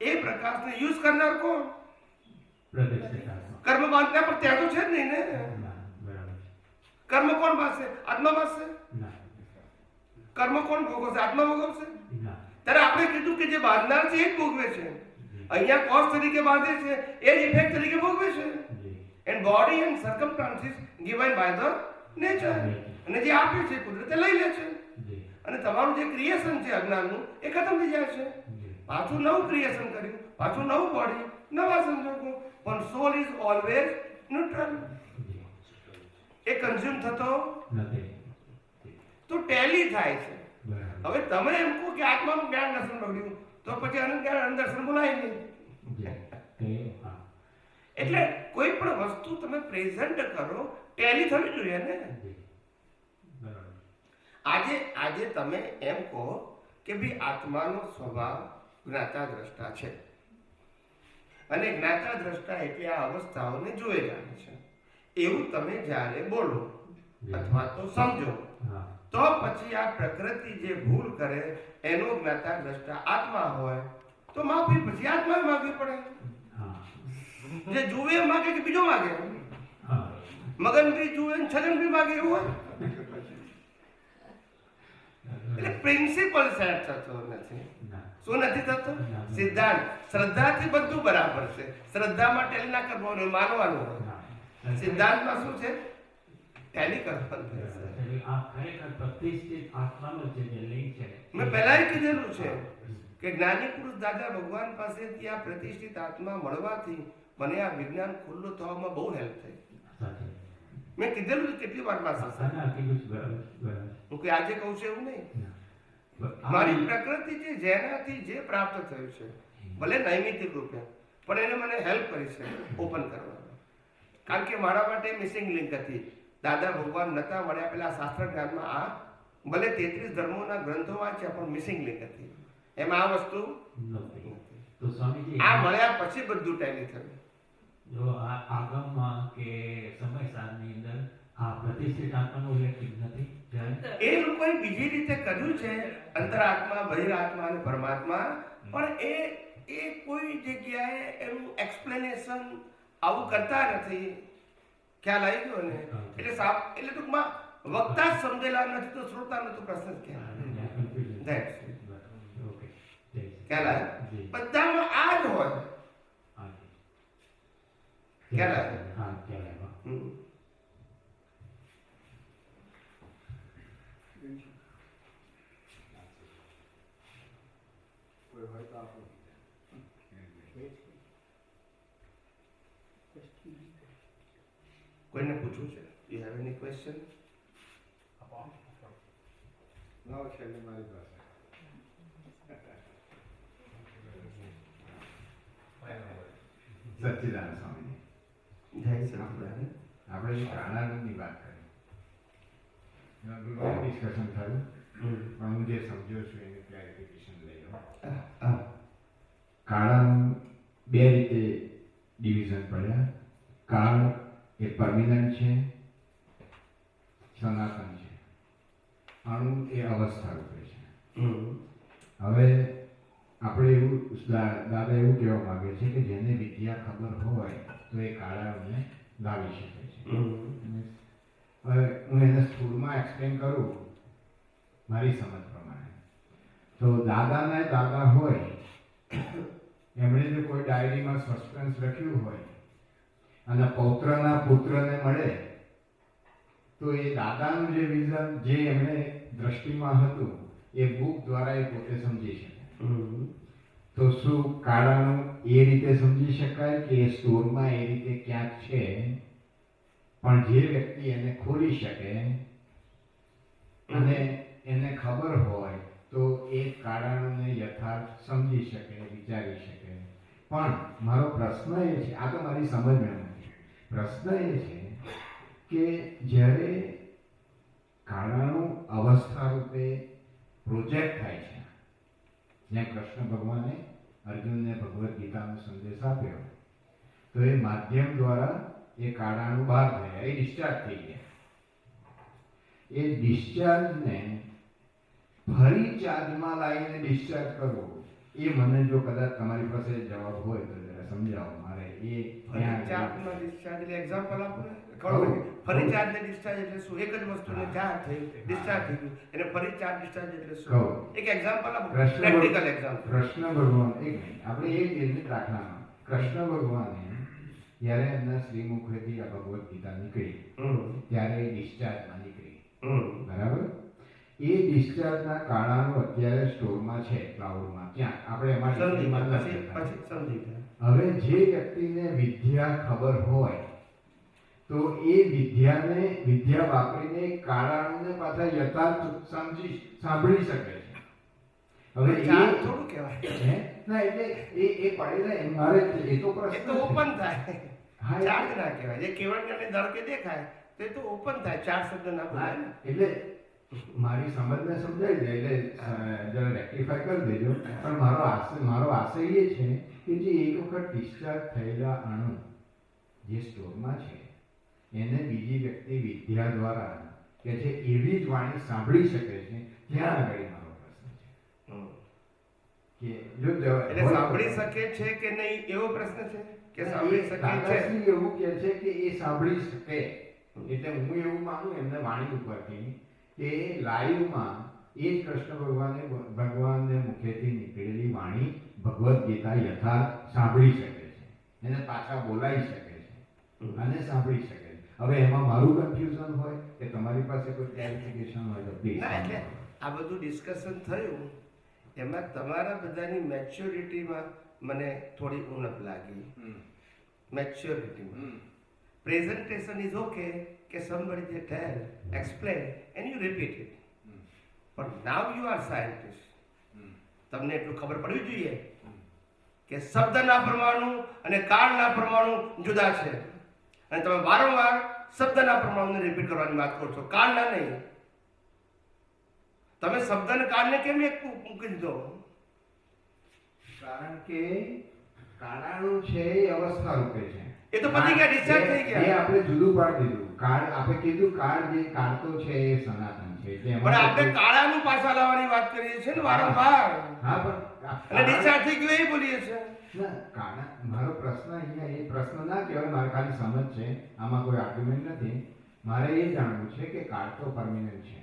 એ પ્રકાશને યુઝ કરનાર કોણ? કર્મ બાંધનાર. પણ ત્યાં તો છે જ નહીં ને. કર્મ કોણ પાસે? આત્મા પાસે. કર્મ કોણ ભોગવશે? આત્મા ભોગવશે. ત્યારે આપણે કીધું કે જે બાંધનાર છે એ જ ભોગવે છે. અહીંયા કોઝ તરીકે બાંધે છે, એ જ ઇફેક્ટ તરીકે ભોગવે છે. And body and circumstances given by the nature. અને જે આપે છે કુદરતે લઈ લે છે. અને તમારું જે ક્રિએશન છે અજ્ઞાનનું એ ખતમ થઈ જાય છે. પાછું નવું ક્રિએશન કર્યું, પાછું નવું બોડી, નવા સંજોગો. પણ સોલ is always neutral. A consume થતો નથી. તો ટેલી થાય છે. હવે તમે એમ કહો કે આત્માનું જ્ઞાન દર્શન બગડ્યું, તો પછી અનંત જ્ઞાન દર્શન બોલાય નહીં. એટલે કોઈ પણ વસ્તુ તમે પ્રેઝન્ટ કરો, ટેલી થવી જોઈએ ને. આજે તમે એમ કહો કે ભાઈ આત્માનો સ્વભાવ જ્ઞાતા દ્રષ્ટા છે, અને જ્ઞાતા દ્રષ્ટા એટલે આ અવસ્થાઓને જોઈ જાણે છે, એવું તમે જ્યારે બોલો અથવા તો સમજો, તો પછી આ પ્રકૃતિ જે ભૂલ કરે એનો જ્ઞાતા દ્રષ્ટા આત્મા હોય તો માફી પછી આત્માએ માગવી પડે. જે જુએ એ માગે કે બીજો માગે? મગન ભી જુએ ને છગન ભી માગે એવું હોય? એટલે પ્રિન્સિપલ સેટ થતો નથી. શું નથી થતો? સિદ્ધાંત. શ્રદ્ધાથી બધું બરાબર છે. શ્રદ્ધામાં ટેલી ના કરવાનું, માનવાનું હોય. સિદ્ધાંતમાં શું છે? ટેલી કરવાનું છે. મેં પહેલા કીધેલું છે કે જ્ઞાની પુરુષ દાદા ભગવાન પાસેથી આ પ્રતિષ્ઠિત આત્મા મળવાથી મને આ વિજ્ઞાન ખુલ્લું થવામાં બહુ હેલ્પ થઈ. મેં કીધેલું છે કેટલી વાર હું કે આજે કહું છું એવું નહીં. મારી પ્રકૃતિ છે જેનાથી જે પ્રાપ્ત થયું છે, ભલે નૈમિતિક રૂપે, પણ એને મને હેલ્પ કરી છે ઓપન કરવામાં. કારણ કે મારા માટે મિસિંગ લિંક હતી. દાદા ભગવાન નતા મળ્યા પેલા શાસ્ત્ર જ્ઞાનમાં આ ભલે 33 ધર્મોના ગ્રંથો વાંચ્યા, પણ મિસિંગ લિંક હતી. એમાં આ વસ્તુ આ મળ્યા પછી બધું ટેલી થયું. જો આ આગમમાં કે સમયસારની અંદર આ પ્રતિષ્ઠિત આત્માનો ઉલ્લેખ નથી. એ લોકોએ બીજી રીતે કર્યું છે, અંતરાત્મા, બહિરાત્મા અને પરમાત્મા. પણ એ કોઈ જગ્યાએ એનું એક્સપ્લેનેશન આવું કરતા નથી. ખ્યાલ આવી ગયો ને? એટલે ટૂંકમાં વક્તા જ સમજેલા નથી તો શ્રોતાનો તો પ્રશ્ન જ ક્યાં? ખ્યાલ આવે? બધામાં આ જ હોય. ખ્યાલ આવે? કોઈ હોય તો આપો. કોઈને પૂછવું છે? You have any question? ના છેલ્લે મારી પાસે સચ્ચિદાનંદ સ્વામી. જય સચ્ચિદાનંદ. આપણે જે કાળાનંદની વાત કરી, ડિસ્કશન થયું, પણ હું જે સમજ્યો છું એનું ક્લેરિફિકેશન લઈ લઉં. કાળાનંદ બે રીતે ડિવિઝન પડ્યા. કાળ એ પરમિનન્ટ છે, સનાતન છે. અણુ એ અવસ્થા રૂપે છે. હવે આપણે એવું દાદા એવું કહેવા માંગે છે કે જેને વિદ્યા ખબર હોય તો એ કાળાને લાવી શકે છે. હવે હું એને સ્થૂળમાં એક્સપ્લેન કરું મારી સમજ પ્રમાણે, તો દાદા હોય, એમણે જો કોઈ ડાયરીમાં સસ્પેન્સ લખ્યું હોય અને પૌત્રના પુત્રને મળે તો એ દાદાનું જે વિઝન, જે એમણે દ્રષ્ટિમાં હતું, એ બુક દ્વારા એ પોતે સમજી શકે. તો શું કાળાનું એ રીતે સમજી શકાય કે એ સ્ટોરમાં એ રીતે ક્યાંક છે, પણ જે વ્યક્તિ એને ખોલી શકે અને એને ખબર હોય તો એ કાળાને યથાર્થ સમજી શકે, વિચારી શકે. પણ મારો પ્રશ્ન એ છે, આ તો મારી સમજમાં નથી, પ્રશ્ન એ છે કે જ્યારે કાળાનું અવસ્થા રૂપે પ્રોજેક્ટ થાય છે, જ્યાં કૃષ્ણ ભગવાને અર્જુનને ભગવદ્ ગીતાનો સંદેશ આપ્યો, તો એ માધ્યમ દ્વારા એ કાળાનું બહાર થયા, એ ડિસ્ચાર્જ થઈ ગયા. એ ડિસ્ચાર્જને ફરી ચાર્જમાં લાવીને ડિસ્ચાર્જ કરવો, એ મને જો કદાચ તમારી પાસે જવાબ હોય તો જરા સમજાવો. મારે એ ફરી ચાર્જમાં ડિસ્ચાર્જ એટલે એક્ઝામ્પલ આપો ને. ફરી ચાર્જ ને ડિસ્ચાર્જ એટલે શું? એક જ વસ્તુને ચાર્જ થઈ ડિસ્ચાર્જ થઈ ગયું અને ફરી ચાર્જ ડિસ્ચાર્જ એટલે શું? એક એક્ઝામ્પલ આપો, પ્રેક્ટિકલ એક્ઝામ્પલ. કૃષ્ણ ભગવાન આપણે એ જ દાખલામાં કૃષ્ણ ભગવાને જ્યારે એમના શ્રીમુખેથી આ ભગવદ્ ગીતા નીકળી ત્યારે ડિસ્ચાર્જમાં નીકળી, બરાબર? એ ડિસ્ચાર્જના કાળાનું અત્યારે સ્ટોરમાં છે, ક્લાઉડમાં, ત્યાં આપણે એમાં હવે જે વ્યક્તિને વિદ્યા ખબર હોય તો એ વિદ્યા વાપરીને કાળાને પાછા યથાર્થ સાંભળી શકે છે. હવે થોડું કહેવાય ના, એટલે એ પડેલા એમ મારે એ તો પ્રશ્ન તો ઓપન થાય, ચાર્જ ના કહેવાય. જે કેવળ દર કે દેખાય તો એ તો ઓપન થાય, ચાર શબ્દ ના બોલાય ને. એટલે મારી સમજને સમજાઈ દે એટલે જરા રેક્ટિફાય કરી દેજો. પણ મારો આશય એ છે કે જે એક વખત ડિસ્ચાર્જ થયેલા અણુ જે સ્ટોરમાં છે એને બીજી વ્યક્તિ વિદ્યા દ્વારા કે છે એવી જ વાણી સાંભળી શકે છે, ત્યાં આગળ મારો પ્રશ્ન છે કે જો એટલે સાંભળી શકે છે કે નહીં એવો પ્રશ્ન છે કે સાંભળી શકે છે. એવું કહે છે કે એ સાંભળી શકે, એટલે હું એવું માનું એમને વાણી ઉપરથી કે લાઈવમાં એ જ કૃષ્ણ ભગવાનને મુખેથી નીકળેલી વાણી ભગવદ્ ગીતા યથાર્થ સાંભળી શકે છે, એને પાછા બોલાવી શકે છે અને સાંભળી શકે છે. હવે એમાં મારું કન્ફ્યુઝન હોય કે તમારી પાસે કોઈ ક્લેરિફિકેશન હોય તો પ્લીઝ. એટલે આ બધું ડિસ્કશન થયું એમાં તમારા બધાની મેચ્યોરિટીમાં મને થોડી ઉણપ લાગી. મેચ્યોરિટીમાં presentation is okay કે somebody they tell, explain and you repeat it. But now you are scientist. તમને એટલું ખબર પડવી જોઈએ કે શબ્દના પરમાણુ અને કાળના પરમાણુ જુદા છે અને તમે વારંવાર શબ્દના પરમાણુને રિપીટ કરવાની વાત કરો છો, કાળના નહીં. તમે શબ્દને કાળને કેમ એક મૂકી દીધો? કારણ કે કાળાનું છે એ અવસ્થા રૂપે છે, એ તો પતી ગયા, ડિસ્ચાર્જ થઈ ગયા. એ આપણે જુદું પાડી દીધું. કાળ આપણે કીધું કાળ જે કાળતો છે એ સનાતન છે, પણ આપણે કાળાનું પાછા લાવવાની વાત કરીએ છીએ ને વારંવાર. હા, પણ અને ડિસ્ચાર્જ થઈ ગયું એ બોલીએ છીએ. ના, કાળા મારો પ્રશ્ન અહીંયા એ પ્રશ્ન ના કહેવાય, મારે ખાલી સમજ છે, આમાં કોઈ આર્ગ્યુમેન્ટ નથી. મારે એ જાણવું છે કે કાળ તો પરમેનન્ટ છે,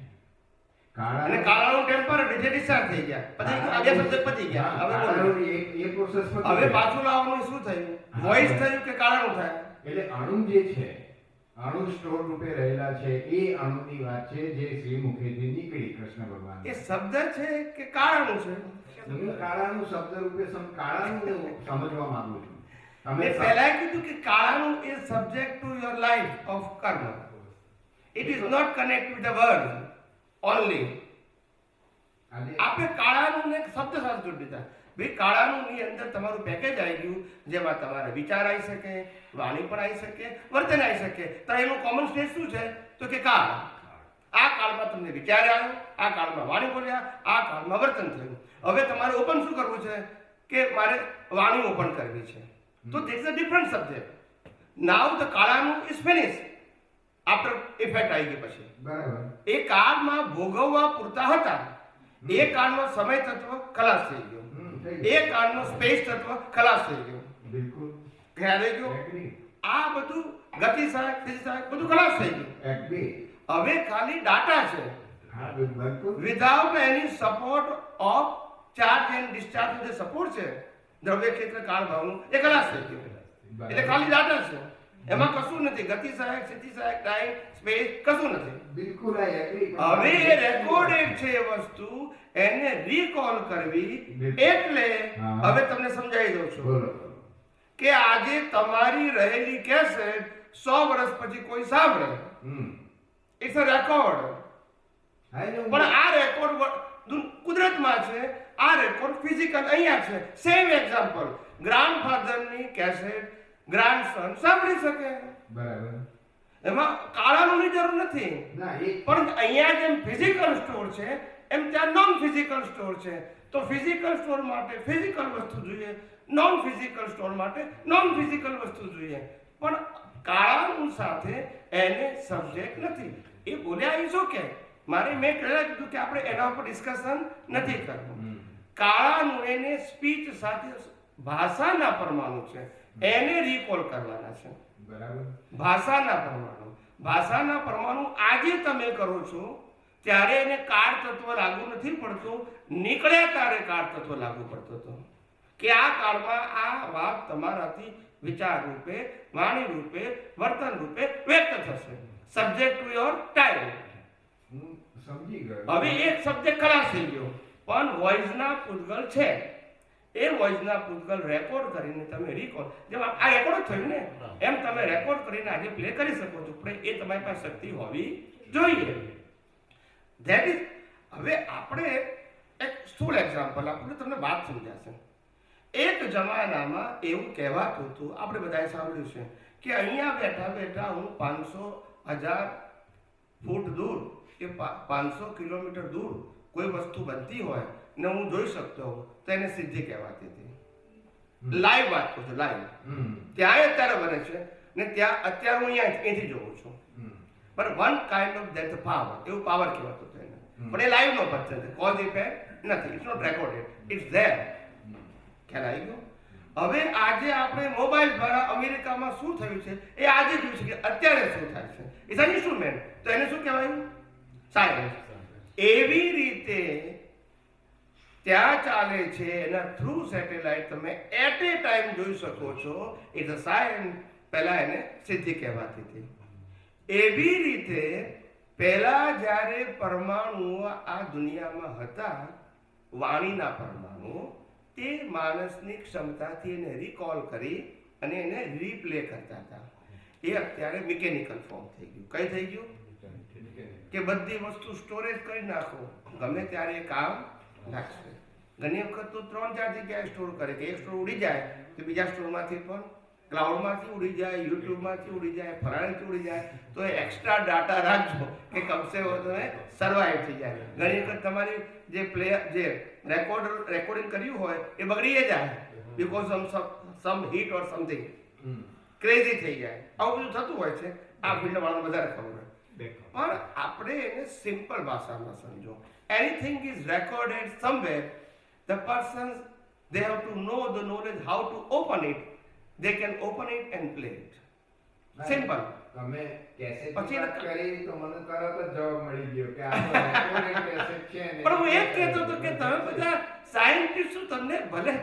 અને કાળાનું ટેમ્પરરી જે ડિસ્ચાર્જ થઈ ગયા પછી આજે શબ્દ પતી ગયા. હવે એ પ્રોસેસ હવે પાછું લાવવાનું શું થયું? વોઇસ થયું કે કાળાનું થાય? એટલે અણુ જે છે, અણુ સ્ટોર રૂપે રહેલા છે, એ અણુની વાત છે જે શ્રી મુખેથી નીકળી કૃષ્ણ ભગવાન. એ શબ્દ છે કે કાળાનું છે? હું કાળાનું શબ્દ રૂપે કાળાનું સમજવા માંગુ છું. મેં પહેલા કીધું કે કાળાનું is subject to your life of karma. It is not connect with the world only. આપણે કાળાનું ને શબ્દ સાથે જોડી દીધા. ભાઈ કાળાનું ની અંદર તમારું પેકેજ આવી ગયું જેમાં તમારા વિચાર આવી શકે, વાણી પણ આવી શકે, વર્તન આવી શકે. તો એનું કોમન સ્ટેજ શું છે? તો કે કાળ. આ કાળમાં તમને વિચાર આવ્યો, આ કાળમાં વાણી બોલ્યા, આ કાળમાં વર્તન થયું. હવે તમારે ઓપન શું કરવું છે કે મારે વાણી ઓપન કરવી છે. તો there is a different subject. Now the કાળાનું ઇઝ ફિનિશ આફ્ટર ઇફેક્ટ આવી ગઈ પછી. બરાબર. એ કાળમાં ભોગવવા પૂરતા હતા. એ કાળનો સમય તત્વ ખલાસ થઈ ગયો, એ કાળનો સ્પેસ તત્વ ખલાસ થઈ ગયો. બિલકુલ ખ્યાલ આવી ગયો? આ બધું ગતિ સહાયક, સ્થિતિ સહાયક બધું ખલાસ થઈ ગયું. હવે ખાલી ડાટા છે. Without any support of charge and discharge જે સપોર્ટ છે દ્રવ્ય ક્ષેત્ર કાળ ભાવનું એ ખલાસ થઈ ગયું. એટલે ખાલી ડાટા છે, એમાં કશું નથી. ગતિ સહાયક, સ્થિતિ સહાયક, ટાઈમ, સ્પેસ કશું નથી. બિલકુલ. હવે એ રેકોર્ડેડ છે એ વસ્તુ, એને રીકોલ કરવી. એટલે હવે તમને સમજાવી દઉં છું કે આજે તમારી રહેલી કેસેટ 100 વર્ષ પછી કોઈ સાંભળે, ઇટ્સ અ રેકોર્ડ. પણ આ રેકોર્ડ કુદરતમાં છે, આ રેકોર્ડ ફિઝિકલ અહીંયા છે. સેમ એક્ઝામ્પલ, ગ્રાન્ડફાધરની કેસેટ ગ્રાન્ડસન સાંભળી શકે. બરાબર. એમાં કાળાની જરૂર નથી. પણ અહીંયા જેમ ફિઝિકલ સ્ટોર છે એમ ત્યાં નોન ફિઝિકલ સ્ટોર છે. તો ફિઝિકલ સ્ટોર માટે ફિઝિકલ વસ્તુ જોઈએ, નોન ફિઝિકલ સ્ટોર માટે નોન ફિઝિકલ વસ્તુ જોઈએ. પણ કાળાનું સાથે એને સબ્જેક્ટ નથી. એ બોલ્યા ઇઝ ઓકે. મારે મેં પહેલા કીધું કે આપણે એના ઉપર ડિસ્કશન નથી કરવું. કાળાનું એને સ્પીચ સાથે ભાષાના પરમાણુ છે, એને રિકોલ કરવાના છે. બરાબર. ભાષાના પરમાણુ આજે તમે કરો છો ત્યારે એને કાળ તત્વ લાગુ નથી પડતું, નીકળ્યા ત્યારે કાળ તત્વ લાગુ પડતો હતો કે આ કાળમાં આ વાત તમારાથી વિચાર રૂપે, વાણી રૂપે, વર્તન રૂપે વ્યક્ત થશે, સબ્જેક્ટ ટુ યોર ટાઈમ. હું સમજી ગયો. હવે એક સબ્જેક્ટ ખલાસ થઈ ગયો, પણ વોઇસના પૂતગલ છે. એ વોઇસના પૂતગલ રેકોર્ડ કરીને તમે રિકોર્ડ, જેમ આ રેકોર્ડ થયું ને એમ તમે રેકોર્ડ કરીને આજે પ્લે કરી શકો છો, પણ એ તમારી પાસે શક્તિ હોવી જોઈએ. That is. હવે આપણે એક સ્થૂળ એક્ઝામ્પલ આપણે તમને વાત સમજાશે. એક જમાનામાં એવું કહેવાતું હતું, આપણે બધાએ સાંભળ્યું છે કે અહીંયા બેઠા બેઠા હું 500,000 ફૂટ દૂર કે 500 કિલોમીટર દૂર કોઈ વસ્તુ બનતી હોય ને હું જોઈ શકતો હોઉં તો એને સિદ્ધિ કહેવાતી હતી. લાઈવ વાત કરું છું, લાઈવ. ત્યાં અત્યારે બને છે ને ત્યાં અત્યારે હું અહીંથી જોઉં છું. પણ one kind of that power, એવું પાવર કહેવાતું હતું એને. પણ એ લાઈવ નો પર્સન છે, કોઝ ઇફેક્ટ નથી, it's not recorded, it's there. ખ્યાલ આવી ગયો? હવે આજે આપણે મોબાઈલ દ્વારા અમેરિકામાં શું થયું છે એ આજે જોયું છે કે અત્યારે શું થાય છે. It's an instrument. તો એને શું કહેવાય? સાયન્સ. એવી રીતે ત્યાં ચાલે છે, એના થ્રુ સેટેલાઇટ તમે એટ એ ટાઈમ જોઈ શકો છો. It's a science. પહેલા એને સિદ્ધિ કહેવાતી હતી. એવી રીતે પહેલા જ્યારે પરમાણુઓ આ દુનિયામાં હતા, વાણીના પરમાણુ, તે માણસની ક્ષમતાથી એને રિકોલ કરી અને એને રીપ્લે કરતા હતા. એ અત્યારે મિકેનિકલ ફોર્મ થઈ ગયું. કઈ થઈ ગયું? કે બધી વસ્તુ સ્ટોરેજ કરી નાખો, ગમે ત્યારે એ કામ લાગશે. ઘણી વખત તો 3-4 જગ્યાએ સ્ટોર કરે કે એક સ્ટોર ઉડી જાય તો બીજા સ્ટોરમાંથી પણ, ક્લાઉડમાંથી ઉડી જાય, યુટ્યુબમાંથી ઉડી જાય, ફલાણાથી ઉડી જાય, તો એ એક્સ્ટ્રા ડાટા રાખજો કે કમસે તમે સર્વાઈવ થઈ જાય. ઘણી વખત તમારી જે રેકોર્ડિંગ કર્યું હોય એ બગડી જાય because some heat or something crazy થઈ જાય. આવું બધું થતું હોય છે. આ ફિલ્ડ વાળાને વધારે ખબર હોય. પણ આપણે એને સિમ્પલ ભાષામાં સમજો. Anything is recorded somewhere. The persons, they have to know the knowledge how to open it. They can open it and play it. Simple. તમે કેસેટ પછી વાત કરી તો મને તરત જ જવાબ મળી ગયો કે આ તો રેકોર્ડેડ કેસેટ છે ને. પણ હું એ કહેતો હતો કે તમે બધા સાયન્ટિસ્ટ તમને ભલે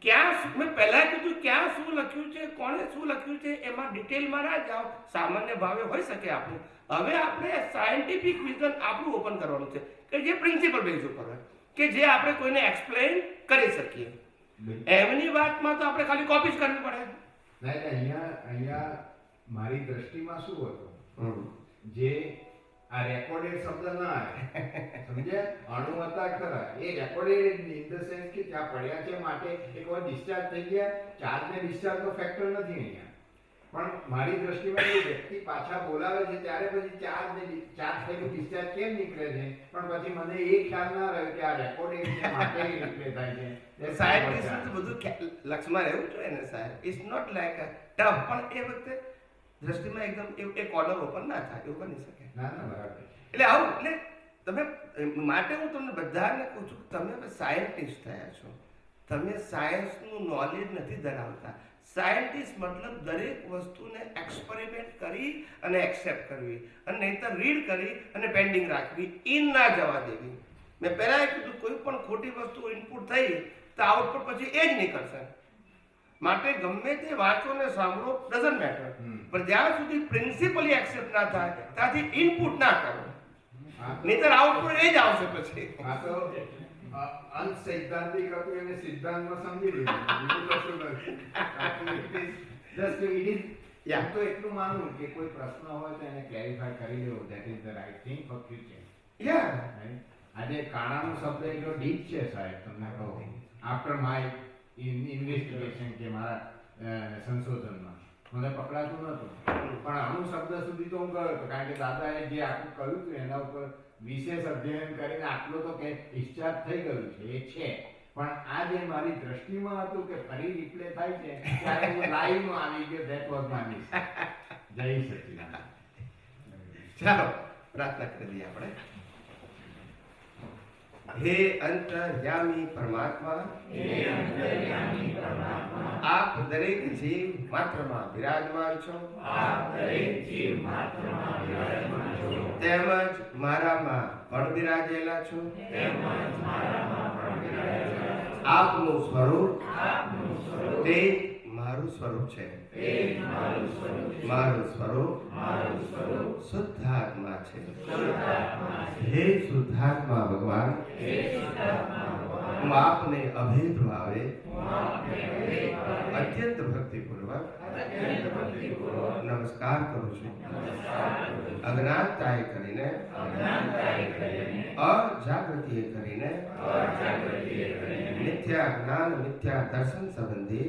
ક્યાં મેં પહેલા કીધું ક્યાં શું લખ્યું છે, કોણે શું લખ્યું છે એમાં ડિટેલમાં ના જાઓ, સામાન્ય ભાવે હોઈ શકે આપણું. હવે આપણે સાયન્ટિફિક વિઝન આપણું ઓપન કરવાનું છે કે જે પ્રિન્સિપલ બેઝ ઉપર હોય, કે જે આપણે કોઈને એક્સપ્લેન કરી શકીએ. એમની વાતમાં તો આપણે ખાલી કોપી જ કરવી પડે. નહીં, અહીંયા મારી દ્રષ્ટિમાં શું હતું, જે આ રેકોર્ડેડ શબ્દ ના આવે, સમજ્યા? અણુ હતા ખરા, એ રેકોર્ડેડ ઇન ધ સેન્સ કે ત્યાં પડ્યા છે માટે એકવાર ડિસ્ચાર્જ થઈ ગયા. ચાર્જ ને ડિસ્ચાર્જ નો ફેક્ટર નથી અહીંયા. પણ મારી દ્રષ્ટિમાં એ વ્યક્તિ પાછા બોલાવે છે ત્યારે પછી ચાર્જ થયેલું ડિસ્ચાર્જ કેમ નીકળે છે, પણ પછી મને એ ખ્યાલ ના રહ્યો કે આ રેકોર્ડિંગ છે માટે રિપ્લે થાય છે. સાયન્ટિસ્ટ બધું લક્ષમાં રહેવું જોઈએ ને સાહેબ. ઇટ્સ નોટ લાઈક ટફ, પણ એ વખતે દ્રષ્ટિમાં એકદમ એ કોર્નર ઓપન ના થાય, એવું બની શકે. ના બરાબર. એટલે આવું એટલે તમે માટે હું તમને બધાને કહું છું કે તમે સાયન્ટિસ્ટ થયા છો, તમે સાયન્સનું નોલેજ નથી ધરાવતા. સાયન્ટિસ્ટ મતલબ દરેક વસ્તુને એક્સપેરિમેન્ટ કરી અને એક્સેપ્ટ કરવી, અને નહીંતર રીડ કરી અને પેન્ડિંગ રાખવી, ઇન ના જવા દેવી. મેં પહેલાં કીધું કોઈ પણ ખોટી વસ્તુ ઇનપુટ થઈ તો આઉટપુટ પછી એ જ નીકળશે. માટે ગમે તે વાંચો ને સાંભળો, ડઝન્ટ મેટર, પણ જ્યાં સુધી પ્રિન્સિપલી એક્સેપ્ટ ના થાય ત્યાંથી ઇનપુટ ના કરો, નહીંતર આઉટપુટ એ જ આવશે પછી. આ તો અંત સૈદ્ધાંતિક હતું એને સિદ્ધાંતમાં સમજી લીધું, બીજું કશું નથી. હું તો એટલું માનું કે કોઈ પ્રશ્ન હોય તો એને ક્લેરિફાય કરી લેવો. That is the right thing for future. આજે કાણાનો શબ્દ એટલો ડીપ છે સાહેબ, તમને કહું. આફ્ટર માય ઇન્વેસ્ટિગેશન કે મારા સંશોધનમાં મને પકડાતું નહોતું, પણ અણુ શબ્દ સુધી તો હું ગયો હતો, કારણ કે દાદાએ જે આખું કહ્યું હતું એના ઉપર વિશેષ અધ્યયન કરીને આટલો તો કે ડિસ્ચાર્જ થઈ ગયું છે એ છે. પણ આ જે મારી દ્રષ્ટિમાં હતું કે ફરી રિપ્લે થાય છે ત્યારે હું લાઈવમાં આવી ગયો. That was my miss. જય સચિદાનંદ. ચાલો પ્રાર્થના કરી દઈએ આપણે. हे अंतर्यामी परमात्मा आप दरेक जीव मात्રમાં બિરાજમાન છો તેમજ મારામાં પણ બિરાજેલા છો આપનું સ્વરૂપ તે મારું સ્વરૂપ છે મારું સ્વરૂપ શુદ્ધાત્મા છે હે શુદ્ધાત્મા ભગવાન હું આપને અભેદ ભાવે અત્યંત ભક્તિપૂર્વક નમસ્કાર કરું છું અજ્ઞાનતાએ કરીને અજાગૃતિએ કરીને મિથ્યા જ્ઞાન મિથ્યા દર્શન સંબંધી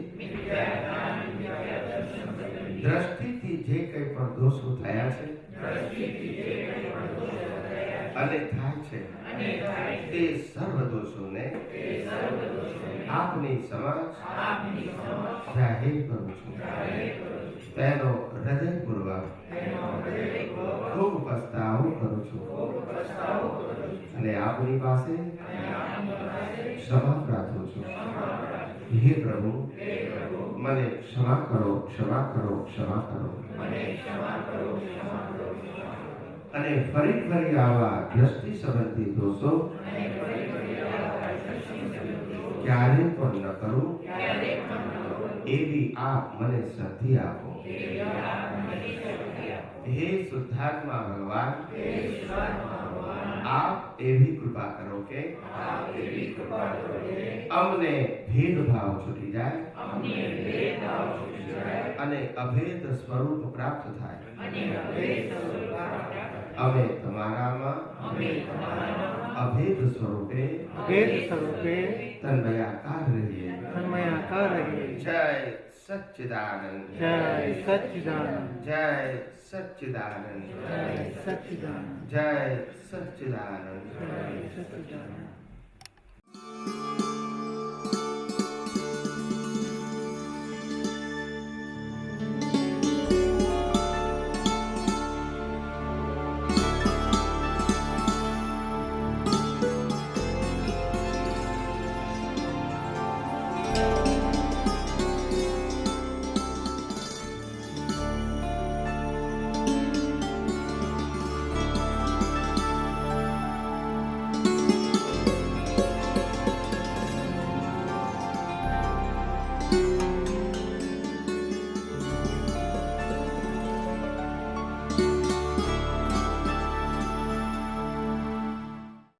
દ્રષ્ટિથી જે કંઈ પણ દોષો થયા છે અને થાય છે તે સર્વ દોષોને આપની સમક્ષ જાહેર કરું છું તેનો હૃદયપૂર્વક ખૂબ પસ્તાવો કરું છું અને આપની પાસે ક્ષમા પ્રાર્થું છું હે પ્રભુ મને ક્ષમા કરો ક્ષમા કરો ક્ષમા કરો અને ફરી ફરી આવા દ્રષ્ટિ સંબંધી દોષો ક્યારે પણ ન કરું એવી આપ મને શક્તિ આપો હે શુદ્ધાત્મા ભગવાન આપ એવી કૃપા કરો કે અમને ભેદભાવ છૂટી જાય અને અભેદ સ્વરૂપ પ્રાપ્ત થાય અમે તમારામાં અભેદ સ્વરૂપે તન્મયાકાર રહીએ જય સચ્ચિદાનંદ જય સચ્ચિદાનંદ જય સચ્ચિદાનંદ જય સચ્ચિદાનંદ જય સચ્ચિદાનંદ જય સચ્ચિદાનંદ